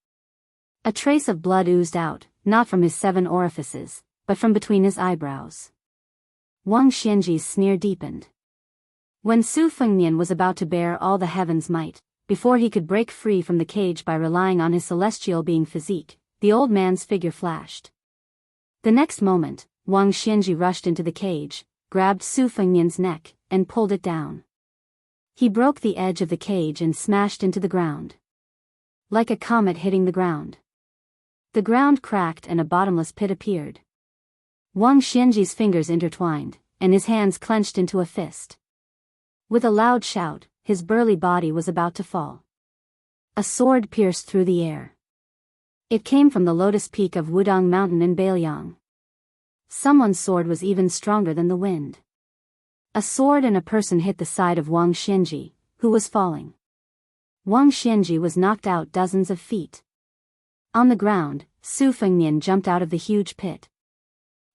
A trace of blood oozed out, not from his 7 orifices, but from between his eyebrows. Wang Xianji's sneer deepened. When Su Fengnian was about to bear all the heaven's might, before he could break free from the cage by relying on his celestial being physique, the old man's figure flashed. The next moment, Wang Xianji rushed into the cage, grabbed Su Fengnian's neck, and pulled it down. He broke the edge of the cage and smashed into the ground. Like a comet hitting the ground. The ground cracked and a bottomless pit appeared. Wang Xianji's fingers intertwined, and his hands clenched into a fist. With a loud shout, his burly body was about to fall. A sword pierced through the air. It came from the lotus peak of Wudong Mountain in Bailiang. Someone's sword was even stronger than the wind. A sword and a person hit the side of Wang Xianji, who was falling. Wang Xianji was knocked out dozens of feet. On the ground, Su Fengnian jumped out of the huge pit.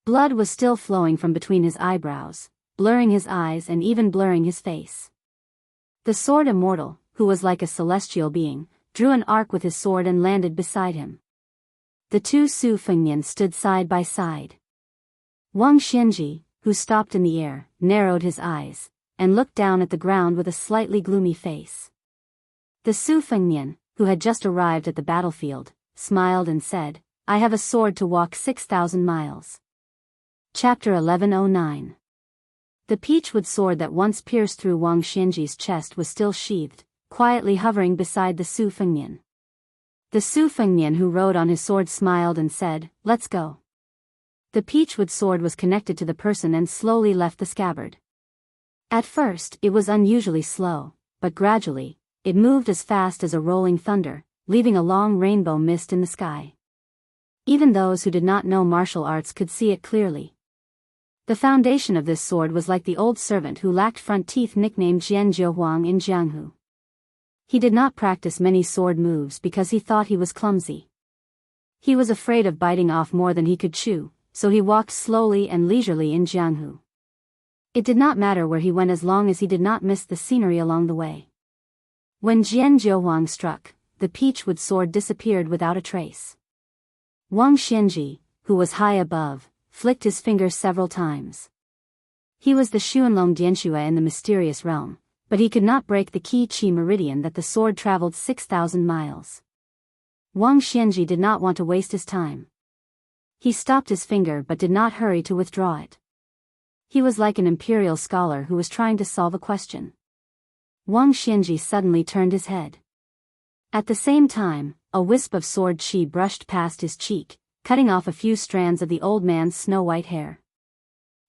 Blood was still flowing from between his eyebrows, blurring his eyes and even blurring his face. The sword immortal, who was like a celestial being, drew an arc with his sword and landed beside him. The two Su Fengnian stood side by side. Wang Xianji, who stopped in the air, narrowed his eyes, and looked down at the ground with a slightly gloomy face. The Su Fengnian, who had just arrived at the battlefield, smiled and said, "I have a sword to walk 6,000 miles. Chapter 1109. The peachwood sword that once pierced through Wang Xianji's chest was still sheathed, quietly hovering beside the Su Fengnian. The Su Fengnian who rode on his sword smiled and said, "Let's go." The peachwood sword was connected to the person and slowly left the scabbard. At first it was unusually slow, but gradually, it moved as fast as a rolling thunder, leaving a long rainbow mist in the sky. Even those who did not know martial arts could see it clearly. The foundation of this sword was like the old servant who lacked front teeth nicknamed Jian Jiuhuang in Jianghu. He did not practice many sword moves because he thought he was clumsy. He was afraid of biting off more than he could chew, so he walked slowly and leisurely in Jianghu. It did not matter where he went as long as he did not miss the scenery along the way. When Jian Zhouhuang struck, the peach-wood sword disappeared without a trace. Wang Xianji, who was high above, flicked his finger several times. He was the Xuanlong Dianxue in the mysterious realm, but he could not break the Qi meridian that the sword traveled 6,000 miles. Wang Xianji did not want to waste his time. He stopped his finger but did not hurry to withdraw it. He was like an imperial scholar who was trying to solve a question. Wang Xianji suddenly turned his head. At the same time, a wisp of sword qi brushed past his cheek, cutting off a few strands of the old man's snow-white hair.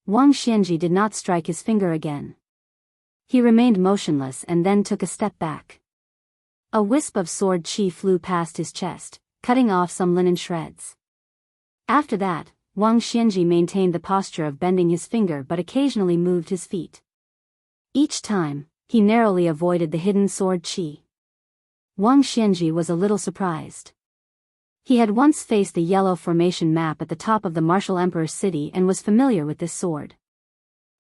Wang Xianji did not strike his finger again. He remained motionless and then took a step back. A wisp of sword qi flew past his chest, cutting off some linen shreds. After that, Wang Xianji maintained the posture of bending his finger but occasionally moved his feet. Each time, he narrowly avoided the hidden sword qi. Wang Xianji was a little surprised. He had once faced the yellow formation map at the top of the martial emperor's city and was familiar with this sword.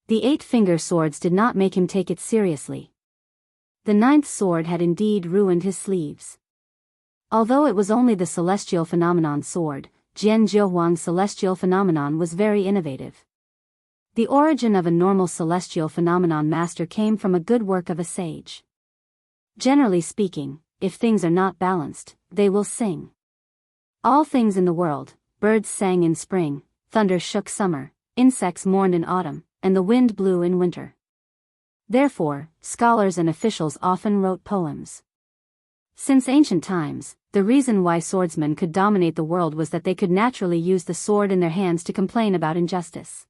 The 8-finger swords did not make him take it seriously. The 9th sword had indeed ruined his sleeves. Although it was only the celestial phenomenon sword, Jian Zhouhuang's celestial phenomenon was very innovative. The origin of a normal celestial phenomenon master came from a good work of a sage. Generally speaking, if things are not balanced, they will sing. All things in the world, birds sang in spring, thunder shook summer, insects mourned in autumn, and the wind blew in winter. Therefore, scholars and officials often wrote poems. Since ancient times, the reason why swordsmen could dominate the world was that they could naturally use the sword in their hands to complain about injustice.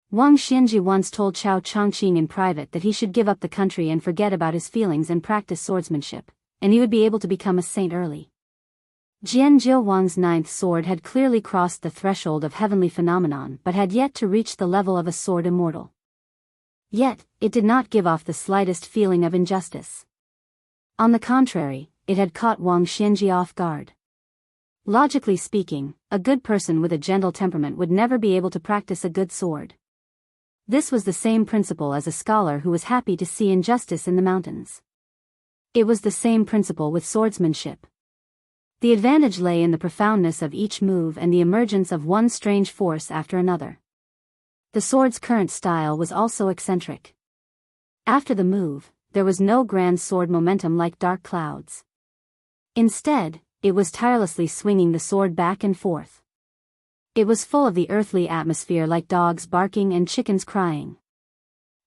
Wang Xianji once told Chao Chongqing in private that he should give up the country and forget about his feelings and practice swordsmanship, and he would be able to become a saint early. Jian Zhouhuang's 9th sword had clearly crossed the threshold of heavenly phenomenon but had yet to reach the level of a sword immortal. Yet, it did not give off the slightest feeling of injustice. On the contrary, it had caught Wang Xianji off guard. Logically speaking, a good person with a gentle temperament would never be able to practice a good sword. This was the same principle as a scholar who was happy to see injustice in the mountains. It was the same principle with swordsmanship. The advantage lay in the profoundness of each move and the emergence of one strange force after another. The sword's current style was also eccentric. After the move, there was no grand sword momentum like dark clouds. Instead, it was tirelessly swinging the sword back and forth. It was full of the earthly atmosphere like dogs barking and chickens crying.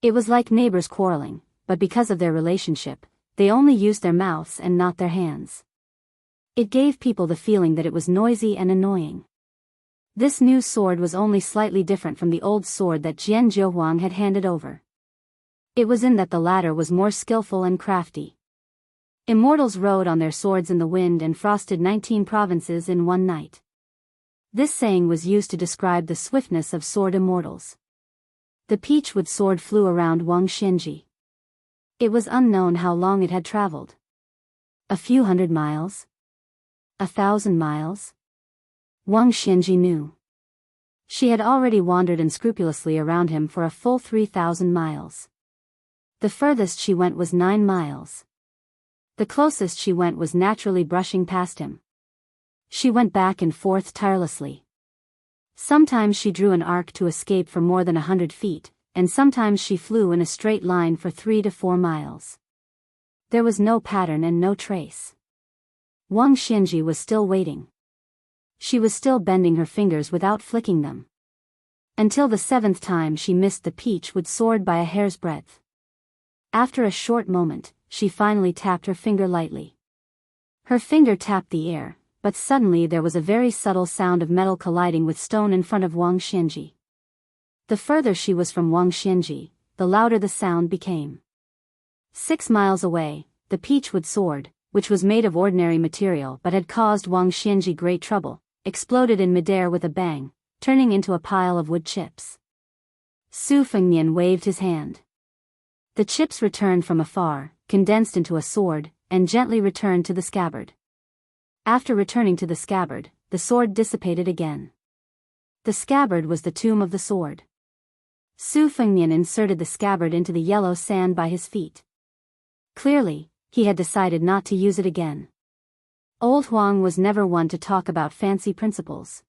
It was like neighbors quarreling, but because of their relationship, they only used their mouths and not their hands. It gave people the feeling that it was noisy and annoying. This new sword was only slightly different from the old sword that Jian Zhouhuang had handed over. It was in that the latter was more skillful and crafty. Immortals rode on their swords in the wind and frosted 19 provinces in one night. This saying was used to describe the swiftness of sword immortals. The peach-wood sword flew around Wang Xianji. It was unknown how long it had traveled. A few hundred miles? 1,000 miles? Wang Xianji knew. She had already wandered unscrupulously around him for a full 3,000 miles. The furthest she went was 9 miles. The closest she went was naturally brushing past him. She went back and forth tirelessly. Sometimes she drew an arc to escape for more than 100 feet, and sometimes she flew in a straight line for 3 to 4 miles. There was no pattern and no trace. Wang Xianji was still waiting. She was still bending her fingers without flicking them. Until the 7th time she missed the peach-wood sword by a hair's breadth. After a short moment, she finally tapped her finger lightly. Her finger tapped the air, but suddenly there was a very subtle sound of metal colliding with stone in front of Wang Xianji. The further she was from Wang Xianji, the louder the sound became. 6 miles away, the peach-wood sword, which was made of ordinary material but had caused Wang Xianji great trouble, exploded in midair with a bang, turning into a pile of wood chips. Su Fengnian waved his hand. The chips returned from afar, condensed into a sword, and gently returned to the scabbard. After returning to the scabbard, the sword dissipated again. The scabbard was the tomb of the sword. Su Fengnian inserted the scabbard into the yellow sand by his feet. Clearly, he had decided not to use it again. Old Huang was never one to talk about fancy principles.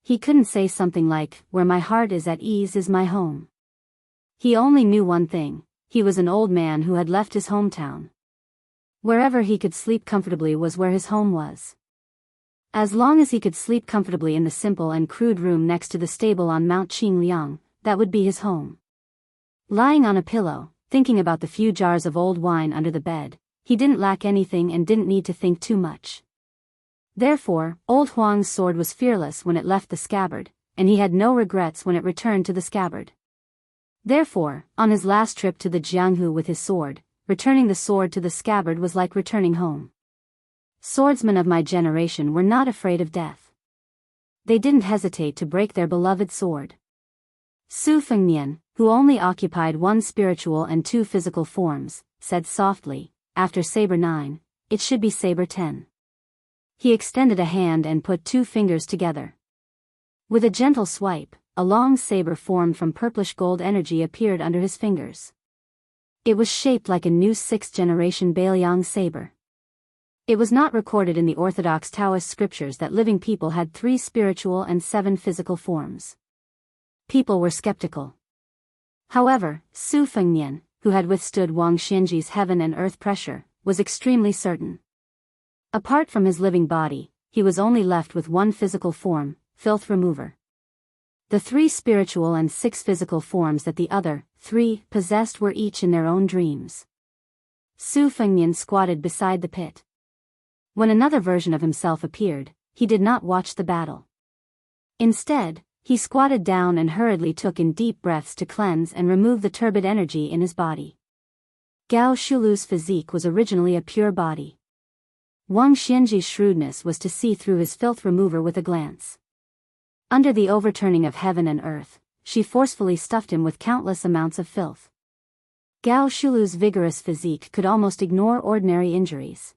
He couldn't say something like, "Where my heart is at ease is my home." He only knew one thing: he was an old man who had left his hometown. Wherever he could sleep comfortably was where his home was. As long as he could sleep comfortably in the simple and crude room next to the stable on Mount Qingliang, that would be his home. Lying on a pillow, thinking about the few jars of old wine under the bed, he didn't lack anything and didn't need to think too much. Therefore, old Huang's sword was fearless when it left the scabbard, and he had no regrets when it returned to the scabbard. Therefore, on his last trip to the Jianghu with his sword, returning the sword to the scabbard was like returning home. Swordsmen of my generation were not afraid of death. They didn't hesitate to break their beloved sword. Su Fengnian, who only occupied one spiritual and two physical forms, said softly, "After Saber 9, it should be Saber 10. He extended a hand and put two fingers together. With a gentle swipe, a long saber formed from purplish gold energy appeared under his fingers. It was shaped like a new 6th-generation Bailiang saber. It was not recorded in the Orthodox Taoist scriptures that living people had 3 spiritual and 7 physical forms. People were skeptical. However, Su Fengnian, who had withstood Wang Xianji's heaven and earth pressure, was extremely certain. Apart from his living body, he was only left with one physical form, filth remover. The 3 spiritual and 6 physical forms that the other 3 possessed were each in their own dreams. Su Fengnian squatted beside the pit. When another version of himself appeared, he did not watch the battle. Instead, he squatted down and hurriedly took in deep breaths to cleanse and remove the turbid energy in his body. Gao Shulu's physique was originally a pure body. Wang Xianji's shrewdness was to see through his filth remover with a glance. Under the overturning of heaven and earth, she forcefully stuffed him with countless amounts of filth. Gao Shulu's vigorous physique could almost ignore ordinary injuries.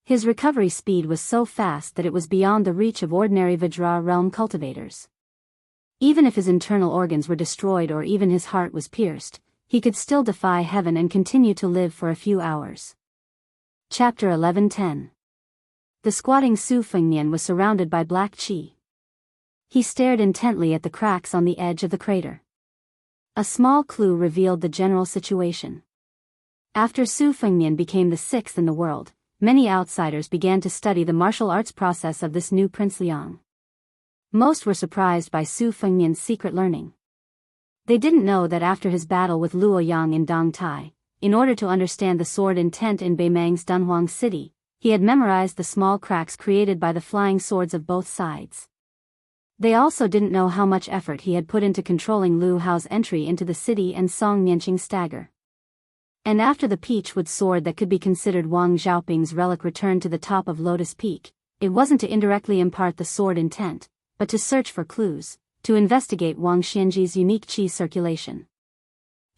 His recovery speed was so fast that it was beyond the reach of ordinary Vajra realm cultivators. Even if his internal organs were destroyed or even his heart was pierced, he could still defy heaven and continue to live for a few hours. Chapter 11:10. The squatting Su Fengnian was surrounded by black qi. He stared intently at the cracks on the edge of the crater. A small clue revealed the general situation. After Su Fengnian became the 6th in the world, many outsiders began to study the martial arts process of this new Prince Liang. Most were surprised by Su Fengnian's secret learning. They didn't know that after his battle with Luo Yang in Dongtai, in order to understand the sword intent in Beimang's Dunhuang city, he had memorized the small cracks created by the flying swords of both sides. They also didn't know how much effort he had put into controlling Lu Hao's entry into the city and Song Nianqing's stagger. And after the peachwood sword that could be considered Wang Xiaoping's relic returned to the top of Lotus Peak, it wasn't to indirectly impart the sword intent, but to search for clues, to investigate Wang Xianji's unique qi circulation.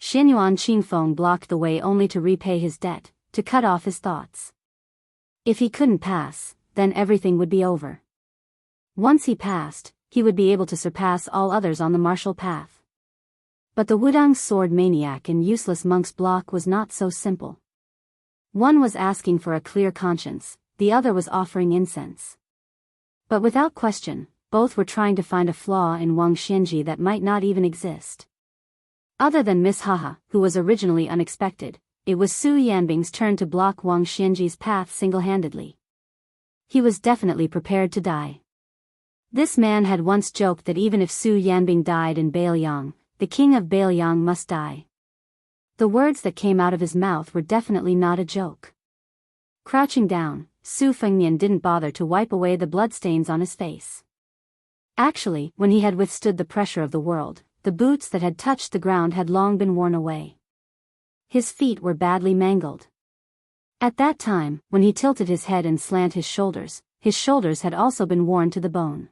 Xianyuan Qingfeng blocked the way only to repay his debt, to cut off his thoughts. If he couldn't pass, then everything would be over. Once he passed, he would be able to surpass all others on the martial path. But the Wudang sword maniac and useless monk's block was not so simple. One was asking for a clear conscience, the other was offering incense. But without question, both were trying to find a flaw in Wang Xianji that might not even exist. Other than Miss Haha, who was originally unexpected, it was Su Yanbing's turn to block Wang Xianji's path single-handedly. He was definitely prepared to die. This man had once joked that even if Su Yanbing died in Bailiang, the king of Bailiang must die. The words that came out of his mouth were definitely not a joke. Crouching down, Su Fengnian didn't bother to wipe away the bloodstains on his face. Actually, when he had withstood the pressure of the world, the boots that had touched the ground had long been worn away. His feet were badly mangled. At that time, when he tilted his head and slant his shoulders had also been worn to the bone.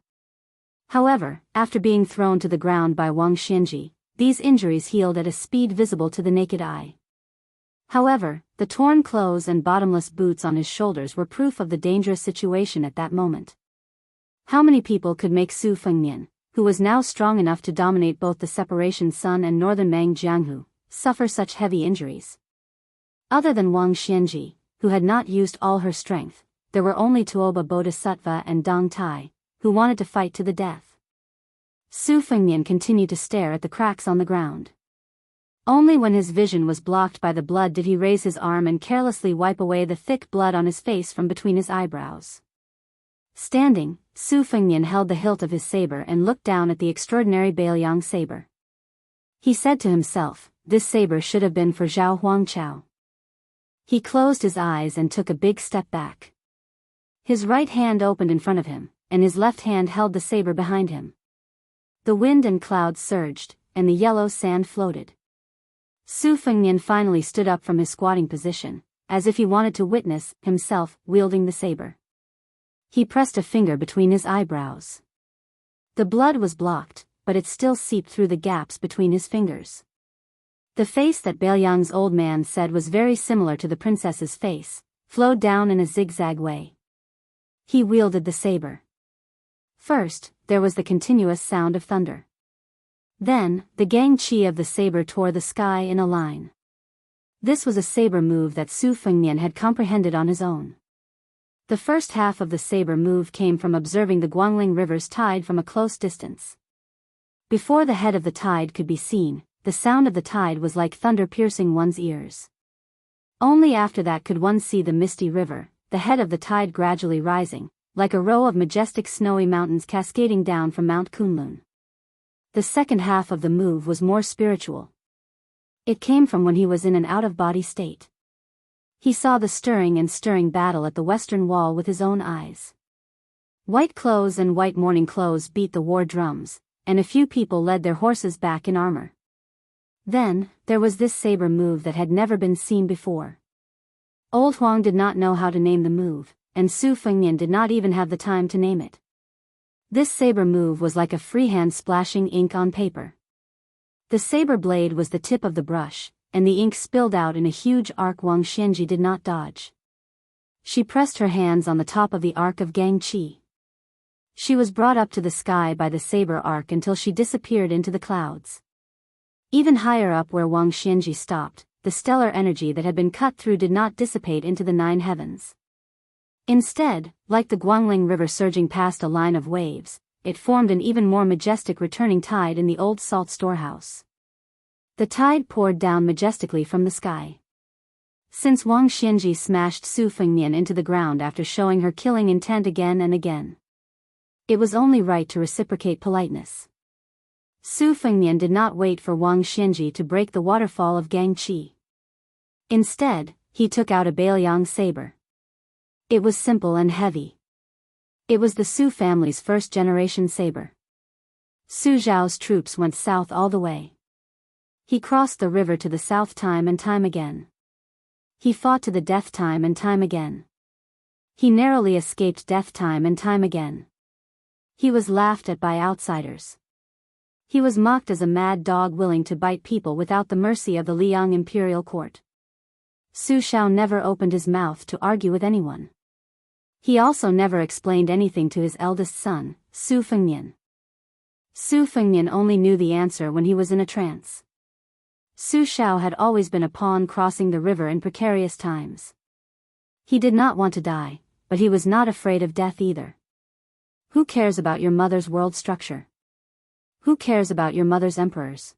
However, after being thrown to the ground by Wang Xianji, these injuries healed at a speed visible to the naked eye. However, the torn clothes and bottomless boots on his shoulders were proof of the dangerous situation at that moment. How many people could make Su Fengnian, who was now strong enough to dominate both the Separation Sun and Northern Mang Jianghu, suffer such heavy injuries? Other than Wang Xianji, who had not used all her strength, there were only Tuoba Bodhisattva and Dong Tai, who wanted to fight to the death. Su Fengnian continued to stare at the cracks on the ground. Only when his vision was blocked by the blood did he raise his arm and carelessly wipe away the thick blood on his face from between his eyebrows. Standing, Su Fengnian held the hilt of his saber and looked down at the extraordinary Bailiang saber. He said to himself, this saber should have been for Zhao Huangchao. He closed his eyes and took a big step back. His right hand opened in front of him, and his left hand held the saber behind him. The wind and clouds surged, and the yellow sand floated. Su Fengnian finally stood up from his squatting position, as if he wanted to witness himself wielding the saber. He pressed a finger between his eyebrows. The blood was blocked, but it still seeped through the gaps between his fingers. The face that Bailiang's old man said was very similar to the princess's face, flowed down in a zigzag way. He wielded the saber. First, there was the continuous sound of thunder. Then, the gang-chi of the saber tore the sky in a line. This was a saber move that Su Fengnian had comprehended on his own. The first half of the saber move came from observing the Guangling River's tide from a close distance. Before the head of the tide could be seen, the sound of the tide was like thunder piercing one's ears. Only after that could one see the misty river, the head of the tide gradually rising, like a row of majestic snowy mountains cascading down from Mount Kunlun. The second half of the move was more spiritual. It came from when he was in an out-of-body state. He saw the stirring and stirring battle at the western wall with his own eyes. White clothes and white mourning clothes beat the war drums, and a few people led their horses back in armor. Then, there was this saber move that had never been seen before. Old Huang did not know how to name the move, and Su Fengnian did not even have the time to name it. This saber move was like a freehand splashing ink on paper. The saber blade was the tip of the brush, and the ink spilled out in a huge arc. Wang Xianji did not dodge. She pressed her hands on the top of the arc of gang-chi. She was brought up to the sky by the saber arc until she disappeared into the clouds. Even higher up where Wang Xianji stopped, the stellar energy that had been cut through did not dissipate into the 9 heavens. Instead, like the Guangling River surging past a line of waves, it formed an even more majestic returning tide in the old salt storehouse. The tide poured down majestically from the sky. Since Wang Xianji smashed Su Fengnian into the ground after showing her killing intent again and again, it was only right to reciprocate politeness. Su Fengnian did not wait for Wang Xianji to break the waterfall of gang-chi. Instead, he took out a Bailiang saber. It was simple and heavy. It was the Su family's first-generation saber. Su Zhao's troops went south all the way. He crossed the river to the south time and time again. He fought to the death time and time again. He narrowly escaped death time and time again. He was laughed at by outsiders. He was mocked as a mad dog willing to bite people without the mercy of the Liang imperial court. Su Zhao never opened his mouth to argue with anyone. He also never explained anything to his eldest son, Su Fengnian. Su Fengnian only knew the answer when he was in a trance. Su Zhao had always been a pawn crossing the river in precarious times. He did not want to die, but he was not afraid of death either. Who cares about your mother's world structure? Who cares about your mother's emperors?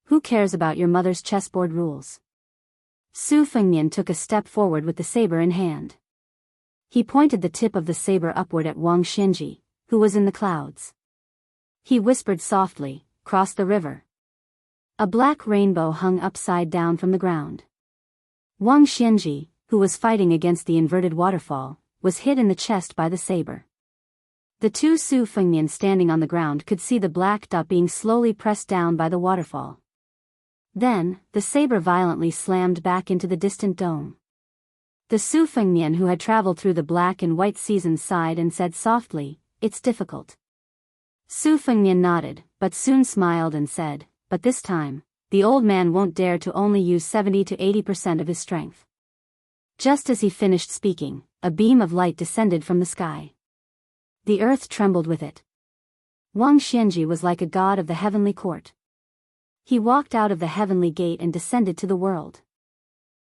Who cares about your mother's chessboard rules? Su Fengnian took a step forward with the saber in hand. He pointed the tip of the saber upward at Wang Xianji, who was in the clouds. He whispered softly, "Cross the river." A black rainbow hung upside down from the ground. Wang Xianji, who was fighting against the inverted waterfall, was hit in the chest by the saber. The two Su Fengnian standing on the ground could see the black dot being slowly pressed down by the waterfall. Then, the saber violently slammed back into the distant dome. The Su Fengnian who had traveled through the black and white seasons sighed and said softly, "It's difficult." Su Fengnian nodded, but soon smiled and said, "But this time, the old man won't dare to only use 70 to 80% of his strength." Just as he finished speaking, a beam of light descended from the sky. The earth trembled with it. Wang Xianji was like a god of the heavenly court. He walked out of the heavenly gate and descended to the world.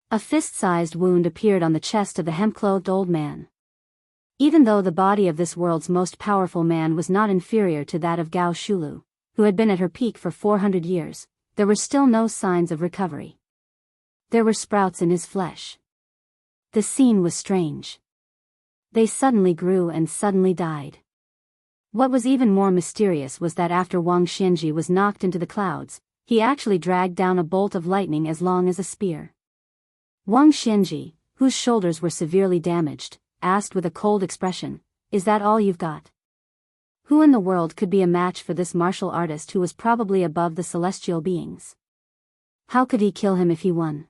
A fist-sized wound appeared on the chest of the hemp-clothed old man. Even though the body of this world's most powerful man was not inferior to that of Gao Shulu, who had been at her peak for 400 years, there were still no signs of recovery. There were sprouts in his flesh. The scene was strange. They suddenly grew and suddenly died. What was even more mysterious was that after Wang Xianji was knocked into the clouds, he actually dragged down a bolt of lightning as long as a spear. Wang Xianji, whose shoulders were severely damaged, asked with a cold expression, "Is that all you've got?" Who in the world could be a match for this martial artist who was probably above the celestial beings? How could he kill him if he won?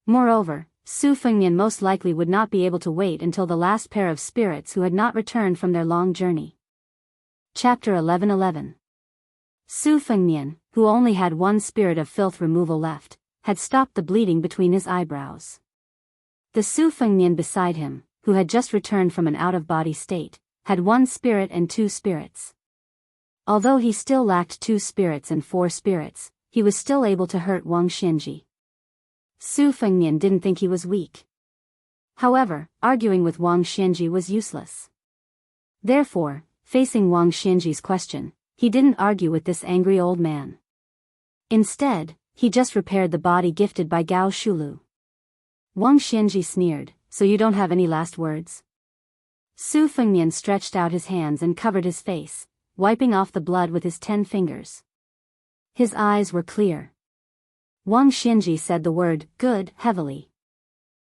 Moreover, Su Fengnian most likely would not be able to wait until the last pair of spirits who had not returned from their long journey. Chapter 11:11. Su Fengnian, who only had one spirit of filth removal left, had stopped the bleeding between his eyebrows. The Su Fengnian beside him, who had just returned from an out-of-body state, had one spirit and two spirits. Although he still lacked 2 spirits and 4 spirits, he was still able to hurt Wang Xianji. Su Fengnian didn't think he was weak. However, arguing with Wang Xianji was useless. Therefore, facing Wang Xianji's question, he didn't argue with this angry old man. Instead, he just repaired the body gifted by Gao Shulu. Wang Xianji sneered, "So you don't have any last words?" Su Fengnian stretched out his hands and covered his face, wiping off the blood with his 10 fingers. His eyes were clear. Wang Xianji said the word, "good," heavily.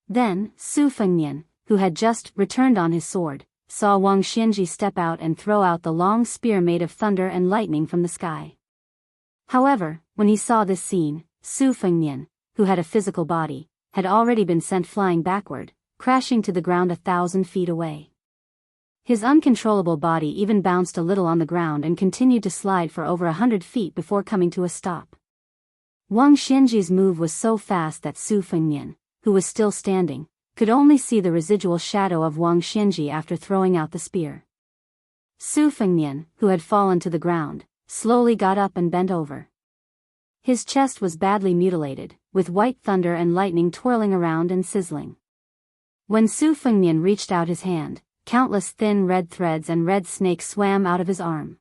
Then, Su Fengnian, who had just returned on his sword, saw Wang Xianji step out and throw out the long spear made of thunder and lightning from the sky. However, when he saw this scene, Su Fengnian, who had a physical body, had already been sent flying backward, crashing to the ground 1,000 feet away. His uncontrollable body even bounced a little on the ground and continued to slide for over 100 feet before coming to a stop. Wang Xianji's move was so fast that Su Fengnian, who was still standing, could only see the residual shadow of Wang Xianji after throwing out the spear. Su Fengnian, who had fallen to the ground, slowly got up and bent over. His chest was badly mutilated, with white thunder and lightning twirling around and sizzling. When Su Fengnian reached out his hand, countless thin red threads and red snakes swam out of his arm.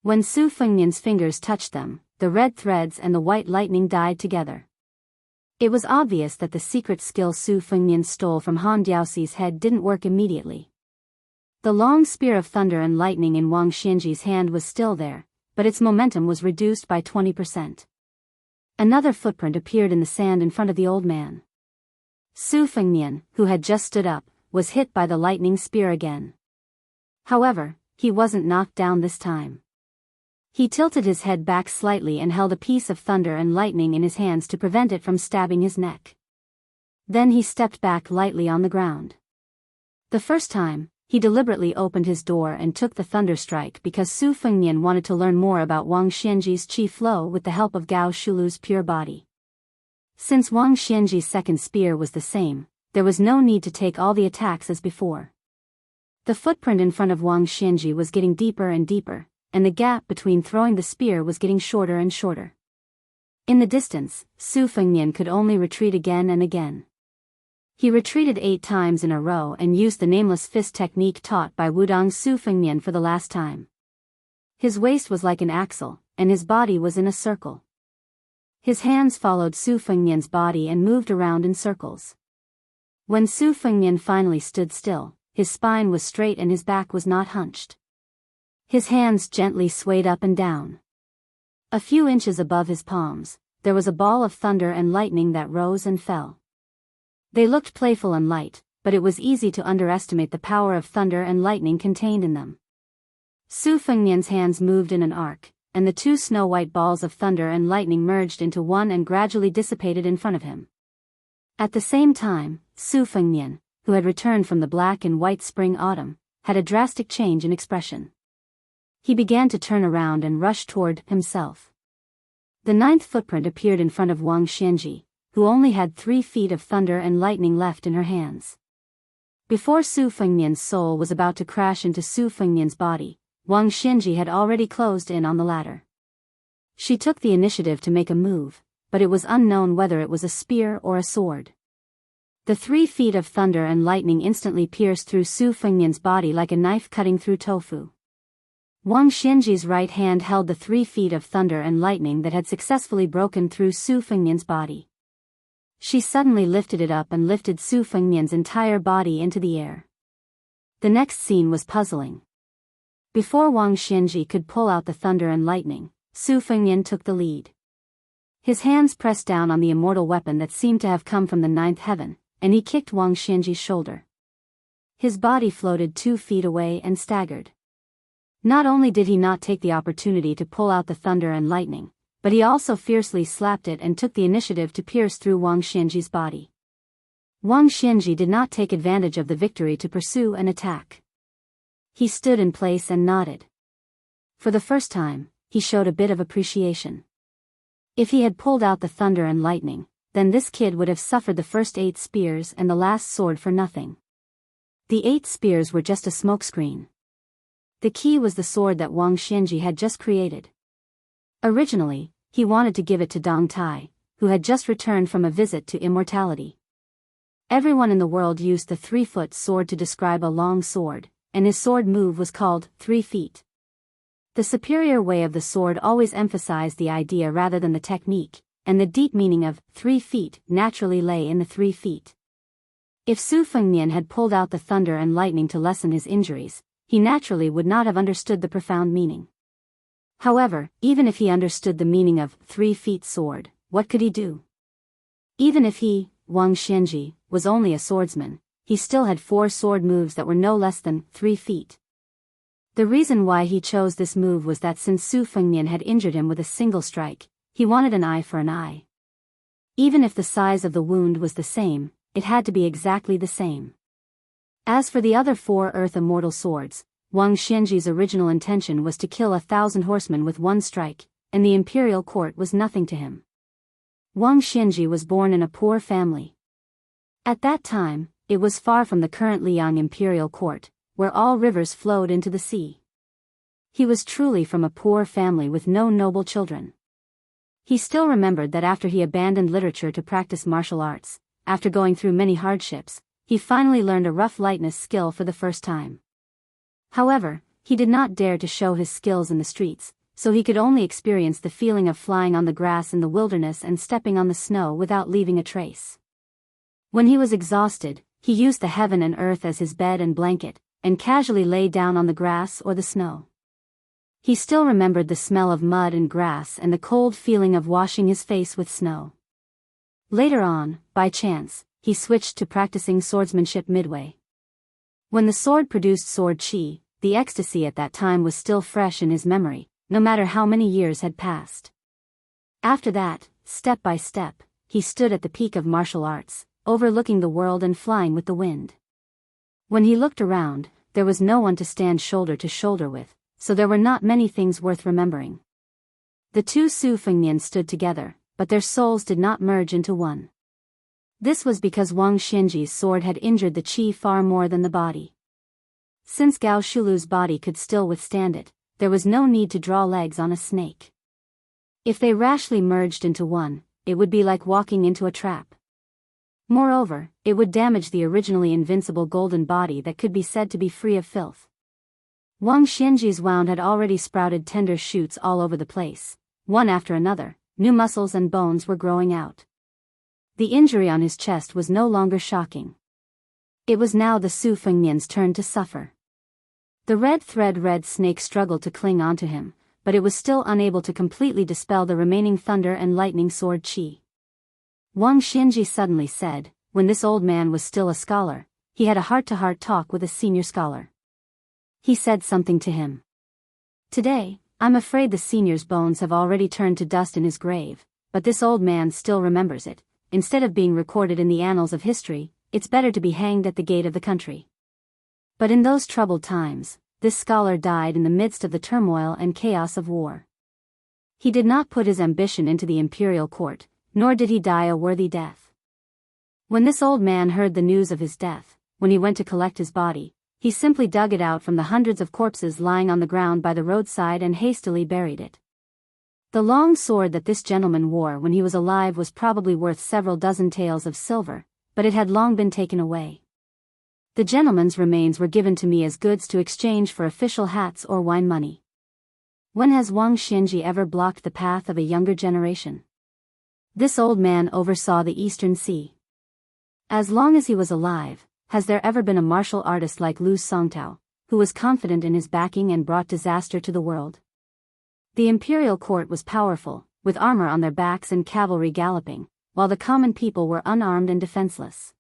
When Su Fengnian's fingers touched them, the red threads and the white lightning died together. It was obvious that the secret skill Su Fengnian stole from Han Diaoxi's head didn't work immediately. The long spear of thunder and lightning in Wang Xianji's hand was still there, but its momentum was reduced by 20%. Another footprint appeared in the sand in front of the old man. Su Fengnian, who had just stood up, was hit by the lightning spear again. However, he wasn't knocked down this time. He tilted his head back slightly and held a piece of thunder and lightning in his hands to prevent it from stabbing his neck. Then he stepped back lightly on the ground. The first time, he deliberately opened his door and took the thunder strike because Su Fengnian wanted to learn more about Wang Xianji's qi flow with the help of Gao Shulu's pure body. Since Wang Xianji's second spear was the same, there was no need to take all the attacks as before. The footprint in front of Wang Xianji was getting deeper and deeper, and the gap between throwing the spear was getting shorter and shorter. In the distance, Su Fengnian could only retreat again and again. He retreated 8 times in a row and used the nameless fist technique taught by Wudong Su Fengnian for the last time. His waist was like an axle, and his body was in a circle. His hands followed Su Fengnian's body and moved around in circles. When Su Fengnian finally stood still, his spine was straight and his back was not hunched. His hands gently swayed up and down. A few inches above his palms, there was a ball of thunder and lightning that rose and fell. They looked playful and light, but it was easy to underestimate the power of thunder and lightning contained in them. Su Fengnian's hands moved in an arc, and the 2 snow-white balls of thunder and lightning merged into one and gradually dissipated in front of him. At the same time, Su Fengnian, who had returned from the black and white spring autumn, had a drastic change in expression. He began to turn around and rush toward himself. The 9th footprint appeared in front of Wang Xianji, who only had 3 feet of thunder and lightning left in her hands. Before Su Fengnian's soul was about to crash into Su Fengnian's body, Wang Xinji had already closed in on the latter. She took the initiative to make a move, but it was unknown whether it was a spear or a sword. The 3 feet of thunder and lightning instantly pierced through Su Fengnian's body like a knife cutting through tofu. Wang Xinji's right hand held the 3 feet of thunder and lightning that had successfully broken through Su Fengnian's body. She suddenly lifted it up and lifted Su Fengnian's entire body into the air. The next scene was puzzling. Before Wang Xinji could pull out the thunder and lightning, Su Fengnian took the lead. His hands pressed down on the immortal weapon that seemed to have come from the 9th heaven, and he kicked Wang Xinji's shoulder. His body floated 2 feet away and staggered. Not only did he not take the opportunity to pull out the thunder and lightning, but he also fiercely slapped it and took the initiative to pierce through Wang Xinji's body. Wang Xinji did not take advantage of the victory to pursue an attack. He stood in place and nodded. For the first time, he showed a bit of appreciation. If he had pulled out the thunder and lightning, then this kid would have suffered the first 8 spears and the last sword for nothing. The 8 spears were just a smokescreen. The key was the sword that Wang Xinji had just created. Originally, he wanted to give it to Dong Tai, who had just returned from a visit to immortality. Everyone in the world used the 3-foot sword to describe a long sword, and his sword move was called 3 feet. The superior way of the sword always emphasized the idea rather than the technique, and the deep meaning of 3 feet naturally lay in the 3 feet. If Su Fengnian had pulled out the thunder and lightning to lessen his injuries, he naturally would not have understood the profound meaning. However, even if he understood the meaning of 3 feet sword, what could he do? Even if he, Wang Xinji, was only a swordsman, he still had 4 sword moves that were no less than 3 feet. The reason why he chose this move was that since Su Fengnian had injured him with a single strike, he wanted an eye for an eye. Even if the size of the wound was the same, it had to be exactly the same. As for the other 4 earth immortal swords, Wang Xinji's original intention was to kill 1,000 horsemen with 1 strike, and the imperial court was nothing to him. Wang Xinji was born in a poor family. At that time, it was far from the current Liang imperial court, where all rivers flowed into the sea. He was truly from a poor family with no noble children. He still remembered that after he abandoned literature to practice martial arts, after going through many hardships, he finally learned a rough lightness skill for the first time. However, he did not dare to show his skills in the streets, so he could only experience the feeling of flying on the grass in the wilderness and stepping on the snow without leaving a trace. When he was exhausted, he used the heaven and earth as his bed and blanket, and casually lay down on the grass or the snow. He still remembered the smell of mud and grass and the cold feeling of washing his face with snow. Later on, by chance, he switched to practicing swordsmanship midway. When the sword produced sword chi, the ecstasy at that time was still fresh in his memory, no matter how many years had passed. After that, step by step, he stood at the peak of martial arts, overlooking the world and flying with the wind. When he looked around, there was no one to stand shoulder to shoulder with, so there were not many things worth remembering. The 2 Su Fengnian stood together, but their souls did not merge into one. This was because Wang Xinji's sword had injured the chi far more than the body. Since Gao Shulu's body could still withstand it, there was no need to draw legs on a snake. If they rashly merged into one, it would be like walking into a trap. Moreover, it would damage the originally invincible golden body that could be said to be free of filth. Wang Xinji's wound had already sprouted tender shoots all over the place. One after another, new muscles and bones were growing out. The injury on his chest was no longer shocking. It was now the Su Fengnian's turn to suffer. The red snake struggled to cling onto him, but it was still unable to completely dispel the remaining thunder and lightning sword chi. Wang Xinji suddenly said, when this old man was still a scholar, he had a heart-to-heart talk with a senior scholar. He said something to him. Today, I'm afraid the senior's bones have already turned to dust in his grave, but this old man still remembers it. Instead of being recorded in the annals of history, it's better to be hanged at the gate of the country. But in those troubled times, this scholar died in the midst of the turmoil and chaos of war. He did not put his ambition into the imperial court, nor did he die a worthy death. When this old man heard the news of his death, when he went to collect his body, he simply dug it out from the hundreds of corpses lying on the ground by the roadside and hastily buried it. The long sword that this gentleman wore when he was alive was probably worth several dozen taels of silver, but it had long been taken away. The gentleman's remains were given to me as goods to exchange for official hats or wine money. When has Wang Xianji ever blocked the path of a younger generation? This old man oversaw the Eastern Sea. As long as he was alive, has there ever been a martial artist like Lu Songtao, who was confident in his backing and brought disaster to the world? The imperial court was powerful, with armor on their backs and cavalry galloping, while the common people were unarmed and defenseless.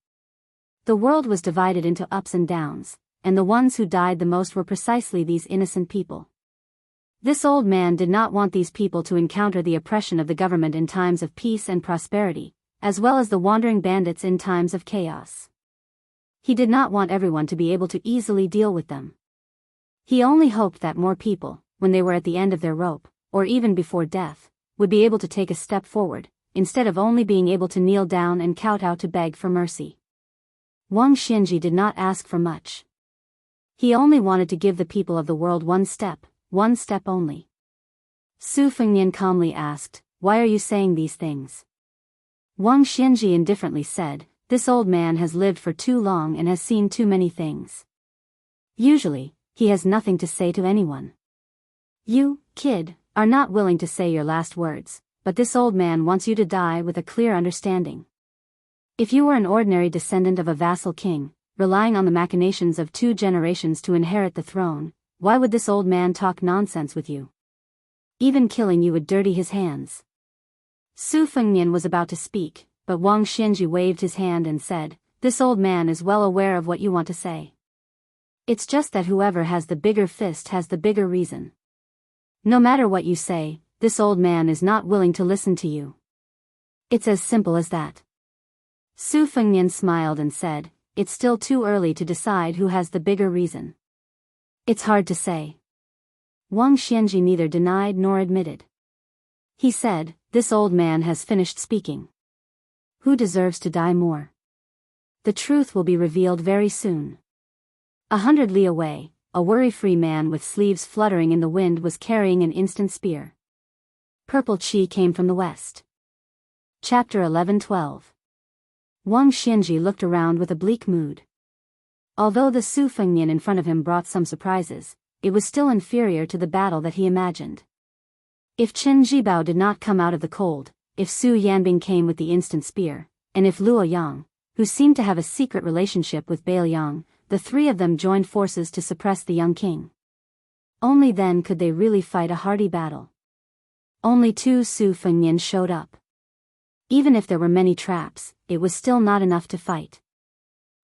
The world was divided into ups and downs, and the ones who died the most were precisely these innocent people. This old man did not want these people to encounter the oppression of the government in times of peace and prosperity, as well as the wandering bandits in times of chaos. He did not want everyone to be able to easily deal with them. He only hoped that more people, when they were at the end of their rope, or even before death, would be able to take a step forward, instead of only being able to kneel down and kowtow to beg for mercy. Wang Xianji did not ask for much. He only wanted to give the people of the world one step only. Su Fengnian calmly asked, "Why are you saying these things?" Wang Xianji indifferently said, "This old man has lived for too long and has seen too many things. Usually, he has nothing to say to anyone. You, kid, are not willing to say your last words, but this old man wants you to die with a clear understanding. If you were an ordinary descendant of a vassal king, relying on the machinations of 2 generations to inherit the throne, why would this old man talk nonsense with you? Even killing you would dirty his hands." Su Fengnian was about to speak, but Wang Xianji waved his hand and said, "This old man is well aware of what you want to say. It's just that whoever has the bigger fist has the bigger reason. No matter what you say, this old man is not willing to listen to you. It's as simple as that." Su Fengnian smiled and said, "It's still too early to decide who has the bigger reason. It's hard to say." Wang Xianji neither denied nor admitted. He said, "This old man has finished speaking. Who deserves to die more? The truth will be revealed very soon." 100 li away, a worry-free man with sleeves fluttering in the wind was carrying an instant spear. Purple chi came from the west. Chapter 11-12. Wang Xianji looked around with a bleak mood. Although the Su Fengnian in front of him brought some surprises, it was still inferior to the battle that he imagined. If Chen Jibao did not come out of the cold, if Su Yanbing came with the instant spear, and if Luo Yang, who seemed to have a secret relationship with Bai Liang, the 3 of them joined forces to suppress the young king. Only then could they really fight a hardy battle. Only 2 Su Fengnian showed up. Even if there were many traps, it was still not enough to fight.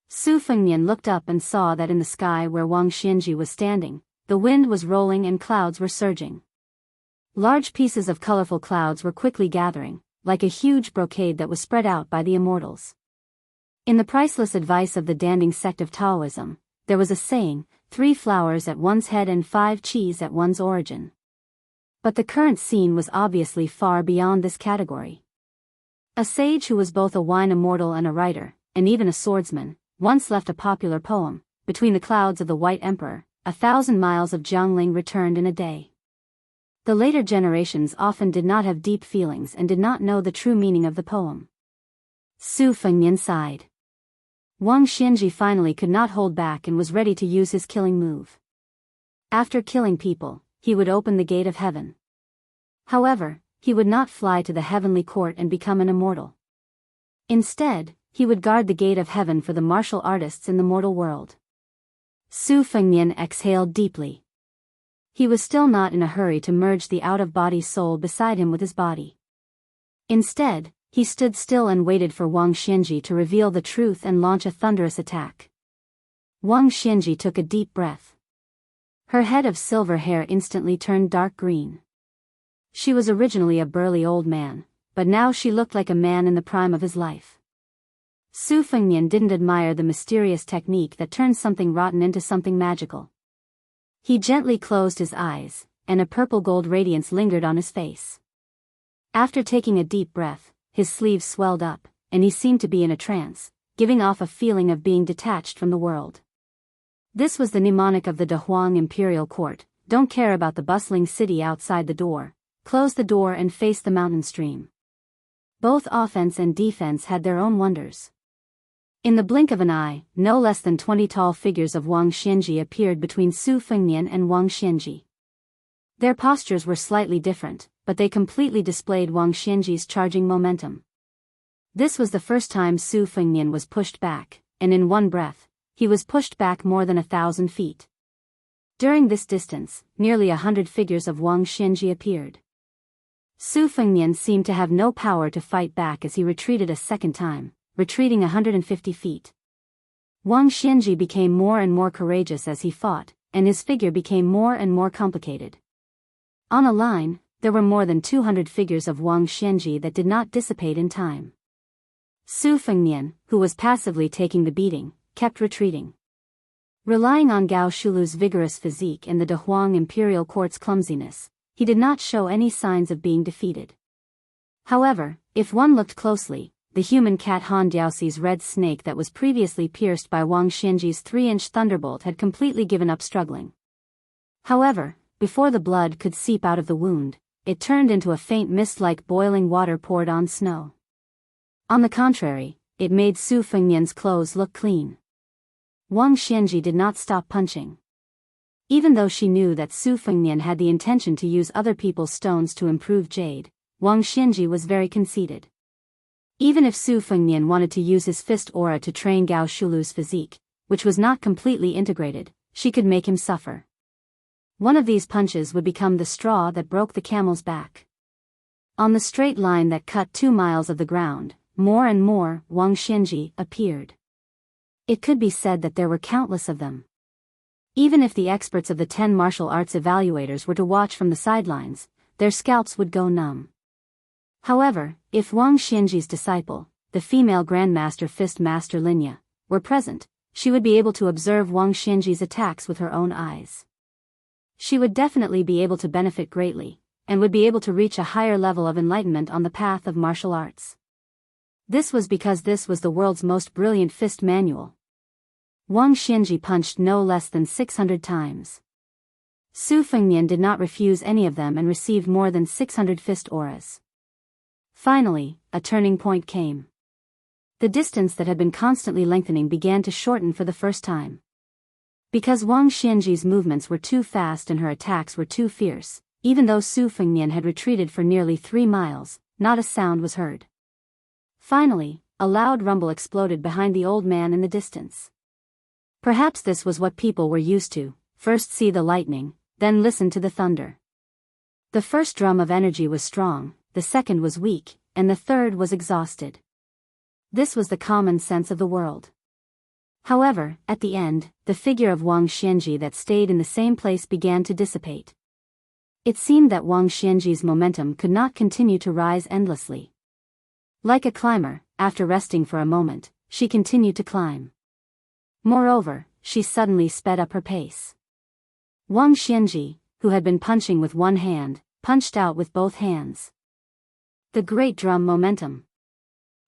Su Fengnian looked up and saw that in the sky where Wang Xianji was standing, the wind was rolling and clouds were surging. Large pieces of colorful clouds were quickly gathering, like a huge brocade that was spread out by the immortals. In the priceless advice of the Danding sect of Taoism, there was a saying, 3 flowers at one's head and 5 chis at one's origin. But the current scene was obviously far beyond this category. A sage who was both a wine immortal and a writer, and even a swordsman, once left a popular poem, "Between the clouds of the White Emperor, 1,000 miles of Jiangling returned in a day." The later generations often did not have deep feelings and did not know the true meaning of the poem. Su Fengnian sighed. Wang Xianji finally could not hold back and was ready to use his killing move. After killing people, he would open the gate of heaven. However, he would not fly to the heavenly court and become an immortal. Instead, he would guard the gate of heaven for the martial artists in the mortal world. Su Fengnian exhaled deeply. He was still not in a hurry to merge the out-of-body soul beside him with his body. Instead, he stood still and waited for Wang Xianji to reveal the truth and launch a thunderous attack. Wang Xianji took a deep breath. Her head of silver hair instantly turned dark green. She was originally a burly old man, but now she looked like a man in the prime of his life. Su Fengnian didn't admire the mysterious technique that turns something rotten into something magical. He gently closed his eyes, and a purple-gold radiance lingered on his face. After taking a deep breath, his sleeves swelled up, and he seemed to be in a trance, giving off a feeling of being detached from the world. This was the mnemonic of the Dahuang imperial court: don't care about the bustling city outside the door, close the door and face the mountain stream. Both offense and defense had their own wonders. In the blink of an eye, no less than 20 tall figures of Wang Xianji appeared between Su Fengnian and Wang Xianji. Their postures were slightly different, but they completely displayed Wang Xianji's charging momentum. This was the first time Su Fengnian was pushed back, and in one breath, he was pushed back more than 1,000 feet. During this distance, nearly 100 figures of Wang Xianji appeared. Su Fengnian seemed to have no power to fight back as he retreated a second time, retreating 150 feet. Wang Xianji became more and more courageous as he fought, and his figure became more and more complicated. On a line, there were more than 200 figures of Wang Xianji that did not dissipate in time. Su Fengnian, who was passively taking the beating, kept retreating. Relying on Gao Shulu's vigorous physique and the Dahuang imperial court's clumsiness, he did not show any signs of being defeated. However, if one looked closely, the human cat Han Diaoxi's red snake that was previously pierced by Wang Xianji's 3-inch thunderbolt had completely given up struggling. However, before the blood could seep out of the wound, it turned into a faint mist like boiling water poured on snow. On the contrary, it made Su Fengnian's clothes look clean. Wang Xianji did not stop punching. Even though she knew that Su Fengnian had the intention to use other people's stones to improve jade, Wang Xianji was very conceited. Even if Su Fengnian wanted to use his fist aura to train Gao Shulu's physique, which was not completely integrated, she could make him suffer. One of these punches would become the straw that broke the camel's back. On the straight line that cut 2 miles of the ground, more and more Wang Xianji appeared. It could be said that there were countless of them. Even if the experts of the 10 martial arts evaluators were to watch from the sidelines, their scalps would go numb. However, if Wang Xianji's disciple, the female Grandmaster Fist Master Linya, were present, she would be able to observe Wang Xianji's attacks with her own eyes. She would definitely be able to benefit greatly, and would be able to reach a higher level of enlightenment on the path of martial arts. This was because this was the world's most brilliant fist manual. Wang Xianji punched no less than 600 times. Su Fengnian did not refuse any of them and received more than 600 fist auras. Finally, a turning point came. The distance that had been constantly lengthening began to shorten for the first time. Because Wang Xianji's movements were too fast and her attacks were too fierce, even though Su Fengnian had retreated for nearly 3 miles, not a sound was heard. Finally, a loud rumble exploded behind the old man in the distance. Perhaps this was what people were used to: first see the lightning, then listen to the thunder. The first drum of energy was strong, the second was weak, and the third was exhausted. This was the common sense of the world. However, at the end, the figure of Wang Xianji that stayed in the same place began to dissipate. It seemed that Wang Xianji's momentum could not continue to rise endlessly. Like a climber, after resting for a moment, she continued to climb. Moreover, she suddenly sped up her pace. Wang Xianji, who had been punching with one hand, punched out with both hands. The great drum momentum.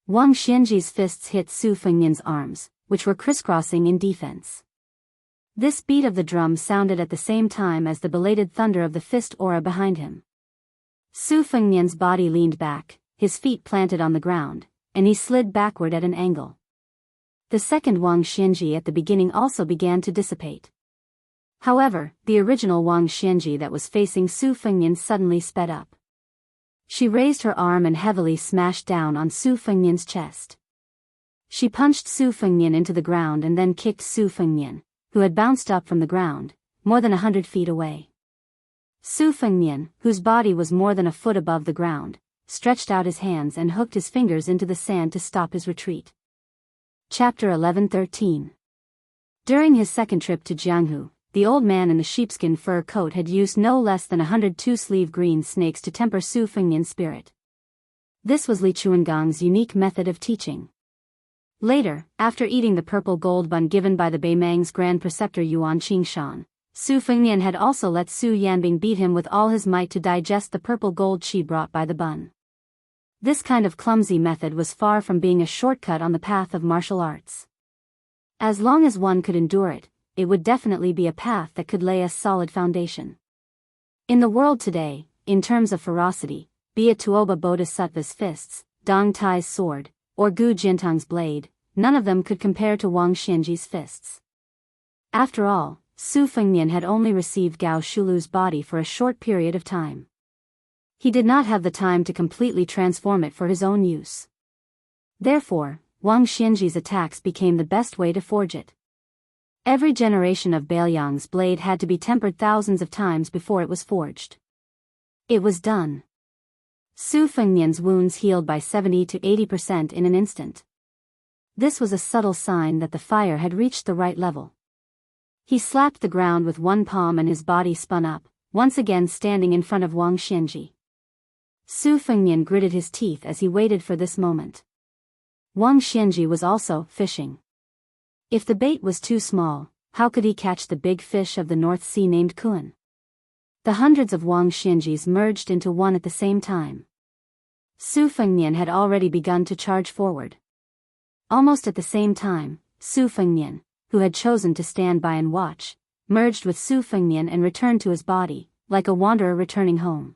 Wang Xianji's fists hit Su Fengnian's arms, which were crisscrossing in defense. This beat of the drum sounded at the same time as the belated thunder of the fist aura behind him. Su Fengnian's body leaned back, his feet planted on the ground, and he slid backward at an angle. The second Wang Xianji at the beginning also began to dissipate. However, the original Wang Xianji that was facing Su Fengnian suddenly sped up. She raised her arm and heavily smashed down on Su Fengnian's chest. She punched Su Fengnian into the ground and then kicked Su Fengnian, who had bounced up from the ground, more than 100 feet away. Su Fengnian, whose body was more than a foot above the ground, stretched out his hands and hooked his fingers into the sand to stop his retreat. Chapter 11:13. During his second trip to Jianghu, the old man in the sheepskin fur coat had used no less than 100 two-sleeve green snakes to temper Su Fengnian's spirit. This was Li Chuangong's unique method of teaching. Later, after eating the purple gold bun given by the Beimang's grand preceptor Yuan Qingshan, Su Fengnian had also let Su Yanbing beat him with all his might to digest the purple gold qi brought by the bun. This kind of clumsy method was far from being a shortcut on the path of martial arts. As long as one could endure it, it would definitely be a path that could lay a solid foundation. In the world today, in terms of ferocity, be it Tuoba Bodhisattva's fists, Dong Tai's sword, or Gu Jintang's blade, none of them could compare to Wang Xianji's fists. After all, Su Fengnian had only received Gao Shulu's body for a short period of time. He did not have the time to completely transform it for his own use. Therefore, Wang Xianji's attacks became the best way to forge it. Every generation of Bailiang's blade had to be tempered thousands of times before it was forged. It was done. Su Fengnian's wounds healed by 70 to 80% in an instant. This was a subtle sign that the fire had reached the right level. He slapped the ground with one palm and his body spun up, once again standing in front of Wang Xianji. Su Fengnian gritted his teeth as he waited for this moment. Wang Xianji was also fishing. If the bait was too small, how could he catch the big fish of the North Sea named Kun? The hundreds of Wang Xianjis merged into one at the same time. Su Fengnian had already begun to charge forward. Almost at the same time, Su Fengnian, who had chosen to stand by and watch, merged with Su Fengnian and returned to his body, like a wanderer returning home.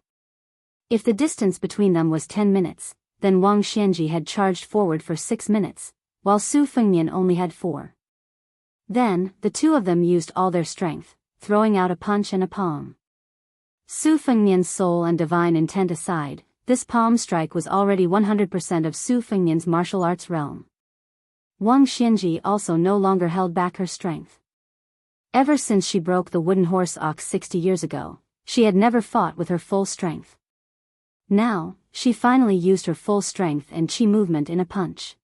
If the distance between them was 10 minutes, then Wang Xianji had charged forward for 6 minutes, while Su Fengnian only had 4. Then, the two of them used all their strength, throwing out a punch and a palm. Su Fengnian's soul and divine intent aside, this palm strike was already 100% of Su Fengnian's martial arts realm. Wang Xianji also no longer held back her strength. Ever since she broke the wooden horse ox 60 years ago, she had never fought with her full strength. Now, she finally used her full strength and chi movement in a punch.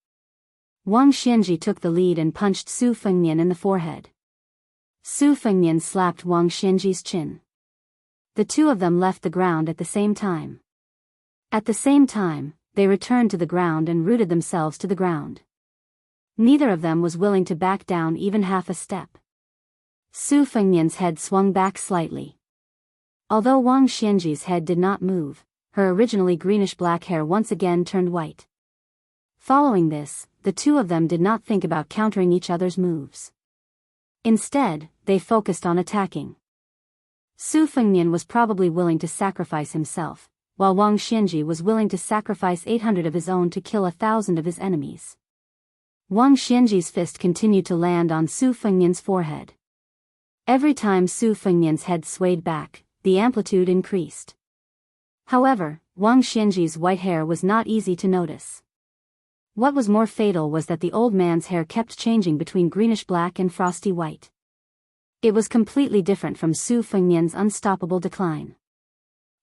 Wang Xianji took the lead and punched Su Fengnian in the forehead. Su Fengnian slapped Wang Xianji's chin. The two of them left the ground at the same time. At the same time, they returned to the ground and rooted themselves to the ground. Neither of them was willing to back down even half a step. Su Fengnian's head swung back slightly. Although Wang Xianji's head did not move, her originally greenish-black hair once again turned white. Following this, the two of them did not think about countering each other's moves. Instead, they focused on attacking. Su Fengnian was probably willing to sacrifice himself, while Wang Xianji was willing to sacrifice 800 of his own to kill 1,000 of his enemies. Wang Xianji's fist continued to land on Su Fengnian's forehead. Every time Su Fengnian's head swayed back, the amplitude increased. However, Wang Xianji's white hair was not easy to notice. What was more fatal was that the old man's hair kept changing between greenish-black and frosty white. It was completely different from Su Fengnian's unstoppable decline.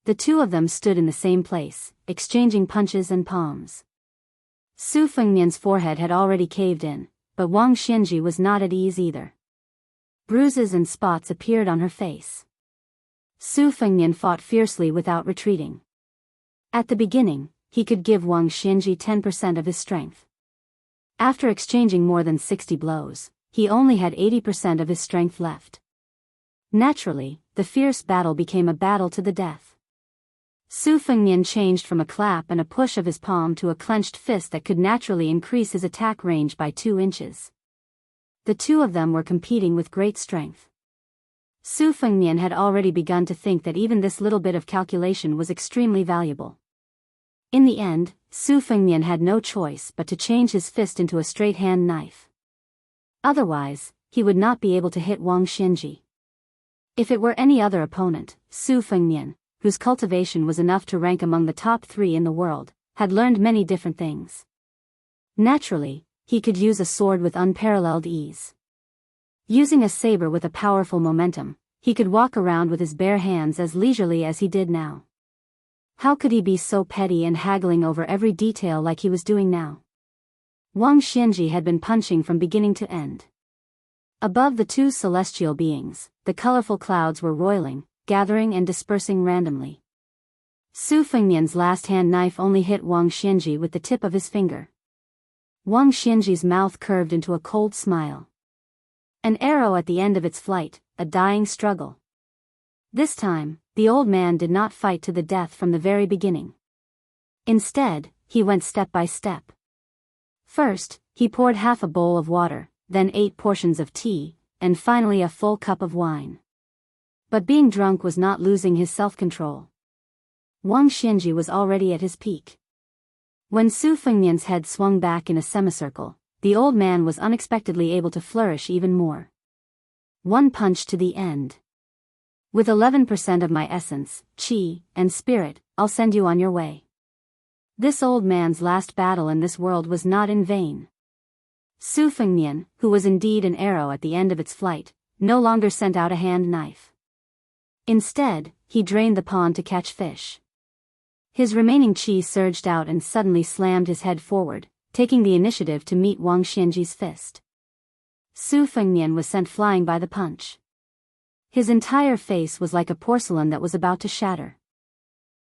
The two of them stood in the same place, exchanging punches and palms. Su Fengnian's forehead had already caved in, but Wang Xianji was not at ease either. Bruises and spots appeared on her face. Su Fengnian fought fiercely without retreating. At the beginning, he could give Wang Xianji 10% of his strength. After exchanging more than 60 blows, he only had 80% of his strength left. Naturally, the fierce battle became a battle to the death. Su Fengnian changed from a clap and a push of his palm to a clenched fist that could naturally increase his attack range by 2 inches. The two of them were competing with great strength. Su Fengnian had already begun to think that even this little bit of calculation was extremely valuable. In the end, Su Fengnian had no choice but to change his fist into a straight-hand knife. Otherwise, he would not be able to hit Wang Xianji. If it were any other opponent, Su Fengnian, whose cultivation was enough to rank among the top 3 in the world, had learned many different things. Naturally, he could use a sword with unparalleled ease. Using a saber with a powerful momentum, he could walk around with his bare hands as leisurely as he did now. How could he be so petty and haggling over every detail like he was doing now? Wang Xianji had been punching from beginning to end. Above the two celestial beings, the colorful clouds were roiling, gathering and dispersing randomly. Su Fengnian's last hand knife only hit Wang Xianji with the tip of his finger. Wang Xianji's mouth curved into a cold smile. An arrow at the end of its flight, a dying struggle. This time, the old man did not fight to the death from the very beginning. Instead, he went step by step. First, he poured half a bowl of water, then 8 portions of tea, and finally a full cup of wine. But being drunk was not losing his self-control. Wang Xianji was already at his peak. When Su Fengnian's head swung back in a semicircle, the old man was unexpectedly able to flourish even more. One punch to the end. With 11% of my essence, qi, and spirit, I'll send you on your way. This old man's last battle in this world was not in vain. Su Fengnian, who was indeed an arrow at the end of its flight, no longer sent out a hand knife. Instead, he drained the pond to catch fish. His remaining qi surged out and suddenly slammed his head forward, taking the initiative to meet Wang Xianji's fist. Su Fengnian was sent flying by the punch. His entire face was like a porcelain that was about to shatter.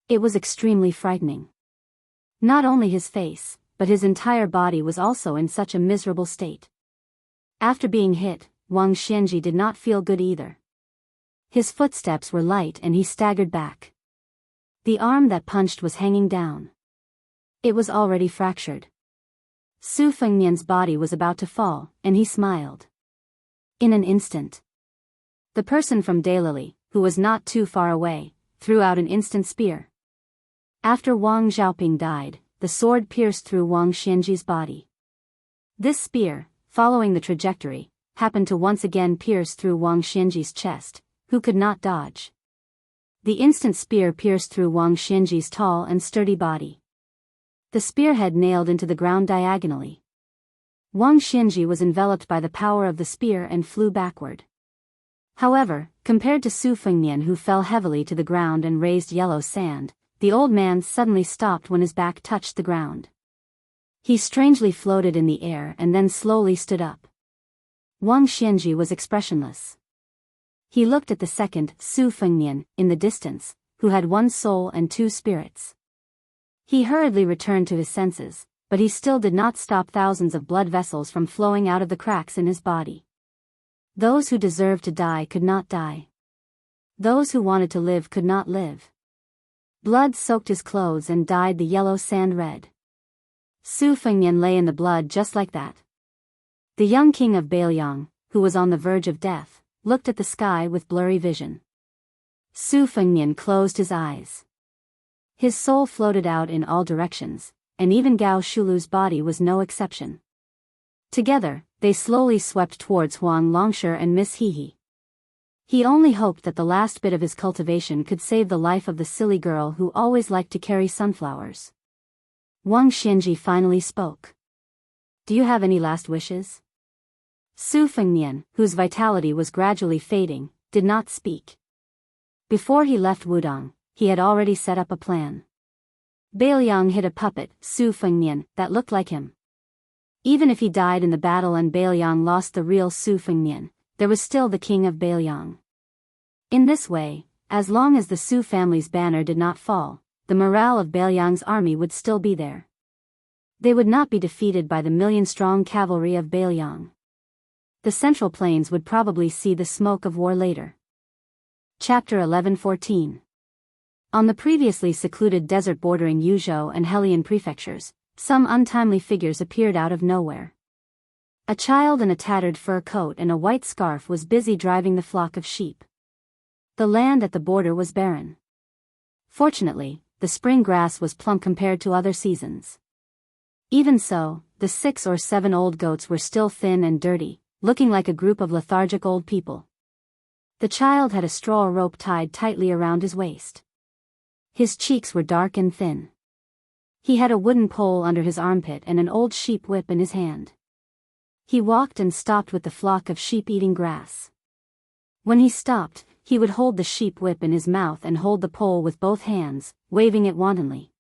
It was extremely frightening. Not only his face, but his entire body was also in such a miserable state. After being hit, Wang Xianji did not feel good either. His footsteps were light and he staggered back. The arm that punched was hanging down. It was already fractured. Su Fengnian's body was about to fall, and he smiled. In an instant, the person from Daylily, who was not too far away, threw out an instant spear. After Wang Xiaoping died, the sword pierced through Wang Xianji's body. This spear, following the trajectory, happened to once again pierce through Wang Xianji's chest, who could not dodge. The instant spear pierced through Wang Xianji's tall and sturdy body. The spearhead nailed into the ground diagonally. Wang Xianji was enveloped by the power of the spear and flew backward. However, compared to Su Fengnian, who fell heavily to the ground and raised yellow sand, the old man suddenly stopped when his back touched the ground. He strangely floated in the air and then slowly stood up. Wang Xianji was expressionless. He looked at the second, Su Fengnian, in the distance, who had one soul and two spirits. He hurriedly returned to his senses, but he still did not stop thousands of blood vessels from flowing out of the cracks in his body. Those who deserved to die could not die. Those who wanted to live could not live. Blood soaked his clothes and dyed the yellow sand red. Su Fengnian lay in the blood just like that. The young king of Bailiang, who was on the verge of death, looked at the sky with blurry vision. Su Fengnian closed his eyes. His soul floated out in all directions, and even Gao Shulu's body was no exception. Together, they slowly swept towards Huang Longshi and Miss Hehe. He only hoped that the last bit of his cultivation could save the life of the silly girl who always liked to carry sunflowers. Wang Xianji finally spoke. "Do you have any last wishes?" Su Fengnian, whose vitality was gradually fading, did not speak. Before he left Wudong, he had already set up a plan. Bailiang hid a puppet, Su Fengnian, that looked like him. Even if he died in the battle and Bailiang lost the real Su Fengnian, there was still the king of Bailiang. In this way, as long as the Su family's banner did not fall, the morale of Bailiang's army would still be there. They would not be defeated by the million-strong cavalry of Bailiang. The Central Plains would probably see the smoke of war later. Chapter 11-14. On the previously secluded desert bordering Yuzhou and Helian prefectures, some untimely figures appeared out of nowhere. A child in a tattered fur coat and a white scarf was busy driving the flock of sheep. The land at the border was barren. Fortunately, the spring grass was plump compared to other seasons. Even so, the 6 or 7 old goats were still thin and dirty, looking like a group of lethargic old people. The child had a straw rope tied tightly around his waist. His cheeks were dark and thin. He had a wooden pole under his armpit and an old sheep whip in his hand. He walked and stopped with the flock of sheep eating grass. When he stopped, he would hold the sheep whip in his mouth and hold the pole with both hands, waving it wantonly.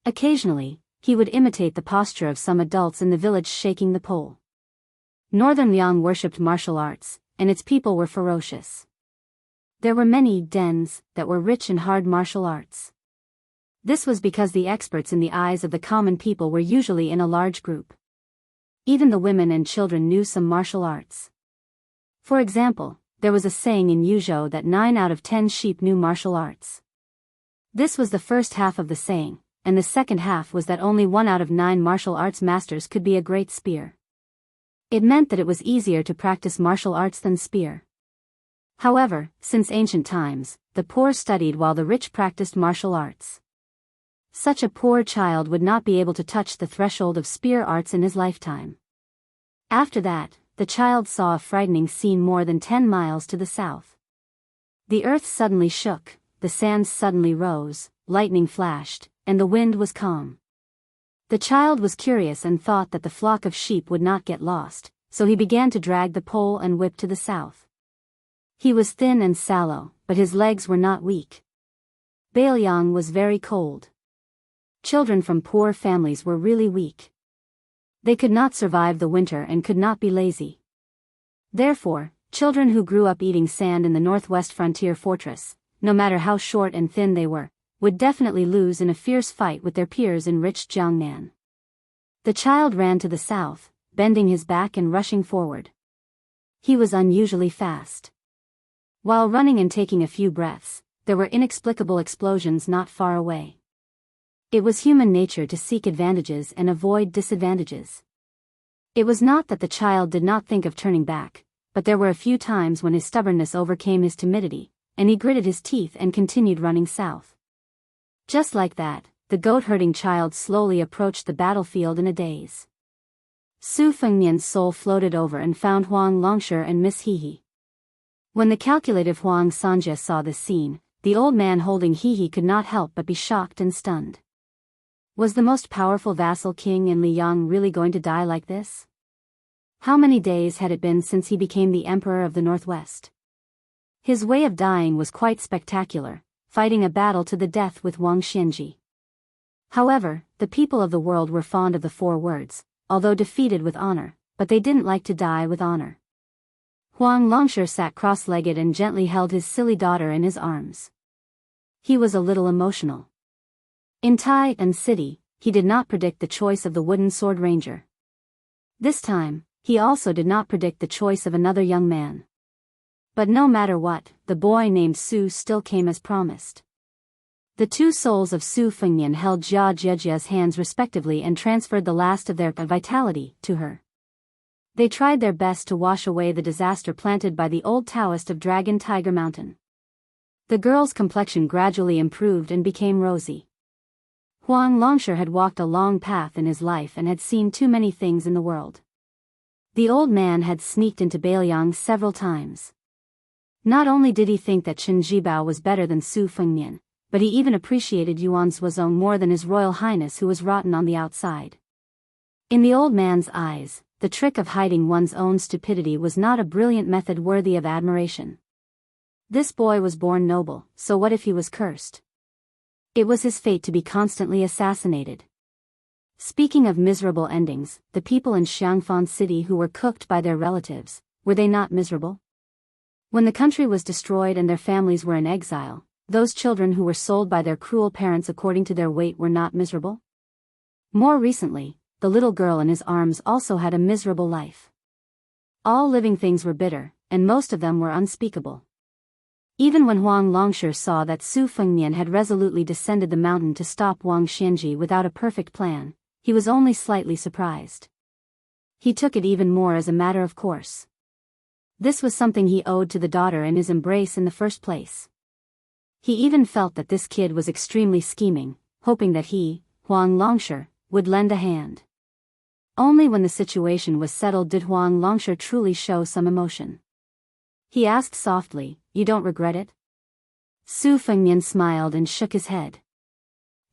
Occasionally, he would imitate the posture of some adults in the village shaking the pole. Northern Liang worshipped martial arts, and its people were ferocious. There were many dens that were rich in hard martial arts. This was because the experts in the eyes of the common people were usually in a large group. Even the women and children knew some martial arts. For example, there was a saying in Yuzhou that 9 out of 10 sheep knew martial arts. This was the first half of the saying, and the second half was that only 1 out of 9 martial arts masters could be a great spear. It meant that it was easier to practice martial arts than spear. However, since ancient times, the poor studied while the rich practiced martial arts. Such a poor child would not be able to touch the threshold of spear arts in his lifetime. After that, the child saw a frightening scene more than 10 miles to the south. The earth suddenly shook, the sands suddenly rose, lightning flashed, and the wind was calm. The child was curious and thought that the flock of sheep would not get lost, so he began to drag the pole and whip to the south. He was thin and sallow, but his legs were not weak. Baoyang was very cold. Children from poor families were really weak. They could not survive the winter and could not be lazy. Therefore, children who grew up eating sand in the northwest frontier fortress, no matter how short and thin they were, would definitely lose in a fierce fight with their peers in rich Jiangnan. The child ran to the south, bending his back and rushing forward. He was unusually fast. While running and taking a few breaths, there were inexplicable explosions not far away. It was human nature to seek advantages and avoid disadvantages. It was not that the child did not think of turning back, but there were a few times when his stubbornness overcame his timidity, and he gritted his teeth and continued running south. Just like that, the goat-herding child slowly approached the battlefield in a daze. Su Fengnian's soul floated over and found Huang Longshe and Miss Hehe. When the calculative Huang Sanje saw this scene, the old man holding Hehe could not help but be shocked and stunned. Was the most powerful vassal king in Liang really going to die like this? How many days had it been since he became the emperor of the Northwest? His way of dying was quite spectacular, fighting a battle to the death with Wang Xianji. However, the people of the world were fond of the 4 words, although defeated with honor, but they didn't like to die with honor. Huang Longshe sat cross-legged and gently held his silly daughter in his arms. He was a little emotional. In Tai and City, he did not predict the choice of the wooden sword ranger. This time, he also did not predict the choice of another young man. But no matter what, the boy named Su still came as promised. The 2 souls of Su Fengnian held Jia Jiejia's hands respectively and transferred the last of their vitality to her. They tried their best to wash away the disaster planted by the old Taoist of Dragon Tiger Mountain. The girl's complexion gradually improved and became rosy. Huang Longshe had walked a long path in his life and had seen too many things in the world. The old man had sneaked into Baoyang several times. Not only did he think that Chen Jibao was better than Su Fengnian, but he even appreciated Yuan Zuozong more than his royal highness who was rotten on the outside. In the old man's eyes, the trick of hiding one's own stupidity was not a brilliant method worthy of admiration. This boy was born noble, so what if he was cursed? It was his fate to be constantly assassinated. Speaking of miserable endings, the people in Xiangfan City who were cooked by their relatives, were they not miserable? When the country was destroyed and their families were in exile, those children who were sold by their cruel parents according to their weight were not miserable? More recently, the little girl in his arms also had a miserable life. All living things were bitter, and most of them were unspeakable. Even when Huang Longshe saw that Su Fengnian had resolutely descended the mountain to stop Wang Xianji without a perfect plan, he was only slightly surprised. He took it even more as a matter of course. This was something he owed to the daughter in his embrace in the first place. He even felt that this kid was extremely scheming, hoping that he, Huang Longshe, would lend a hand. Only when the situation was settled did Huang Longshe truly show some emotion. He asked softly, "You don't regret it?" Su Fengnian smiled and shook his head.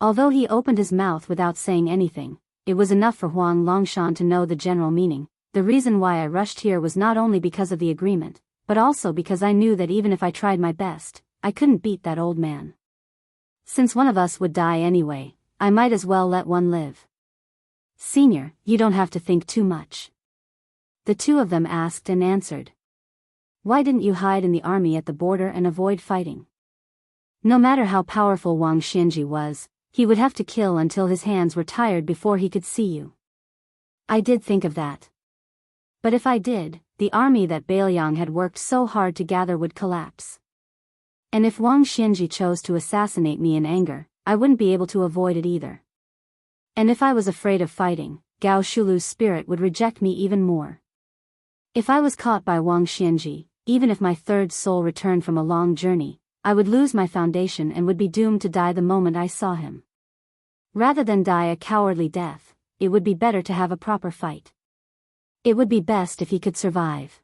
Although he opened his mouth without saying anything, it was enough for Huang Longshan to know the general meaning. The reason why I rushed here was not only because of the agreement, but also because I knew that even if I tried my best, I couldn't beat that old man. Since one of us would die anyway, I might as well let one live. Senior, you don't have to think too much. The 2 of them asked and answered. Why didn't you hide in the army at the border and avoid fighting? No matter how powerful Wang Xianji was, he would have to kill until his hands were tired before he could see you. I did think of that. But if I did, the army that Baoyang had worked so hard to gather would collapse. And if Wang Xianji chose to assassinate me in anger, I wouldn't be able to avoid it either. And if I was afraid of fighting, Gao Shulu's spirit would reject me even more. If I was caught by Wang Xianji, even if my third soul returned from a long journey, I would lose my foundation and would be doomed to die the moment I saw him. Rather than die a cowardly death, it would be better to have a proper fight. It would be best if he could survive.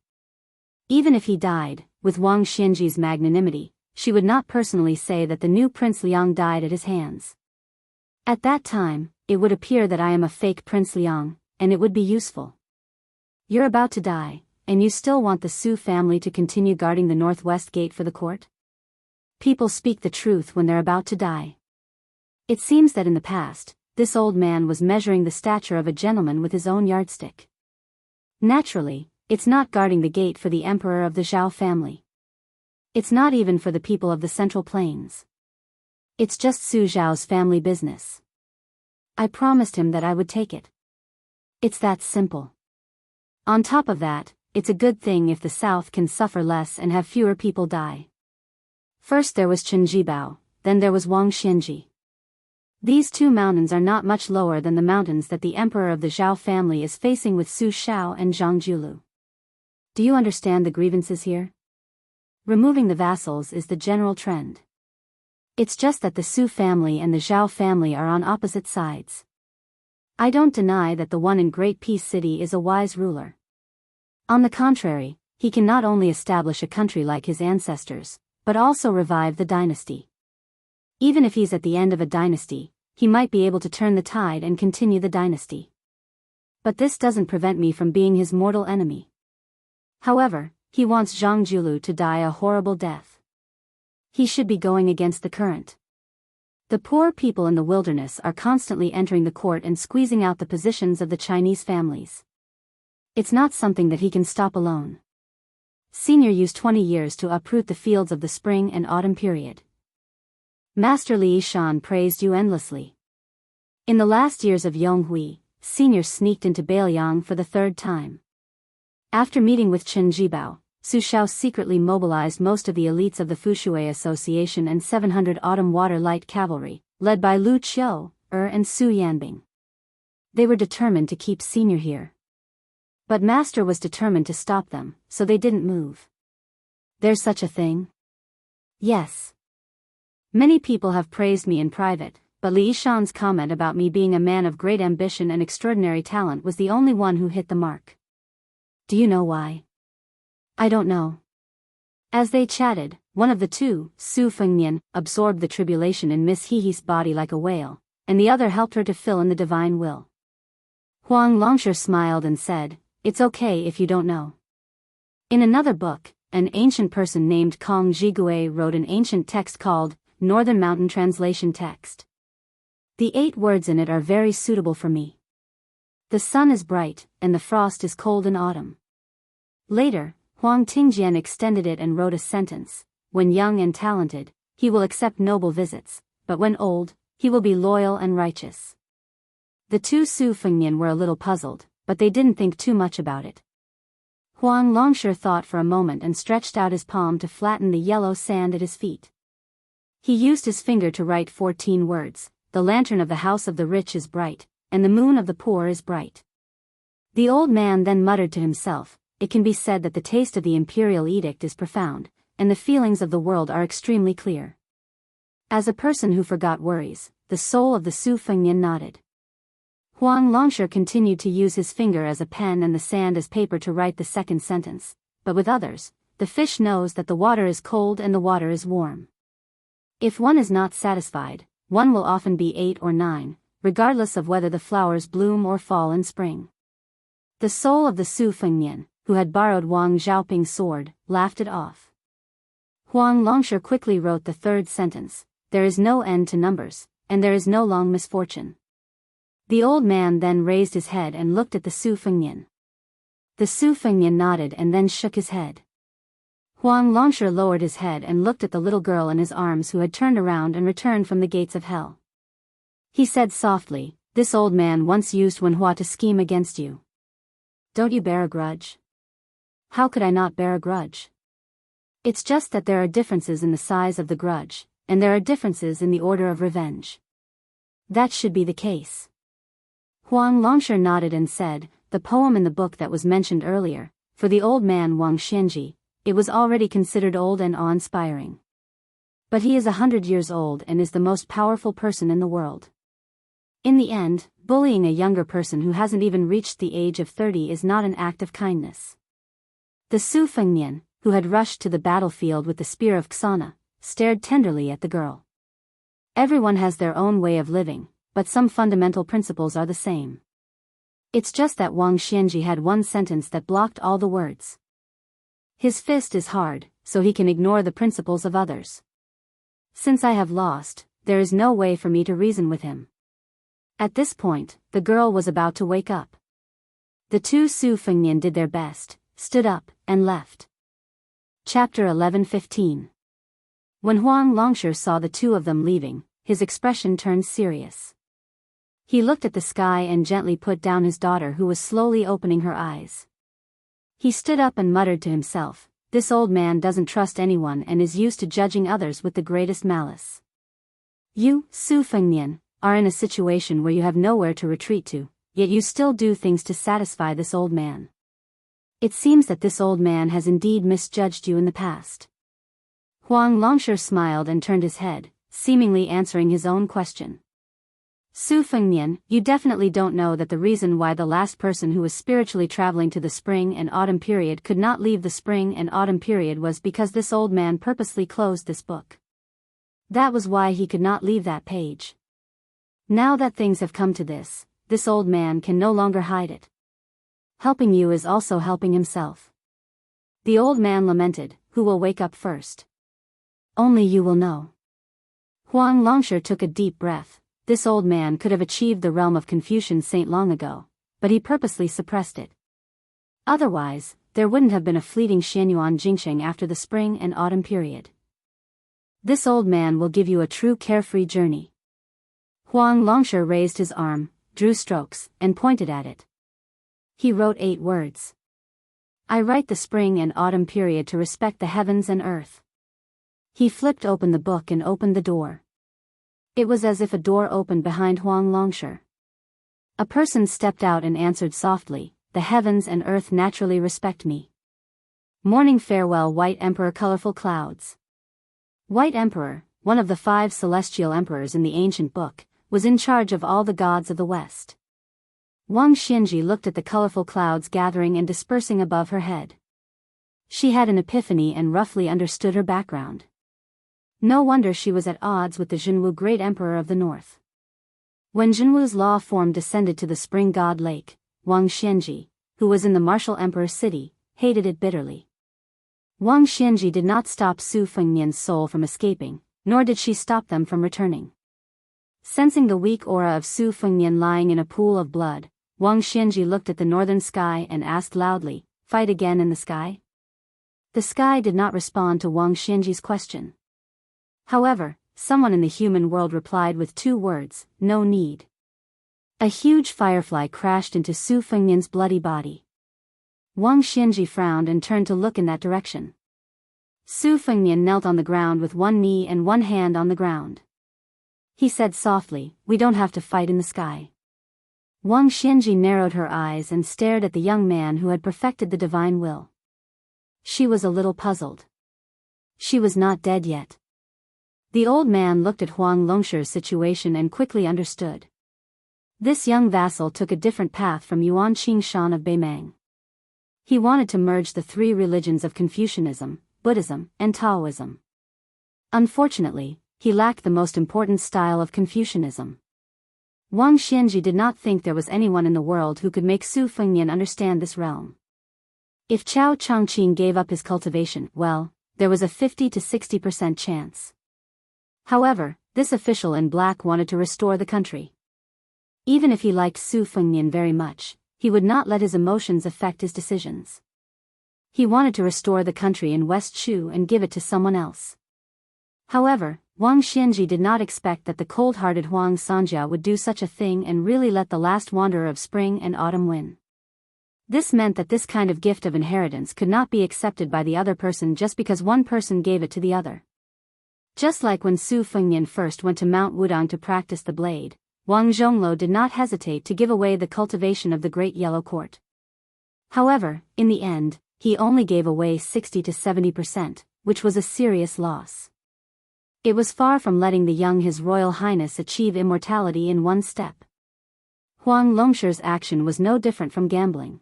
Even if he died, with Wang Xianji's magnanimity, she would not personally say that the new Prince Liang died at his hands. At that time, it would appear that I am a fake Prince Liang, and it would be useful. You're about to die, and you still want the Su family to continue guarding the northwest gate for the court? People speak the truth when they're about to die. It seems that in the past, this old man was measuring the stature of a gentleman with his own yardstick. Naturally, it's not guarding the gate for the emperor of the Zhao family. It's not even for the people of the Central Plains. It's just Su Zhao's family business. I promised him that I would take it. It's that simple. On top of that, it's a good thing if the South can suffer less and have fewer people die. First there was Chen Jibao, then there was Wang Xianji. These two mountains are not much lower than the mountains that the emperor of the Zhao family is facing with Su Shao and Zhang Julu. Do you understand the grievances here? Removing the vassals is the general trend. It's just that the Su family and the Zhao family are on opposite sides. I don't deny that the one in Great Peace City is a wise ruler. On the contrary, he can not only establish a country like his ancestors, but also revive the dynasty. Even if he's at the end of a dynasty, he might be able to turn the tide and continue the dynasty. But this doesn't prevent me from being his mortal enemy. However, he wants Zhang Julu to die a horrible death. He should be going against the current. The poor people in the wilderness are constantly entering the court and squeezing out the positions of the Chinese families. It's not something that he can stop alone. Senior used 20 years to uproot the fields of the spring and autumn period. Master Li Yishan praised you endlessly. In the last years of Yonghui, Senior sneaked into Bailiang for the third time. After meeting with Chen Jibao, Su Shao secretly mobilized most of the elites of the Fushui Association and 700 Autumn Water Light Cavalry, led by Lu Qiu, and Su Yanbing. They were determined to keep Senior here. But Master was determined to stop them, so they didn't move. There's such a thing? Yes. Many people have praised me in private, but Li Yishan's comment about me being a man of great ambition and extraordinary talent was the only one who hit the mark. Do you know why? I don't know. As they chatted, one of the two, Su Fengnian, absorbed the tribulation in Miss Hehe's body like a whale, and the other helped her to fill in the divine will. Huang Longsher smiled and said, "It's okay if you don't know." In another book, an ancient person named Kong Jigui wrote an ancient text called Northern Mountain Translation Text. The 8 words in it are very suitable for me. The sun is bright, and the frost is cold in autumn. Later, Huang Tingjian extended it and wrote a sentence: when young and talented, he will accept noble visits, but when old, he will be loyal and righteous. The two Su Fengnian were a little puzzled, but they didn't think too much about it. Huang Longsher thought for a moment and stretched out his palm to flatten the yellow sand at his feet. He used his finger to write 14 words: the lantern of the house of the rich is bright, and the moon of the poor is bright. The old man then muttered to himself, "It can be said that the taste of the imperial edict is profound, and the feelings of the world are extremely clear." As a person who forgot worries, the soul of the Su Fengnian nodded. Huang Longsher continued to use his finger as a pen and the sand as paper to write the second sentence, but with others, the fish knows that the water is cold and the water is warm. If one is not satisfied, one will often be 8 or 9, regardless of whether the flowers bloom or fall in spring. The soul of the Su Fengnian, who had borrowed Wang Xiaoping's sword, laughed it off. Huang Longsher quickly wrote the third sentence: there is no end to numbers, and there is no long misfortune. The old man then raised his head and looked at the Su Fengnian. The Su Fengnian nodded and then shook his head. Huang Longsher lowered his head and looked at the little girl in his arms who had turned around and returned from the gates of hell. He said softly, "This old man once used Wenhua to scheme against you. Don't you bear a grudge?" "How could I not bear a grudge? It's just that there are differences in the size of the grudge, and there are differences in the order of revenge. That should be the case." Huang Longsher nodded and said, "The poem in the book that was mentioned earlier, For the old man Wang Xianji, it was already considered old and awe-inspiring. But he is 100 years old and is the most powerful person in the world. In the end, bullying a younger person who hasn't even reached the age of 30 is not an act of kindness. The Su Fengnian, who had rushed to the battlefield with the spear of Xana, stared tenderly at the girl. Everyone has their own way of living, but some fundamental principles are the same. It's just that Wang Xianji had one sentence that blocked all the words. His fist is hard, so he can ignore the principles of others. Since I have lost, there is no way for me to reason with him. At this point, the girl was about to wake up. The two Su Fengnian did their best, stood up, and left. Chapter 11:15. When Huang Longshi saw the two of them leaving, his expression turned serious. He looked at the sky and gently put down his daughter who was slowly opening her eyes. He stood up and muttered to himself, "This old man doesn't trust anyone and is used to judging others with the greatest malice. You, Su Fengnian, are in a situation where you have nowhere to retreat to, yet you still do things to satisfy this old man. It seems that this old man has indeed misjudged you in the past." Huang Longshi smiled and turned his head, seemingly answering his own question. "Su Fengnian, you definitely don't know that the reason why the last person who was spiritually traveling to the spring and autumn period could not leave the spring and autumn period was because this old man purposely closed this book. That was why he could not leave that page. Now that things have come to this old man can no longer hide it. Helping you is also helping himself. The old man lamented, "Who will wake up first? Only you will know." Huang Longshi took a deep breath. This old man could have achieved the realm of Confucian Saint long ago, but he purposely suppressed it. Otherwise, there wouldn't have been a fleeting Xianyuan Jingsheng after the spring and autumn period. This old man will give you a true carefree journey. Huang Longshi raised his arm, drew strokes, and pointed at it. He wrote 8 words. "I write the spring and autumn period to respect the heavens and earth." He flipped open the book and opened the door. It was as if a door opened behind Huang Longshi. A person stepped out and answered softly, "The heavens and earth naturally respect me." Morning farewell, White Emperor. Colorful clouds. White Emperor, one of the 5 celestial emperors in the ancient book, was in charge of all the gods of the West. Wang Xianji looked at the colorful clouds gathering and dispersing above her head. She had an epiphany and roughly understood her background. No wonder she was at odds with the Zhenwu Great Emperor of the North. When Zhenwu's law form descended to the spring god lake, Wang Xianji, who was in the martial emperor's city, hated it bitterly. Wang Xianji did not stop Su Fengnian's soul from escaping, nor did she stop them from returning. Sensing the weak aura of Su Fengnian lying in a pool of blood, Wang Xianji looked at the northern sky and asked loudly, "Fight again in the sky?" The sky did not respond to Wang Xianji's question. However, someone in the human world replied with 2 words, "No need." A huge firefly crashed into Su Fengnian's bloody body. Wang Xianji frowned and turned to look in that direction. Su Fengnian knelt on the ground with one knee and one hand on the ground. He said softly, "We don't have to fight in the sky." Wang Xianji narrowed her eyes and stared at the young man who had perfected the divine will. She was a little puzzled. She was not dead yet. The old man looked at Huang Longshi's situation and quickly understood. This young vassal took a different path from Yuan Qingshan of Beimang. He wanted to merge the 3 religions of Confucianism, Buddhism, and Taoism. Unfortunately, he lacked the most important style of Confucianism. Wang Xianji did not think there was anyone in the world who could make Su Fengnian understand this realm. If Chao Changqing gave up his cultivation, well, there was a 50 to 60% chance. However, this official in black wanted to restore the country. Even if he liked Su Fengnian very much, he would not let his emotions affect his decisions. He wanted to restore the country in West Shu and give it to someone else. However, Wang Xianji did not expect that the cold-hearted Huang Sanjia would do such a thing and really let the last wanderer of spring and autumn win. This meant that this kind of gift of inheritance could not be accepted by the other person just because one person gave it to the other. Just like when Su Fengnian first went to Mount Wudang to practice the blade, Wang Zhongluo did not hesitate to give away the cultivation of the Great Yellow Court. However, in the end, he only gave away 60 to 70%, which was a serious loss. It was far from letting the young His Royal Highness achieve immortality in one step. Huang Longshi's action was no different from gambling.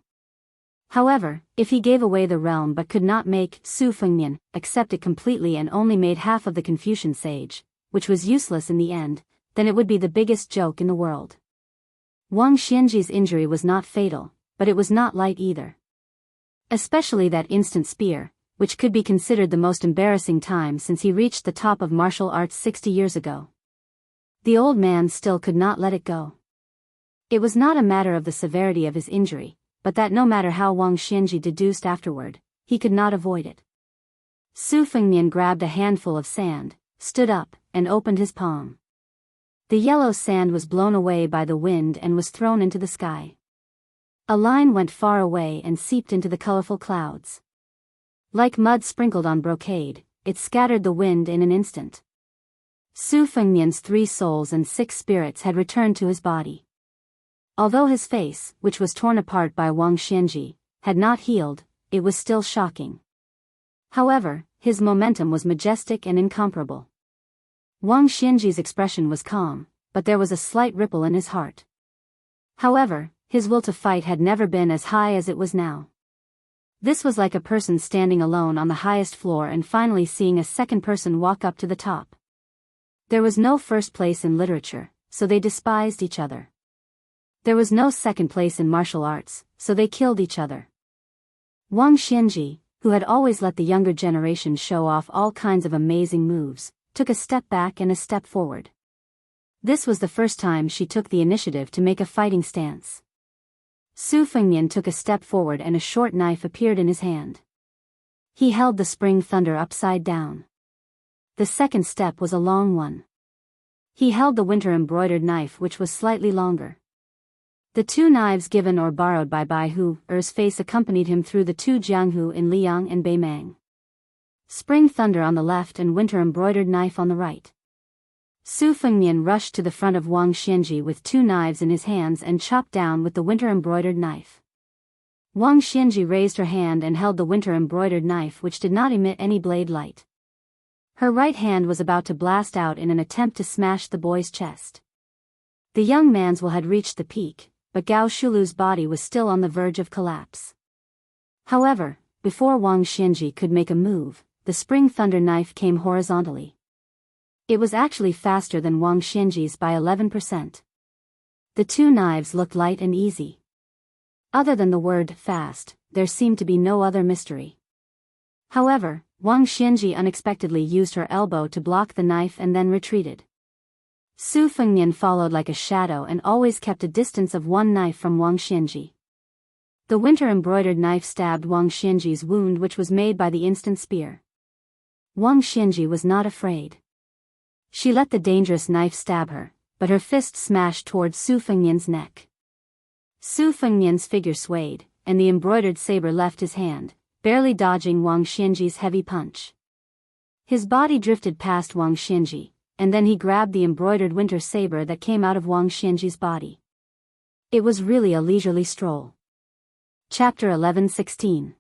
However, if he gave away the realm but could not make Su Fengnian accept it completely and only made half of the Confucian sage, which was useless in the end, then it would be the biggest joke in the world. Wang Xianji's injury was not fatal, but it was not light either. Especially that instant spear, which could be considered the most embarrassing time since he reached the top of martial arts 60 years ago. The old man still could not let it go. It was not a matter of the severity of his injury, but that no matter how Wang Xianji deduced afterward, he could not avoid it. Su Fengnian grabbed a handful of sand, stood up, and opened his palm. The yellow sand was blown away by the wind and was thrown into the sky. A line went far away and seeped into the colorful clouds. Like mud sprinkled on brocade, it scattered the wind in an instant. Su Fengnian's 3 souls and 6 spirits had returned to his body. Although his face, which was torn apart by Wang Xianji, had not healed, it was still shocking. However, his momentum was majestic and incomparable. Wang Xianji's expression was calm, but there was a slight ripple in his heart. However, his will to fight had never been as high as it was now. This was like a person standing alone on the highest floor and finally seeing a second person walk up to the top. There was no first place in literature, so they despised each other. There was no second place in martial arts, so they killed each other. Wang Xianji, who had always let the younger generation show off all kinds of amazing moves, took a step back and a step forward. This was the first time she took the initiative to make a fighting stance. Su Fengnian took a step forward and a short knife appeared in his hand. He held the spring thunder upside down. The second step was a long one. He held the winter embroidered knife which was slightly longer. The 2 knives given or borrowed by Bai Hu's face accompanied him through the 2 Jianghu in Liang and Beimang. Spring thunder on the left and winter embroidered knife on the right. Su Fengnian rushed to the front of Wang Xianji with 2 knives in his hands and chopped down with the winter embroidered knife. Wang Xianji raised her hand and held the winter embroidered knife which did not emit any blade light. Her right hand was about to blast out in an attempt to smash the boy's chest. The young man's will had reached the peak, but Gao Shulu's body was still on the verge of collapse. However, before Wang Xianji could make a move, the spring thunder knife came horizontally. It was actually faster than Wang Xianji's by 11%. The 2 knives looked light and easy. Other than the word fast, there seemed to be no other mystery. However, Wang Xianji unexpectedly used her elbow to block the knife and then retreated. Su Fengnian followed like a shadow and always kept a distance of 1 knife from Wang Xianji. The winter embroidered knife stabbed Wang Xianji's wound which was made by the instant spear. Wang Xianji was not afraid. She let the dangerous knife stab her, but her fist smashed towards Su Fengnian's neck. Su Fengnian's figure swayed, and the embroidered saber left his hand, barely dodging Wang Xianji's heavy punch. His body drifted past Wang Xianji, and then he grabbed the embroidered winter saber that came out of Wang Xianji's body. It was really a leisurely stroll. Chapter 11:16.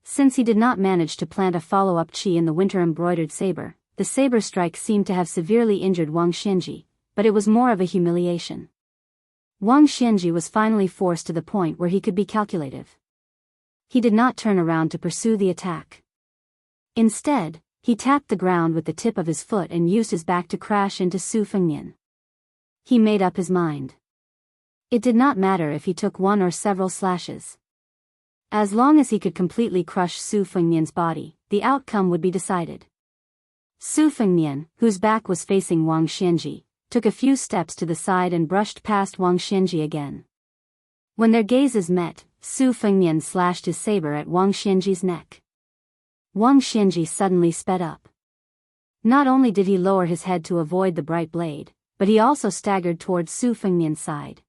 Since he did not manage to plant a follow-up chi in the winter embroidered saber, the saber strike seemed to have severely injured Wang Xianji, but it was more of a humiliation. Wang Xianji was finally forced to the point where he could be calculative. He did not turn around to pursue the attack. Instead, he tapped the ground with the tip of his foot and used his back to crash into Su Fengnian. He made up his mind. It did not matter if he took 1 or several slashes. As long as he could completely crush Su Fengnian's body, the outcome would be decided. Su Fengnian, whose back was facing Wang Xianji, took a few steps to the side and brushed past Wang Xianji again. When their gazes met, Su Fengnian slashed his saber at Wang Xianji's neck. Wang Xianji suddenly sped up. Not only did he lower his head to avoid the bright blade, but he also staggered towards Su Fengnian's side.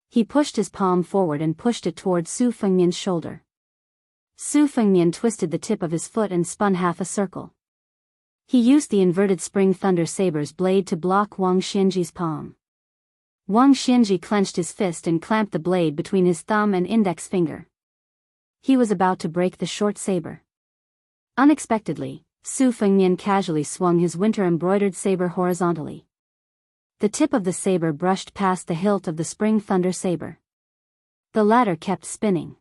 He pushed his palm forward and pushed it towards Su Fengnian's shoulder. Su Fengnian twisted the tip of his foot and spun half a circle. He used the inverted spring thunder saber's blade to block Wang Xianji's palm. Wang Xianji clenched his fist and clamped the blade between his thumb and index finger. He was about to break the short saber. Unexpectedly, Su Fengnian casually swung his winter-embroidered saber horizontally. The tip of the saber brushed past the hilt of the spring thunder saber. The latter kept spinning.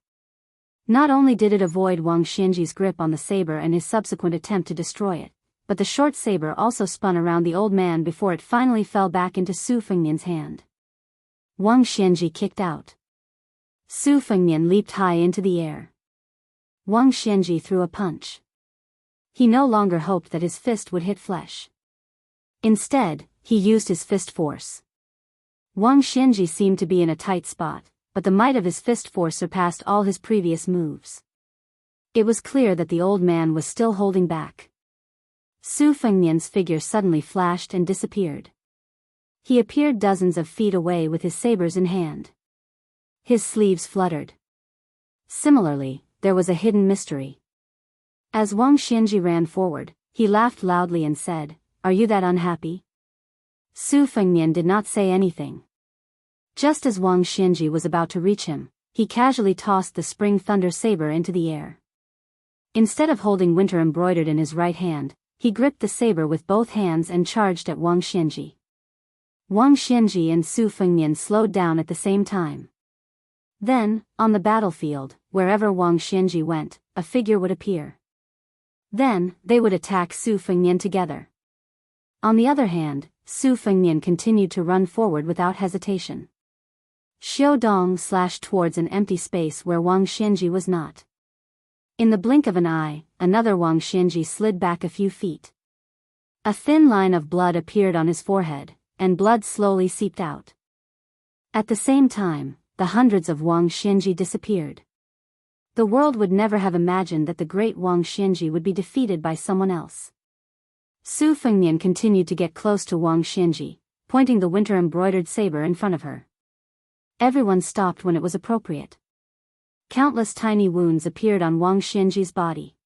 Not only did it avoid Wang Xianji's grip on the saber and his subsequent attempt to destroy it, but the short saber also spun around the old man before it finally fell back into Su Fengnian's hand. Wang Xianji kicked out. Su Fengnian leaped high into the air. Wang Xianji threw a punch. He no longer hoped that his fist would hit flesh. Instead, he used his fist force. Wang Xianji seemed to be in a tight spot, but the might of his fist force surpassed all his previous moves. It was clear that the old man was still holding back. Su Fengnian's figure suddenly flashed and disappeared. He appeared dozens of feet away with his sabers in hand. His sleeves fluttered. Similarly, there was a hidden mystery. As Wang Xianji ran forward, he laughed loudly and said, "Are you that unhappy?" Su Fengnian did not say anything. Just as Wang Xianji was about to reach him, he casually tossed the spring thunder saber into the air. Instead of holding winter embroidered in his right hand, he gripped the saber with both hands and charged at Wang Xianji. Wang Xianji and Su Fengnian slowed down at the same time. Then, on the battlefield, wherever Wang Xianji went, a figure would appear. Then, they would attack Su Fengnian together. On the other hand, Su Fengnian continued to run forward without hesitation. Xiao Dong slashed towards an empty space where Wang Xianji was not. In the blink of an eye, another Wang Xianji slid back a few feet. A thin line of blood appeared on his forehead, and blood slowly seeped out. At the same time, the hundreds of Wang Xianji disappeared. The world would never have imagined that the great Wang Xianji would be defeated by someone else. Su Fengnian continued to get close to Wang Xianji, pointing the winter-embroidered saber in front of her. Everyone stopped when it was appropriate. Countless tiny wounds appeared on Wang Xianji's body.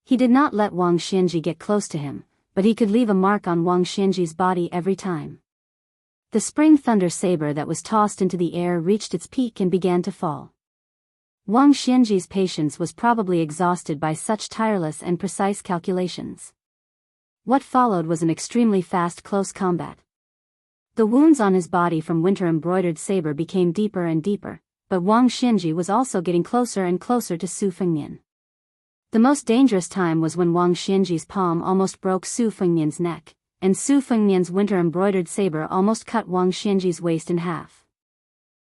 He did not let Wang Xianji get close to him, but he could leave a mark on Wang Xianji's body every time. The spring thunder saber that was tossed into the air reached its peak and began to fall. Wang Xianji's patience was probably exhausted by such tireless and precise calculations. What followed was an extremely fast close combat. The wounds on his body from winter-embroidered saber became deeper and deeper, but Wang Xianji was also getting closer and closer to Su Fengnian. The most dangerous time was when Wang Xianji's palm almost broke Su Fengnian's neck, and Su Fengnian's winter-embroidered saber almost cut Wang Xianji's waist in half.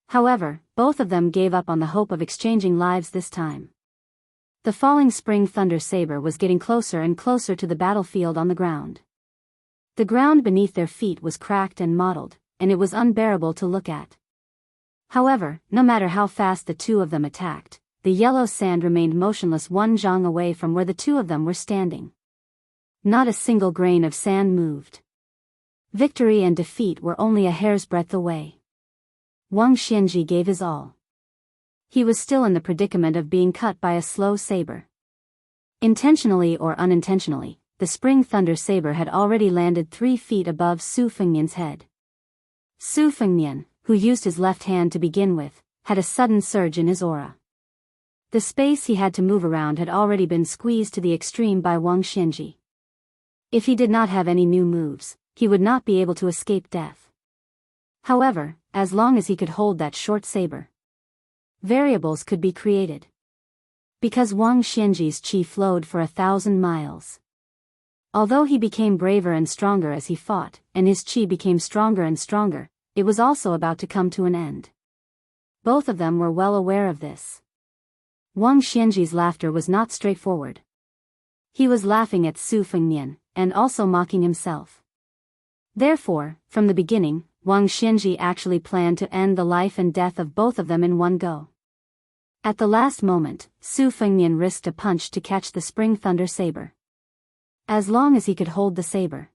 However, both of them gave up on the hope of exchanging lives this time. The falling spring thunder saber was getting closer and closer to the battlefield on the ground. The ground beneath their feet was cracked and mottled, and it was unbearable to look at. However, no matter how fast the two of them attacked, the yellow sand remained motionless 1 zhang away from where the two of them were standing. Not a single grain of sand moved. Victory and defeat were only a hair's breadth away. Wang Xianji gave his all. He was still in the predicament of being cut by a slow saber. Intentionally or unintentionally, the spring thunder saber had already landed 3 feet above Su Fengnian's head. Su Fengnian, who used his left hand to begin with, had a sudden surge in his aura. The space he had to move around had already been squeezed to the extreme by Wang Xianji. If he did not have any new moves, he would not be able to escape death. However, as long as he could hold that short saber, variables could be created. Because Wang Xianji's qi flowed for 1,000 miles. Although he became braver and stronger as he fought, and his qi became stronger and stronger, it was also about to come to an end. Both of them were well aware of this. Wang Xianji's laughter was not straightforward. He was laughing at Su Fengnian, and also mocking himself. Therefore, from the beginning, Wang Xianji actually planned to end the life and death of both of them in one go. At the last moment, Su Fengnian risked a punch to catch the spring thunder saber. As long as he could hold the saber,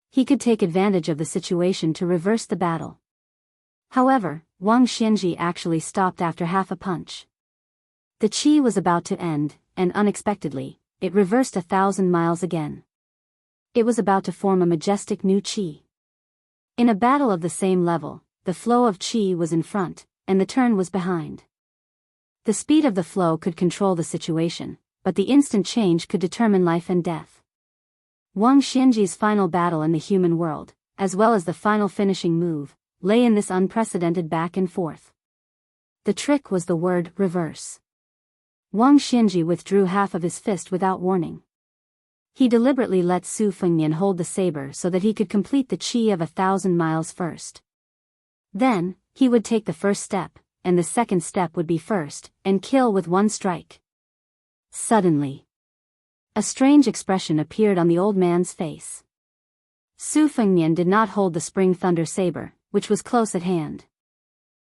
he could take advantage of the situation to reverse the battle. However, Wang Xianji actually stopped after half a punch. The qi was about to end, and unexpectedly, it reversed 1,000 miles again. It was about to form a majestic new qi. In a battle of the same level, the flow of qi was in front, and the turn was behind. The speed of the flow could control the situation, but the instant change could determine life and death. Wang Xianji's final battle in the human world, as well as the final finishing move, lay in this unprecedented back and forth. The trick was the word reverse. Wang Xianji withdrew half of his fist without warning. He deliberately let Su Fengnian hold the saber so that he could complete the qi of 1,000 miles first. Then, he would take the first step, and the second step would be first, and kill with one strike. Suddenly, a strange expression appeared on the old man's face. Su Fengnian did not hold the spring thunder saber, which was close at hand.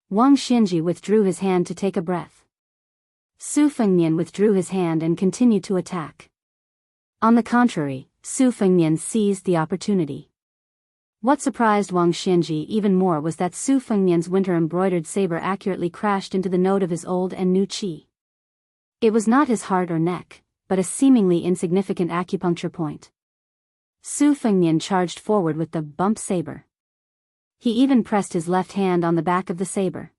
Wang Xianji withdrew his hand to take a breath. Su Fengnian withdrew his hand and continued to attack. On the contrary, Su Fengnian seized the opportunity. What surprised Wang Xianji even more was that Su Fengnian's winter-embroidered saber accurately crashed into the node of his old and new qi. It was not his heart or neck, but a seemingly insignificant acupuncture point. Su Fengnian charged forward with the bump saber. He even pressed his left hand on the back of the saber.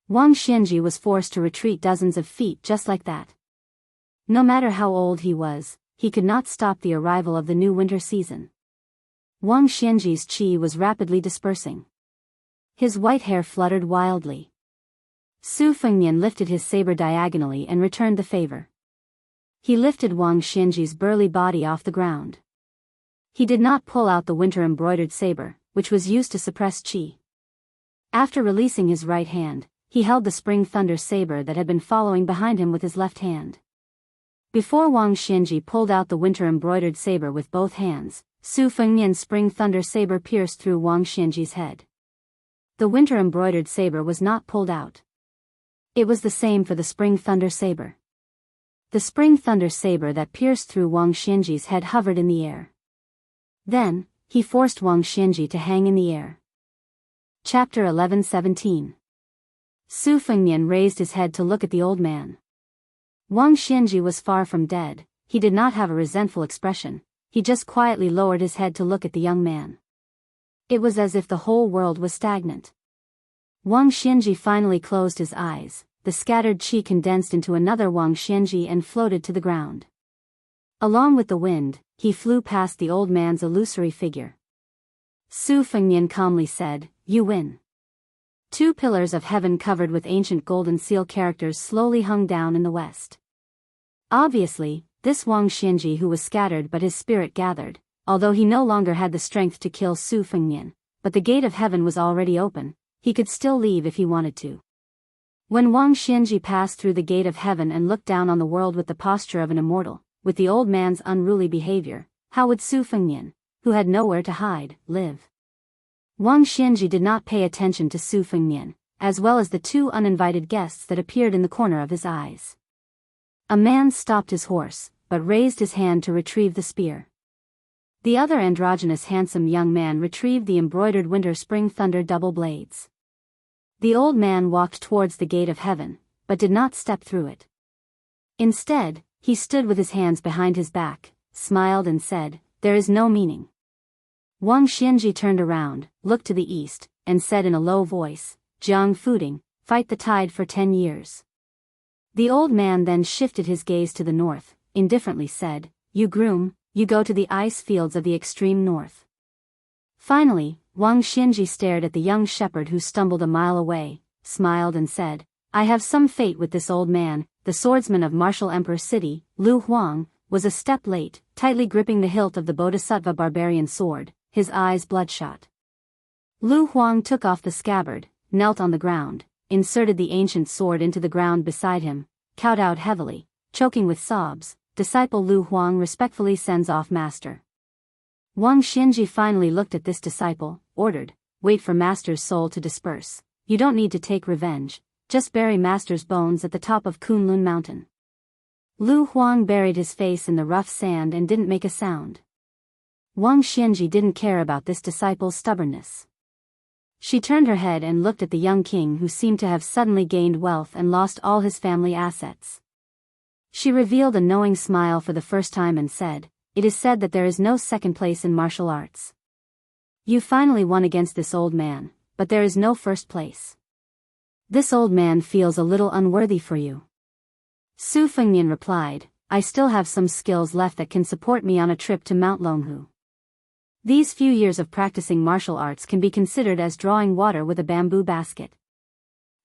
Wang Xianji was forced to retreat dozens of feet just like that. No matter how old he was, he could not stop the arrival of the new winter season. Wang Xianji's qi was rapidly dispersing. His white hair fluttered wildly. Su Fengnian lifted his saber diagonally and returned the favor. He lifted Wang Xianji's burly body off the ground. He did not pull out the winter-embroidered saber, which was used to suppress qi. After releasing his right hand, he held the spring thunder saber that had been following behind him with his left hand. Before Wang Xianji pulled out the winter-embroidered saber with both hands, Su Fengnian's spring thunder saber pierced through Wang Xianji's head. The winter-embroidered saber was not pulled out. It was the same for the spring thunder saber. The spring thunder saber that pierced through Wang Xianji's head hovered in the air. Then, he forced Wang Xianji to hang in the air. Chapter 11:17. Su Fengnian raised his head to look at the old man. Wang Xianji was far from dead. He did not have a resentful expression. He just quietly lowered his head to look at the young man. It was as if the whole world was stagnant. Wang Xianji finally closed his eyes. The scattered qi condensed into another Wang Xianji and floated to the ground. Along with the wind, he flew past the old man's illusory figure. Su Fengnian calmly said, "You win." Two pillars of heaven covered with ancient golden seal characters slowly hung down in the west. Obviously, this Wang Xianji who was scattered but his spirit gathered, although he no longer had the strength to kill Su Fengnian, but the gate of heaven was already open, he could still leave if he wanted to. When Wang Xianji passed through the gate of heaven and looked down on the world with the posture of an immortal, with the old man's unruly behavior, how would Su Fengnian, who had nowhere to hide, live? Wang Xianji did not pay attention to Su Fengnian, as well as the two uninvited guests that appeared in the corner of his eyes. A man stopped his horse, but raised his hand to retrieve the spear. The other androgynous handsome young man retrieved the embroidered winter-spring thunder double blades. The old man walked towards the gate of heaven, but did not step through it. Instead, he stood with his hands behind his back, smiled and said, "There is no meaning." Wang Xianji turned around, looked to the east, and said in a low voice, "Jiang Fuding, fight the tide for 10 years. The old man then shifted his gaze to the north, indifferently said, "You groom, you go to the ice fields of the extreme north." Finally, Wang Xianji stared at the young shepherd who stumbled a mile away, smiled and said, "I have some fate with this old man." The swordsman of martial Emperor City, Lu Huang, was a step late, tightly gripping the hilt of the Bodhisattva barbarian sword, his eyes bloodshot. Lu Huang took off the scabbard, knelt on the ground, inserted the ancient sword into the ground beside him, kowtowed heavily, choking with sobs. Disciple Lu Huang respectfully sends off master. Wang Xianji finally looked at this disciple, ordered, "Wait for master's soul to disperse. You don't need to take revenge, just bury master's bones at the top of Kunlun Mountain." Lu Huang buried his face in the rough sand and didn't make a sound. Wang Xianji didn't care about this disciple's stubbornness. She turned her head and looked at the young king who seemed to have suddenly gained wealth and lost all his family assets. She revealed a knowing smile for the first time and said, "It is said that there is no second place in martial arts. You finally won against this old man, but there is no first place." This old man feels a little unworthy for you. Su Fengnian replied, I still have some skills left that can support me on a trip to Mount Longhu. These few years of practicing martial arts can be considered as drawing water with a bamboo basket.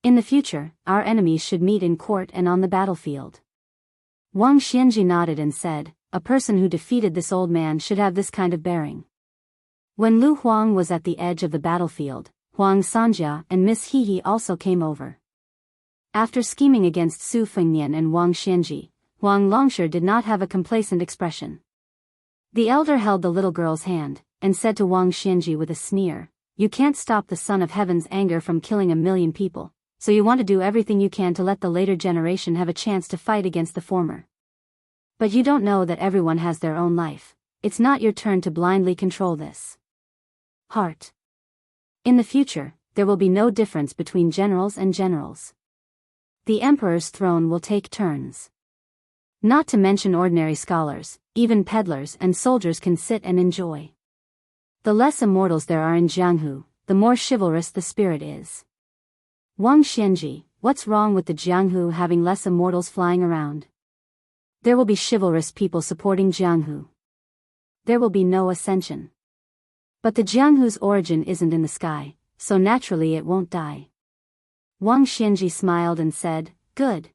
In the future, our enemies should meet in court and on the battlefield. Wang Xianji nodded and said, a person who defeated this old man should have this kind of bearing. When Lu Huang was at the edge of the battlefield, Huang Sanjia and Miss Hehe also came over. After scheming against Su Fengnian and Wang Xianji, Huang Longsher did not have a complacent expression. The elder held the little girl's hand, and said to Wang Xianji with a sneer, you can't stop the Son of Heaven's anger from killing 1,000,000 people, so you want to do everything you can to let the later generation have a chance to fight against the former. But you don't know that everyone has their own life. It's not your turn to blindly control this. Heart. In the future, there will be no difference between generals and generals. The emperor's throne will take turns. Not to mention ordinary scholars, even peddlers and soldiers can sit and enjoy. The less immortals there are in Jianghu, the more chivalrous the spirit is. Wang Xianji, what's wrong with the Jianghu having less immortals flying around? There will be chivalrous people supporting Jianghu. There will be no ascension. But the Jianghu's origin isn't in the sky, so naturally it won't die. Wang Xianji smiled and said, good.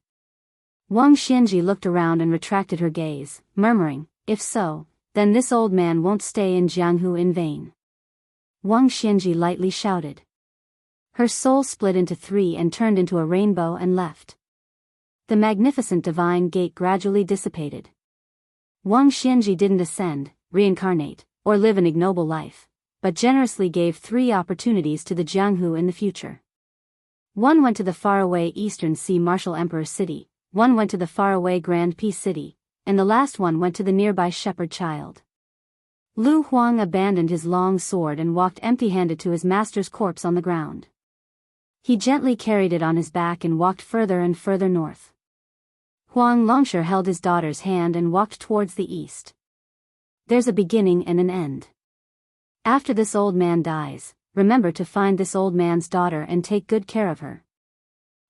Wang Xianji looked around and retracted her gaze, murmuring, if so, then this old man won't stay in Jianghu in vain. Wang Xianji lightly shouted. Her soul split into 3 and turned into a rainbow and left. The magnificent divine gate gradually dissipated. Wang Xianji didn't ascend, reincarnate, or live an ignoble life, but generously gave 3 opportunities to the Jianghu in the future. One went to the faraway Eastern Sea Martial Emperor City, one went to the faraway Grand Peace City, and the last one went to the nearby Shepherd Child. Lu Huang abandoned his long sword and walked empty-handed to his master's corpse on the ground. He gently carried it on his back and walked further and further north. Huang Longsher held his daughter's hand and walked towards the east. There's a beginning and an end. After this old man dies, remember to find this old man's daughter and take good care of her.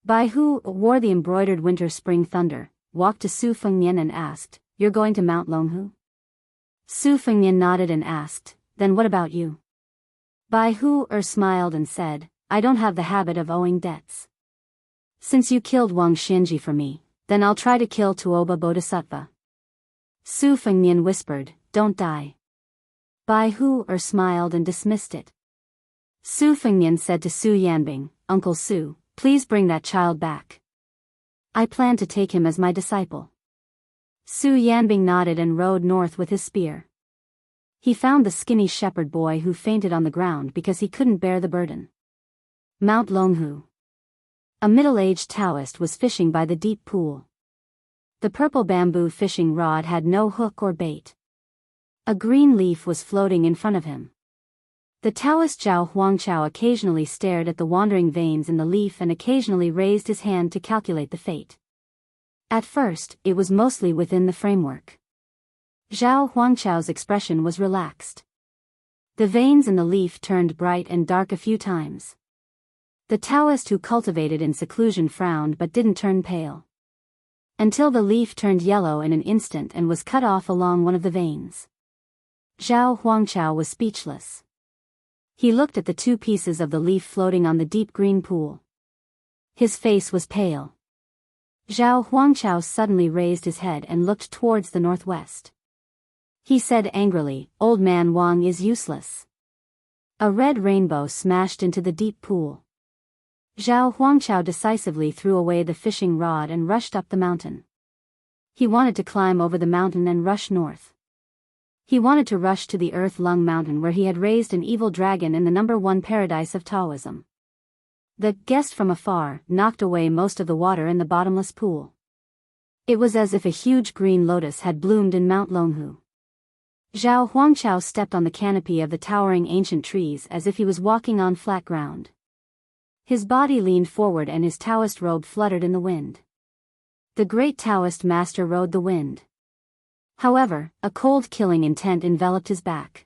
Bai Hu wore the embroidered winter-spring thunder, walked to Su Fengnian and asked, you're going to Mount Longhu? Su Fengnian nodded and asked, then what about you? Bai Hu smiled and said, I don't have the habit of owing debts. Since you killed Wang Xianji for me, then I'll try to kill Tuoba Bodhisattva. Su Fengnian whispered, don't die. Bai Hu smiled and dismissed it. Su Fengnian said to Su Yanbing, Uncle Su, please bring that child back. I plan to take him as my disciple. Su Yanbing nodded and rode north with his spear. He found the skinny shepherd boy who fainted on the ground because he couldn't bear the burden. Mount Longhu. A middle-aged Taoist was fishing by the deep pool. The purple bamboo fishing rod had no hook or bait. A green leaf was floating in front of him. The Taoist Zhao Huangchao occasionally stared at the wandering veins in the leaf and occasionally raised his hand to calculate the fate. At first, it was mostly within the framework. Zhao Huangchao's expression was relaxed. The veins in the leaf turned bright and dark a few times. The Taoist who cultivated in seclusion frowned but didn't turn pale. Until the leaf turned yellow in an instant and was cut off along one of the veins. Zhao Huangchao was speechless. He looked at the 2 pieces of the leaf floating on the deep green pool. His face was pale. Zhao Huangchao suddenly raised his head and looked towards the northwest. He said angrily, Old man Wang is useless. A red rainbow smashed into the deep pool. Zhao Huangchao decisively threw away the fishing rod and rushed up the mountain. He wanted to climb over the mountain and rush north. He wanted to rush to the Earth Lung Mountain where he had raised an evil dragon in the #1 paradise of Taoism. The guest from afar knocked away most of the water in the bottomless pool. It was as if a huge green lotus had bloomed in Mount Longhu. Zhao Huangchao stepped on the canopy of the towering ancient trees as if he was walking on flat ground. His body leaned forward and his Taoist robe fluttered in the wind. The great Taoist master rode the wind. However, a cold killing intent enveloped his back.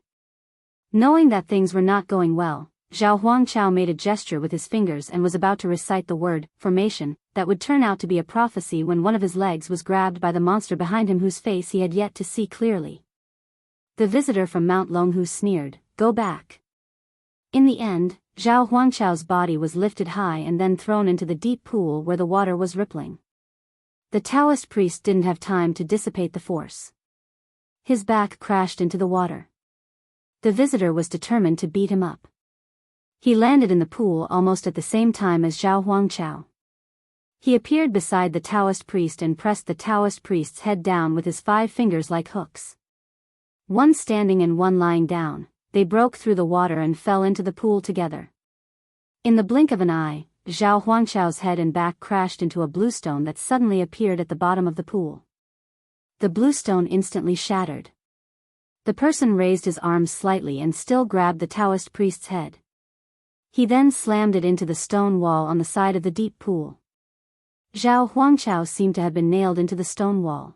Knowing that things were not going well, Zhao Huangchao made a gesture with his fingers and was about to recite the word, formation, that would turn out to be a prophecy when one of his legs was grabbed by the monster behind him whose face he had yet to see clearly. The visitor from Mount Longhu sneered, "Go back." In the end, Zhao Huangchao's body was lifted high and then thrown into the deep pool where the water was rippling. The Taoist priest didn't have time to dissipate the force. His back crashed into the water. The visitor was determined to beat him up. He landed in the pool almost at the same time as Zhao Huangchao. He appeared beside the Taoist priest and pressed the Taoist priest's head down with his 5 fingers like hooks. One standing and one lying down, they broke through the water and fell into the pool together. In the blink of an eye, Zhao Huangchao's head and back crashed into a blue stone that suddenly appeared at the bottom of the pool. The blue stone instantly shattered. The person raised his arms slightly and still grabbed the Taoist priest's head. He then slammed it into the stone wall on the side of the deep pool. Zhao Huangchao seemed to have been nailed into the stone wall.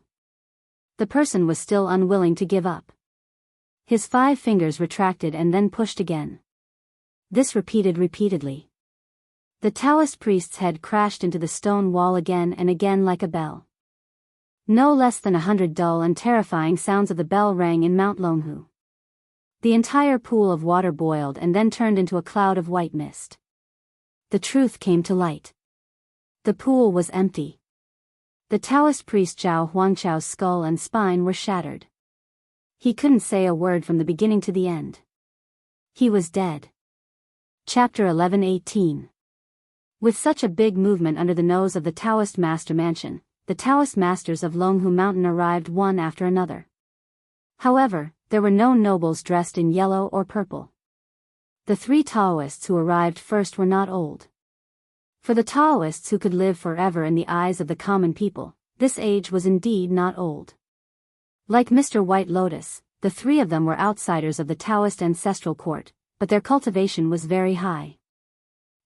The person was still unwilling to give up. His 5 fingers retracted and then pushed again. This repeated repeatedly. The Taoist priest's head crashed into the stone wall again and again like a bell. No less than 100 dull and terrifying sounds of the bell rang in Mount Longhu. The entire pool of water boiled and then turned into a cloud of white mist. The truth came to light. The pool was empty. The Taoist priest Zhao Huangchao's skull and spine were shattered. He couldn't say a word from the beginning to the end. He was dead. Chapter 11:18. With such a big movement under the nose of the Taoist master mansion, the Taoist masters of Longhu Mountain arrived one after another. However, there were no nobles dressed in yellow or purple. The 3 Taoists who arrived first were not old. For the Taoists who could live forever in the eyes of the common people, this age was indeed not old. Like Mr. White Lotus, the 3 of them were outsiders of the Taoist ancestral court, but their cultivation was very high.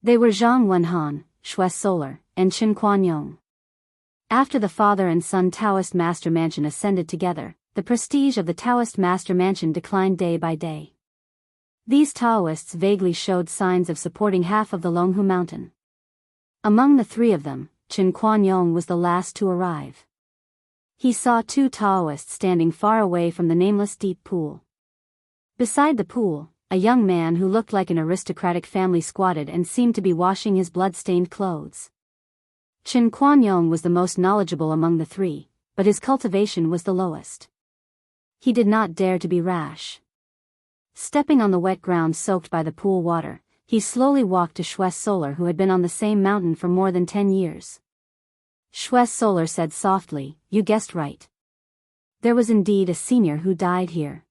They were Zhang Wenhan, Shui Solar, and Qin Kuanyong. After the father and son Taoist master mansion ascended together, the prestige of the Taoist master mansion declined day by day. These Taoists vaguely showed signs of supporting half of the Longhu Mountain. Among the 3 of them, Qin Kuanyong was the last to arrive. He saw 2 Taoists standing far away from the nameless deep pool. Beside the pool, a young man who looked like an aristocratic family squatted and seemed to be washing his blood-stained clothes. Qin Kuanyong was the most knowledgeable among the 3, but his cultivation was the lowest. He did not dare to be rash. Stepping on the wet ground soaked by the pool water, he slowly walked to Shui Solar, who had been on the same mountain for more than 10 years. Shui Solar said softly, "You guessed right. There was indeed a senior who died here.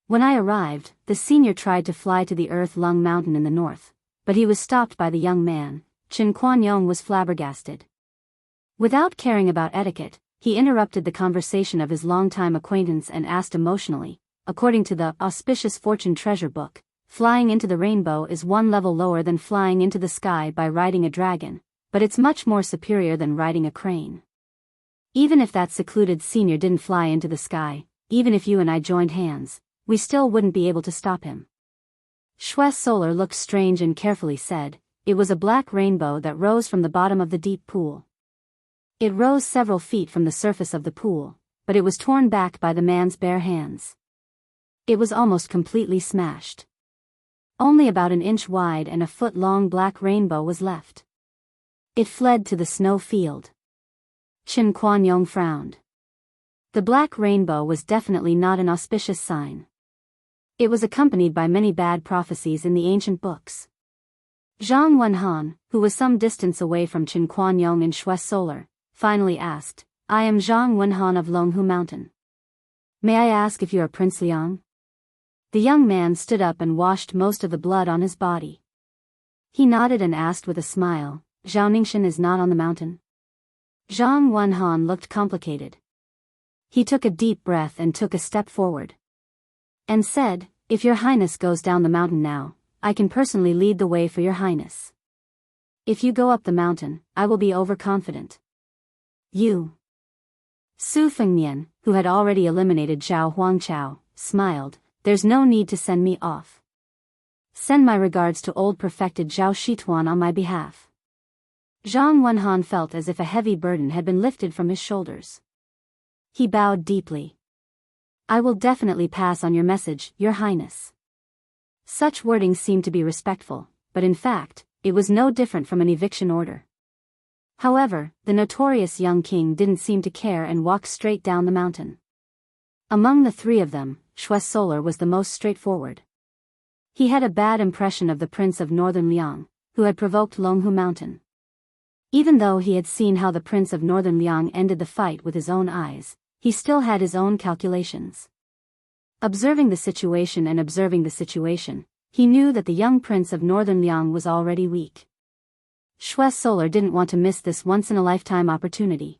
When I arrived, the senior tried to fly to the Earth Lung Mountain in the north, but he was stopped by the young man." Qin Kuanyong was flabbergasted. Without caring about etiquette, he interrupted the conversation of his longtime acquaintance and asked emotionally, according to the auspicious fortune treasure book, flying into the rainbow is 1 level lower than flying into the sky by riding a dragon, but it's much more superior than riding a crane. Even if that secluded senior didn't fly into the sky, even if you and I joined hands, we still wouldn't be able to stop him. Shui Solar looked strange and carefully said, "It was a black rainbow that rose from the bottom of the deep pool. It rose several feet from the surface of the pool, but it was torn back by the man's bare hands. It was almost completely smashed. Only about 1 inch wide and a foot-long black rainbow was left. It fled to the snow field." Qin Kuanyong frowned. The black rainbow was definitely not an auspicious sign. It was accompanied by many bad prophecies in the ancient books. Zhang Wenhan, who was some distance away from Qin Kuanyong and Shui Solar, finally asked, "I am Zhang Wenhan of Longhu Mountain. May I ask if you are Prince Liang?" The young man stood up and washed most of the blood on his body. He nodded and asked with a smile, "Zhao Ningxian is not on the mountain?" Zhang Wenhan looked complicated. He took a deep breath and took a step forward. And said, "If your highness goes down the mountain now, I can personally lead the way for your highness. If you go up the mountain, I will be overconfident." "You." Su Fengnian, who had already eliminated Zhao Huangchao, smiled, "There's no need to send me off." Send my regards to old perfected Zhao Shituan on my behalf. Zhang Wenhan felt as if a heavy burden had been lifted from his shoulders. He bowed deeply. I will definitely pass on your message, Your Highness. Such wording seemed to be respectful, but in fact, it was no different from an eviction order. However, the notorious young king didn't seem to care and walked straight down the mountain. Among the three of them, Shui Solar was the most straightforward. He had a bad impression of the Prince of Northern Liang, who had provoked Longhu Mountain. Even though he had seen how the Prince of Northern Liang ended the fight with his own eyes, he still had his own calculations. Observing the situation, he knew that the young Prince of Northern Liang was already weak. Shui Solar didn't want to miss this once-in-a-lifetime opportunity.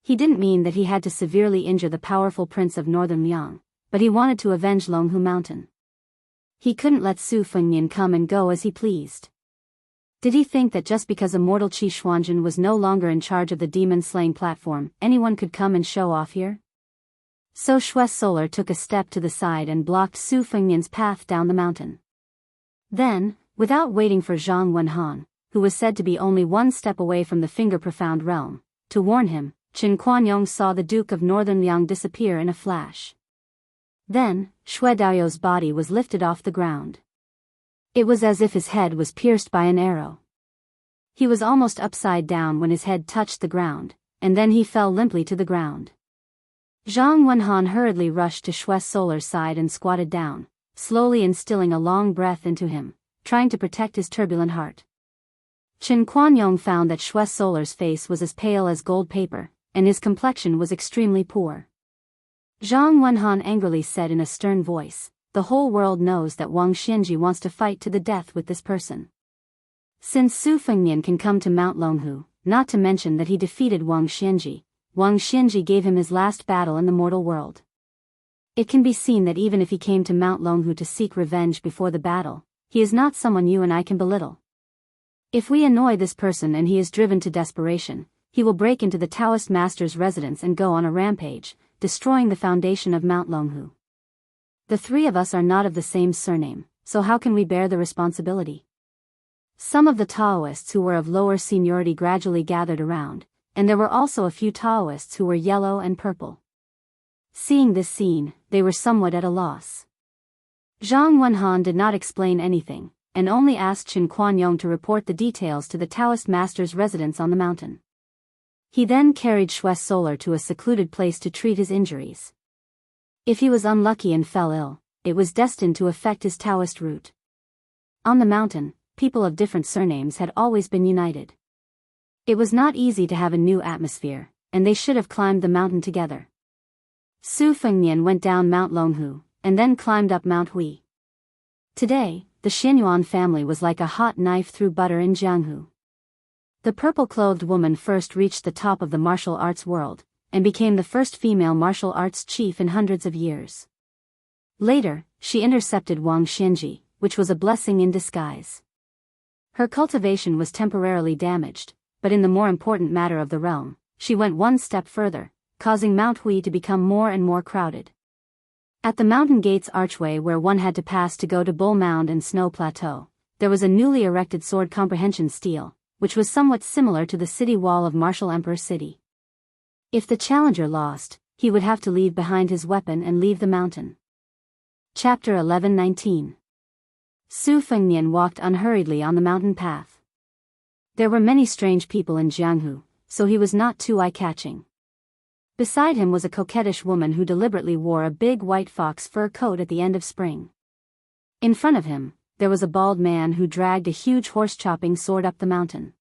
He didn't mean that he had to severely injure the powerful Prince of Northern Liang, but he wanted to avenge Longhu Mountain. He couldn't let Su Fengnian come and go as he pleased. Did he think that just because immortal Qi Xuanjun was no longer in charge of the demon-slaying platform, anyone could come and show off here? So Shui Solar took a step to the side and blocked Su Fengnian's path down the mountain. Then, without waiting for Zhang Wenhan, who was said to be only one step away from the finger-profound realm, to warn him, Qin Kuanyong saw the Duke of Northern Liang disappear in a flash. Then, Shui Daoyou's body was lifted off the ground. It was as if his head was pierced by an arrow. He was almost upside down when his head touched the ground, and then he fell limply to the ground. Zhang Wenhan hurriedly rushed to Shui Solar's side and squatted down, slowly instilling a long breath into him, trying to protect his turbulent heart. Qin Kuanyong found that Shui Solar's face was as pale as gold paper, and his complexion was extremely poor. Zhang Wenhan angrily said in a stern voice, the whole world knows that Wang Xianji wants to fight to the death with this person. Since Su Fengnian can come to Mount Longhu, not to mention that he defeated Wang Xianji gave him his last battle in the mortal world. It can be seen that even if he came to Mount Longhu to seek revenge before the battle, he is not someone you and I can belittle. If we annoy this person and he is driven to desperation, he will break into the Taoist master's residence and go on a rampage, destroying the foundation of Mount Longhu. The three of us are not of the same surname, so how can we bear the responsibility? Some of the Taoists who were of lower seniority gradually gathered around, and there were also a few Taoists who were yellow and purple. Seeing this scene, they were somewhat at a loss. Zhang Wenhan did not explain anything, and only asked Qin Kuanyong to report the details to the Taoist master's residence on the mountain. He then carried Shui Solar to a secluded place to treat his injuries. If he was unlucky and fell ill, it was destined to affect his Taoist root. On the mountain, people of different surnames had always been united. It was not easy to have a new atmosphere, and they should have climbed the mountain together. Su Fengnian went down Mount Longhu, and then climbed up Mount Hui. Today, the Xianyuan family was like a hot knife through butter in Jianghu. The purple-clothed woman first reached the top of the martial arts world, and became the first female martial arts chief in hundreds of years. Later, she intercepted Wang Xianji, which was a blessing in disguise. Her cultivation was temporarily damaged, but in the more important matter of the realm, she went one step further, causing Mount Hui to become more and more crowded. At the mountain gate's archway where one had to pass to go to Bull Mound and Snow Plateau, there was a newly erected sword comprehension stele, which was somewhat similar to the city wall of Martial Emperor City. If the challenger lost, he would have to leave behind his weapon and leave the mountain. Chapter 11:19. Su Fengnian walked unhurriedly on the mountain path. There were many strange people in Jianghu, so he was not too eye-catching. Beside him was a coquettish woman who deliberately wore a big white fox fur coat at the end of spring. In front of him, there was a bald man who dragged a huge horse-chopping sword up the mountain.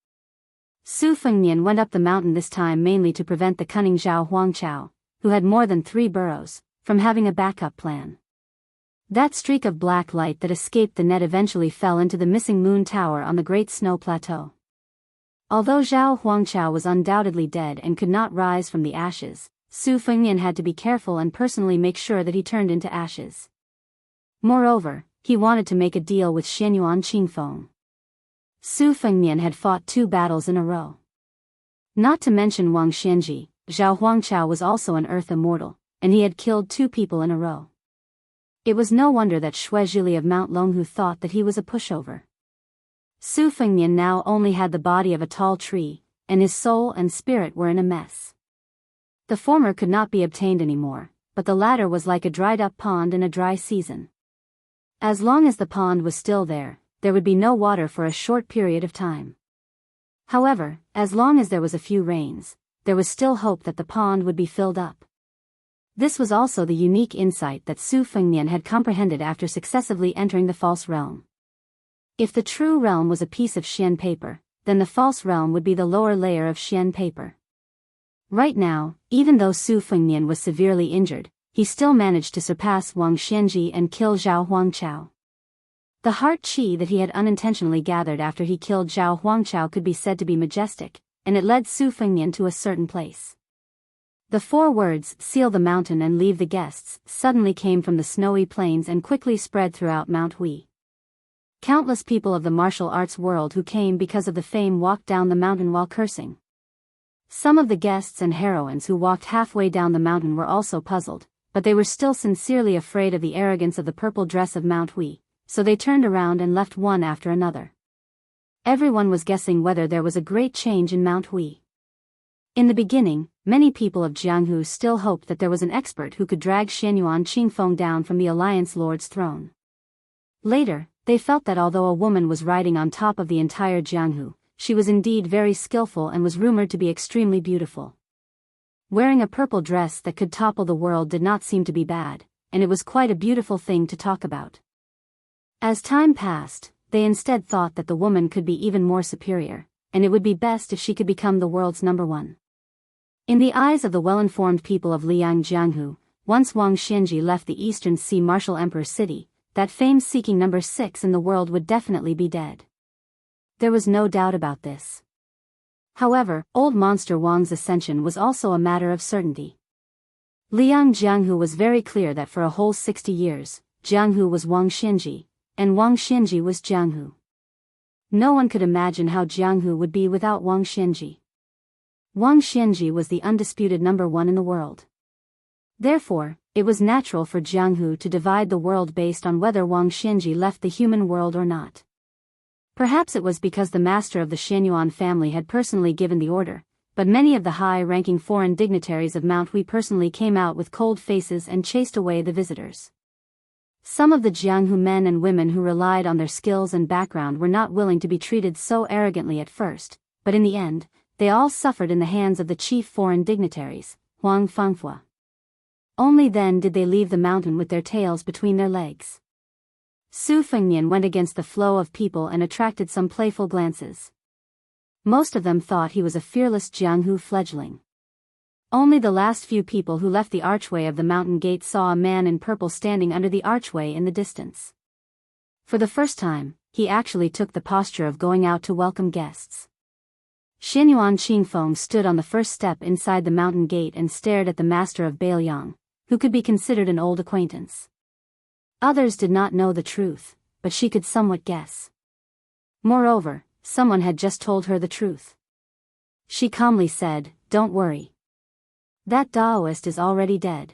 Su Fengnian went up the mountain this time mainly to prevent the cunning Zhao Huangchao, who had more than 3 burrows, from having a backup plan. That streak of black light that escaped the net eventually fell into the missing moon tower on the Great Snow Plateau. Although Zhao Huangchao was undoubtedly dead and could not rise from the ashes, Su Fengnian had to be careful and personally make sure that he turned into ashes. Moreover, he wanted to make a deal with Xianyuan Qingfeng. Su Fengnian had fought 2 battles in a row. Not to mention Wang Xianji, Zhao Huangchao was also an earth immortal, and he had killed 2 people in a row. It was no wonder that Shui Zhili of Mount Longhu thought that he was a pushover. Su Fengnian now only had the body of a tall tree, and his soul and spirit were in a mess. The former could not be obtained anymore, but the latter was like a dried-up pond in a dry season. As long as the pond was still there would be no water for a short period of time. However, as long as there was a few rains, there was still hope that the pond would be filled up. This was also the unique insight that Su Fengnian had comprehended after successively entering the false realm. If the true realm was a piece of Xian paper, then the false realm would be the lower layer of Xian paper. Right now, even though Su Fengnian was severely injured, he still managed to surpass Wang Xianji and kill Zhao Huangchao. The heart qi that he had unintentionally gathered after he killed Zhao Huangchao could be said to be majestic, and it led Su Fengnian to a certain place. The 4 words, "seal the mountain and leave the guests," suddenly came from the snowy plains and quickly spread throughout Mount Hui. Countless people of the martial arts world who came because of the fame walked down the mountain while cursing. Some of the guests and heroines who walked halfway down the mountain were also puzzled, but they were still sincerely afraid of the arrogance of the purple dress of Mount Hui, so they turned around and left one after another. Everyone was guessing whether there was a great change in Mount Hui. In the beginning, many people of Jianghu still hoped that there was an expert who could drag Xianyuan Qingfeng down from the Alliance Lord's throne. Later, they felt that although a woman was riding on top of the entire Jianghu, she was indeed very skillful and was rumored to be extremely beautiful. Wearing a purple dress that could topple the world did not seem to be bad, and it was quite a beautiful thing to talk about. As time passed, they instead thought that the woman could be even more superior, and it would be best if she could become the world's #1. In the eyes of the well-informed people of Liang Jianghu, once Wang Xianji left the Eastern Sea Martial Emperor city, that fame-seeking number 6 in the world would definitely be dead. There was no doubt about this. However, old monster Wang's ascension was also a matter of certainty. Liang Jianghu was very clear that for a whole 60 years, Jianghu was Wang Xianji, and Wang Xianji was Jianghu. No one could imagine how Jianghu would be without Wang Xianji. Wang Xianji was the undisputed #1 in the world. Therefore, it was natural for Jianghu to divide the world based on whether Wang Xianji left the human world or not. Perhaps it was because the master of the Xianyuan family had personally given the order, but many of the high-ranking foreign dignitaries of Mount Hui personally came out with cold faces and chased away the visitors. Some of the Jianghu men and women who relied on their skills and background were not willing to be treated so arrogantly at first, but in the end, they all suffered in the hands of the chief foreign dignitaries, Huang Fangfua. Only then did they leave the mountain with their tails between their legs. Su Fengnian went against the flow of people and attracted some playful glances. Most of them thought he was a fearless Jianghu fledgling. Only the last few people who left the archway of the mountain gate saw a man in purple standing under the archway in the distance. For the first time, he actually took the posture of going out to welcome guests. Xianyuan Qingfeng stood on the first step inside the mountain gate and stared at the master of Bailiang, who could be considered an old acquaintance. Others did not know the truth, but she could somewhat guess. Moreover, someone had just told her the truth. She calmly said, "Don't worry. That Taoist is already dead.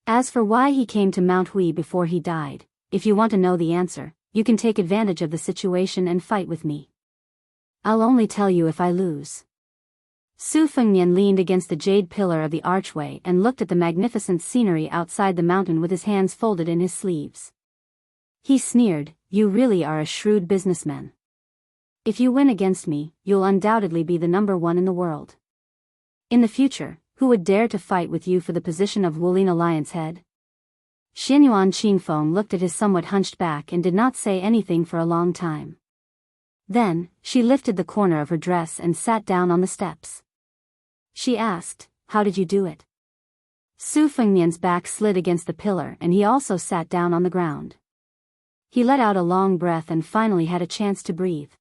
As for why he came to Mount Hui before he died, if you want to know the answer, you can take advantage of the situation and fight with me. I'll only tell you if I lose." Su Fengnian leaned against the jade pillar of the archway and looked at the magnificent scenery outside the mountain with his hands folded in his sleeves. He sneered, "You really are a shrewd businessman. If you win against me, you'll undoubtedly be the #1 in the world. In the future, who would dare to fight with you for the position of Wulin Alliance head?" Xianyuan Qingfeng looked at his somewhat hunched back and did not say anything for a long time. Then, she lifted the corner of her dress and sat down on the steps. She asked, "How did you do it?" Su Fengnian's back slid against the pillar and he also sat down on the ground. He let out a long breath and finally had a chance to breathe.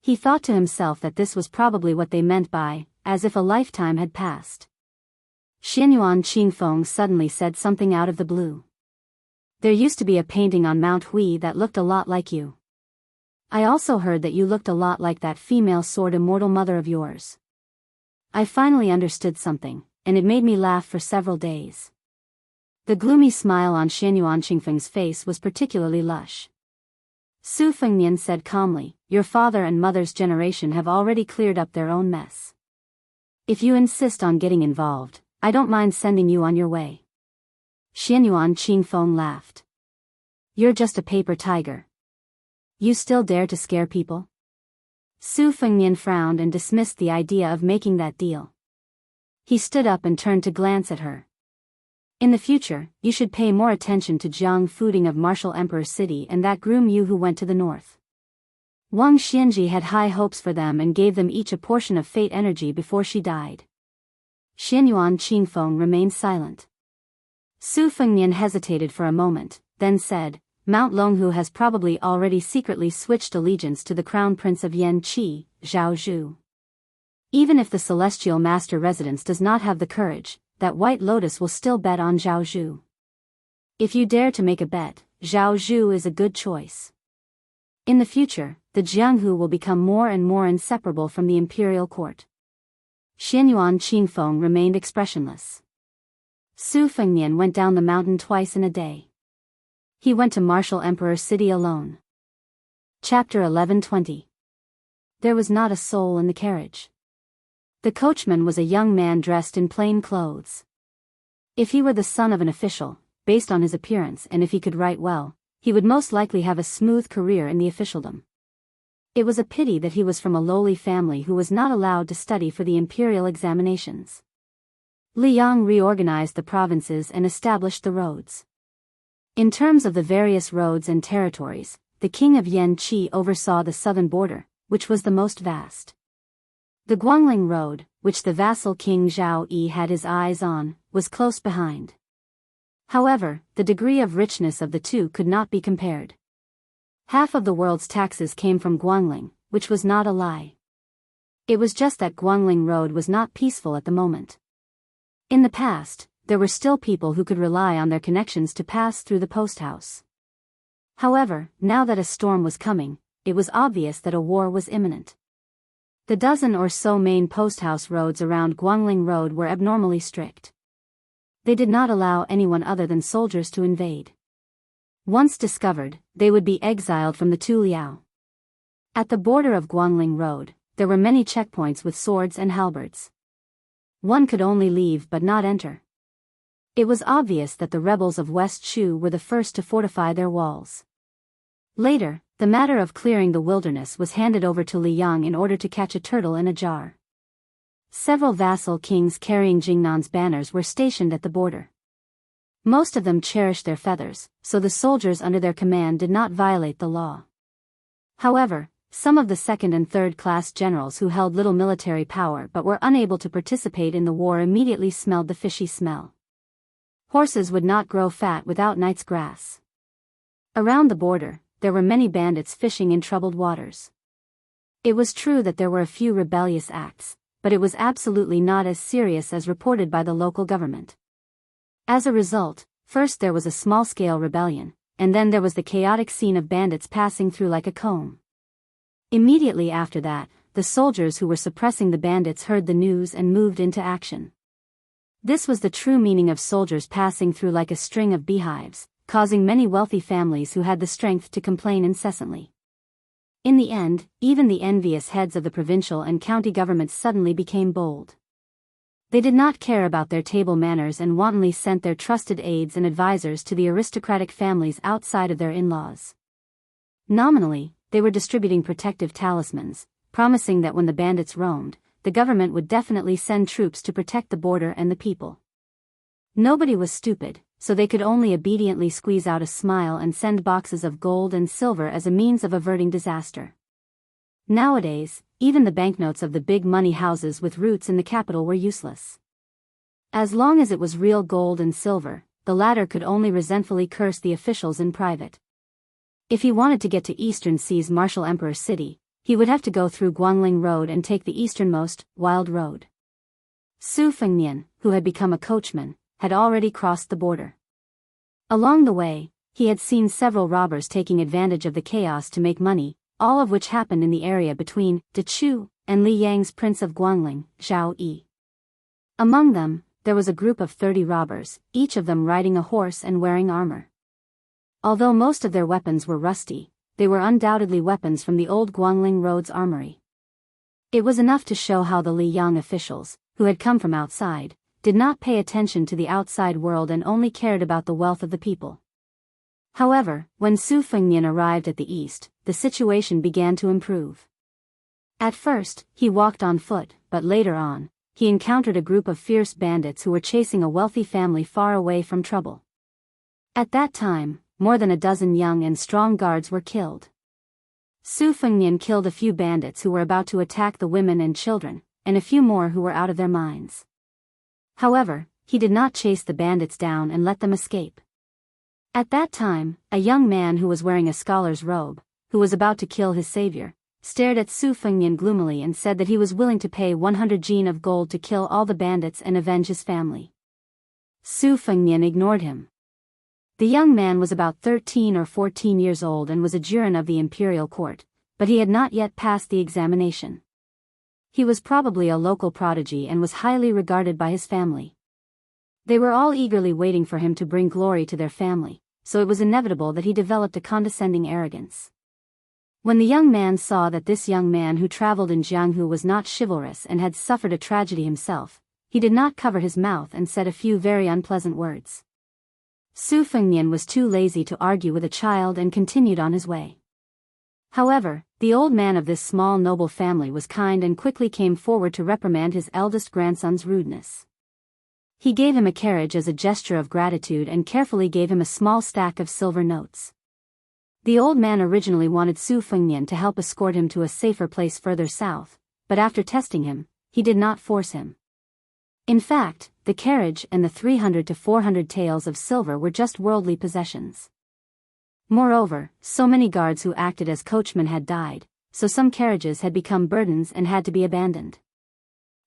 He thought to himself that this was probably what they meant by, as if a lifetime had passed. Xianyuan Qingfeng suddenly said something out of the blue. "There used to be a painting on Mount Hui that looked a lot like you. I also heard that you looked a lot like that female sword immortal mother of yours. I finally understood something, and it made me laugh for several days." The gloomy smile on Xianyuan Qingfeng's face was particularly lush. Su Fengnian said calmly, "Your father and mother's generation have already cleared up their own mess. If you insist on getting involved, I don't mind sending you on your way." Xianyuan Qingfeng laughed. "You're just a paper tiger. You still dare to scare people?" Su Fengnian frowned and dismissed the idea of making that deal. He stood up and turned to glance at her. "In the future, you should pay more attention to Jiang Fuding of Martial Emperor City and that groom Yu who went to the north." Wang Xianji had high hopes for them and gave them each a portion of fate energy before she died. Xianyuan Qingfeng remained silent. Su Fengnian hesitated for a moment, then said, "Mount Longhu has probably already secretly switched allegiance to the crown prince of Yanqi, Zhao Zhu. Even if the celestial master residence does not have the courage, that White Lotus will still bet on Zhao Zhu. If you dare to make a bet, Zhao Zhu is a good choice. In the future, the Jianghu will become more and more inseparable from the imperial court." Xianyuan Qingfeng remained expressionless. Su Fengnian went down the mountain twice in a day. He went to Martial Emperor City alone. Chapter 11:20. There was not a soul in the carriage. The coachman was a young man dressed in plain clothes. If he were the son of an official, based on his appearance and if he could write well, he would most likely have a smooth career in the officialdom. It was a pity that he was from a lowly family who was not allowed to study for the imperial examinations. Li Yang reorganized the provinces and established the roads. In terms of the various roads and territories, the king of Yanqi oversaw the southern border, which was the most vast. The Guangling Road, which the vassal king Zhao Yi had his eyes on, was close behind. However, the degree of richness of the two could not be compared. Half of the world's taxes came from Guangling, which was not a lie. It was just that Guangling Road was not peaceful at the moment. In the past, there were still people who could rely on their connections to pass through the post house. However, now that a storm was coming, it was obvious that a war was imminent. The dozen or so main post house roads around Guangling Road were abnormally strict. They did not allow anyone other than soldiers to invade. Once discovered, they would be exiled from the Tuliao. At the border of Guangling Road, there were many checkpoints with swords and halberds. One could only leave but not enter. It was obvious that the rebels of West Shu were the first to fortify their walls. Later, the matter of clearing the wilderness was handed over to Li Yang in order to catch a turtle in a jar. Several vassal kings carrying Jingnan's banners were stationed at the border. Most of them cherished their feathers, so the soldiers under their command did not violate the law. However, some of the second and third class generals who held little military power but were unable to participate in the war immediately smelled the fishy smell. Horses would not grow fat without night's grass. Around the border, there were many bandits fishing in troubled waters. It was true that there were a few rebellious acts, but it was absolutely not as serious as reported by the local government. As a result, first there was a small-scale rebellion, and then there was the chaotic scene of bandits passing through like a comb. Immediately after that, the soldiers who were suppressing the bandits heard the news and moved into action. This was the true meaning of soldiers passing through like a string of beehives, causing many wealthy families who had the strength to complain incessantly. In the end, even the envious heads of the provincial and county governments suddenly became bold. They did not care about their table manners and wantonly sent their trusted aides and advisors to the aristocratic families outside of their in-laws. Nominally, they were distributing protective talismans, promising that when the bandits roamed, the government would definitely send troops to protect the border and the people. Nobody was stupid, so they could only obediently squeeze out a smile and send boxes of gold and silver as a means of averting disaster. Nowadays, even the banknotes of the big money houses with roots in the capital were useless. As long as it was real gold and silver, the latter could only resentfully curse the officials in private. If he wanted to get to Eastern Sea's Martial Emperor City, he would have to go through Guangling Road and take the easternmost, Wild Road. Su Fengnian, who had become a coachman, had already crossed the border. Along the way, he had seen several robbers taking advantage of the chaos to make money, all of which happened in the area between Dechu and Li Yang's Prince of Guangling, Zhao Yi. Among them, there was a group of 30 robbers, each of them riding a horse and wearing armor. Although most of their weapons were rusty, they were undoubtedly weapons from the old Guangling Road's armory. It was enough to show how the Liyang officials, who had come from outside, did not pay attention to the outside world and only cared about the wealth of the people. However, when Su Fengnian arrived at the east, the situation began to improve. At first, he walked on foot, but later on, he encountered a group of fierce bandits who were chasing a wealthy family far away from trouble. At that time, more than a dozen young and strong guards were killed. Su Fengnian killed a few bandits who were about to attack the women and children, and a few more who were out of their minds. However, he did not chase the bandits down and let them escape. At that time, a young man who was wearing a scholar's robe, who was about to kill his savior, stared at Su Fengnian gloomily and said that he was willing to pay 100 jin of gold to kill all the bandits and avenge his family. Su Fengnian ignored him. The young man was about 13 or 14 years old and was a jurin of the imperial court, but he had not yet passed the examination. He was probably a local prodigy and was highly regarded by his family. They were all eagerly waiting for him to bring glory to their family, so it was inevitable that he developed a condescending arrogance. When the young man saw that this young man who traveled in Jianghu was not chivalrous and had suffered a tragedy himself, he did not cover his mouth and said a few very unpleasant words. Su Fengnian was too lazy to argue with a child and continued on his way. However, the old man of this small noble family was kind and quickly came forward to reprimand his eldest grandson's rudeness. He gave him a carriage as a gesture of gratitude and carefully gave him a small stack of silver notes. The old man originally wanted Su Fengnian to help escort him to a safer place further south, but after testing him, he did not force him. In fact, the carriage and the 300 to 400 taels of silver were just worldly possessions. Moreover, so many guards who acted as coachmen had died, so some carriages had become burdens and had to be abandoned.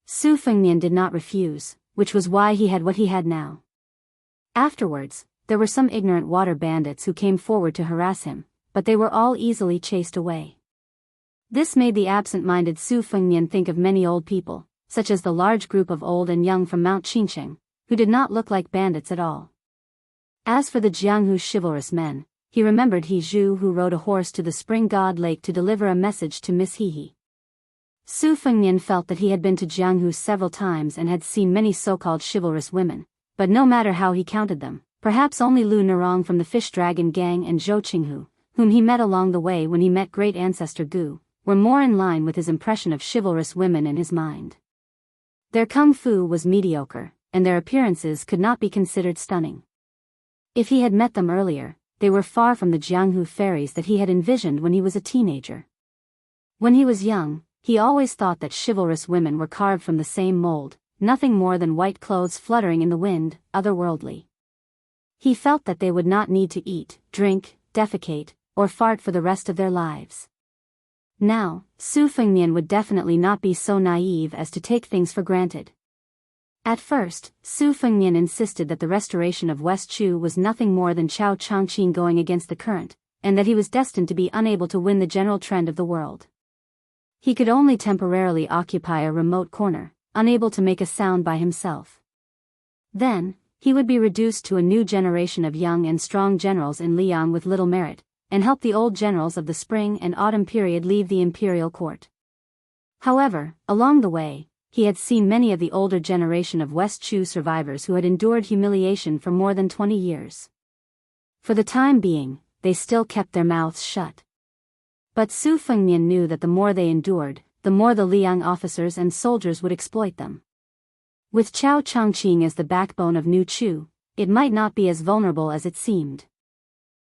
Su Fengnian did not refuse, which was why he had what he had now. Afterwards, there were some ignorant water bandits who came forward to harass him, but they were all easily chased away. This made the absent-minded Su Fengnian think of many old people, such as the large group of old and young from Mount Qingcheng, who did not look like bandits at all. As for the Jianghu chivalrous men, he remembered He Zhu who rode a horse to the spring god lake to deliver a message to Miss He. Su Fengnian felt that he had been to Jianghu several times and had seen many so-called chivalrous women, but no matter how he counted them, perhaps only Lu Nerong from the Fish Dragon Gang and Zhou Qinghu, whom he met along the way when he met great ancestor Gu, were more in line with his impression of chivalrous women in his mind. Their kung fu was mediocre, and their appearances could not be considered stunning. If he had met them earlier, they were far from the Jianghu fairies that he had envisioned when he was a teenager. When he was young, he always thought that chivalrous women were carved from the same mold, nothing more than white clothes fluttering in the wind, otherworldly. He felt that they would not need to eat, drink, defecate, or fart for the rest of their lives. Now, Su Fengnian would definitely not be so naive as to take things for granted. At first, Su Fengnian insisted that the restoration of West Chu was nothing more than Chao Changqing going against the current, and that he was destined to be unable to win the general trend of the world. He could only temporarily occupy a remote corner, unable to make a sound by himself. Then, he would be reduced to a new generation of young and strong generals in Liang with little merit, and help the old generals of the spring and autumn period leave the imperial court. However, along the way, he had seen many of the older generation of West Chu survivors who had endured humiliation for more than 20 years. For the time being, they still kept their mouths shut. But Su Fengnian knew that the more they endured, the more the Liang officers and soldiers would exploit them. With Chao Changqing as the backbone of New Chu, it might not be as vulnerable as it seemed.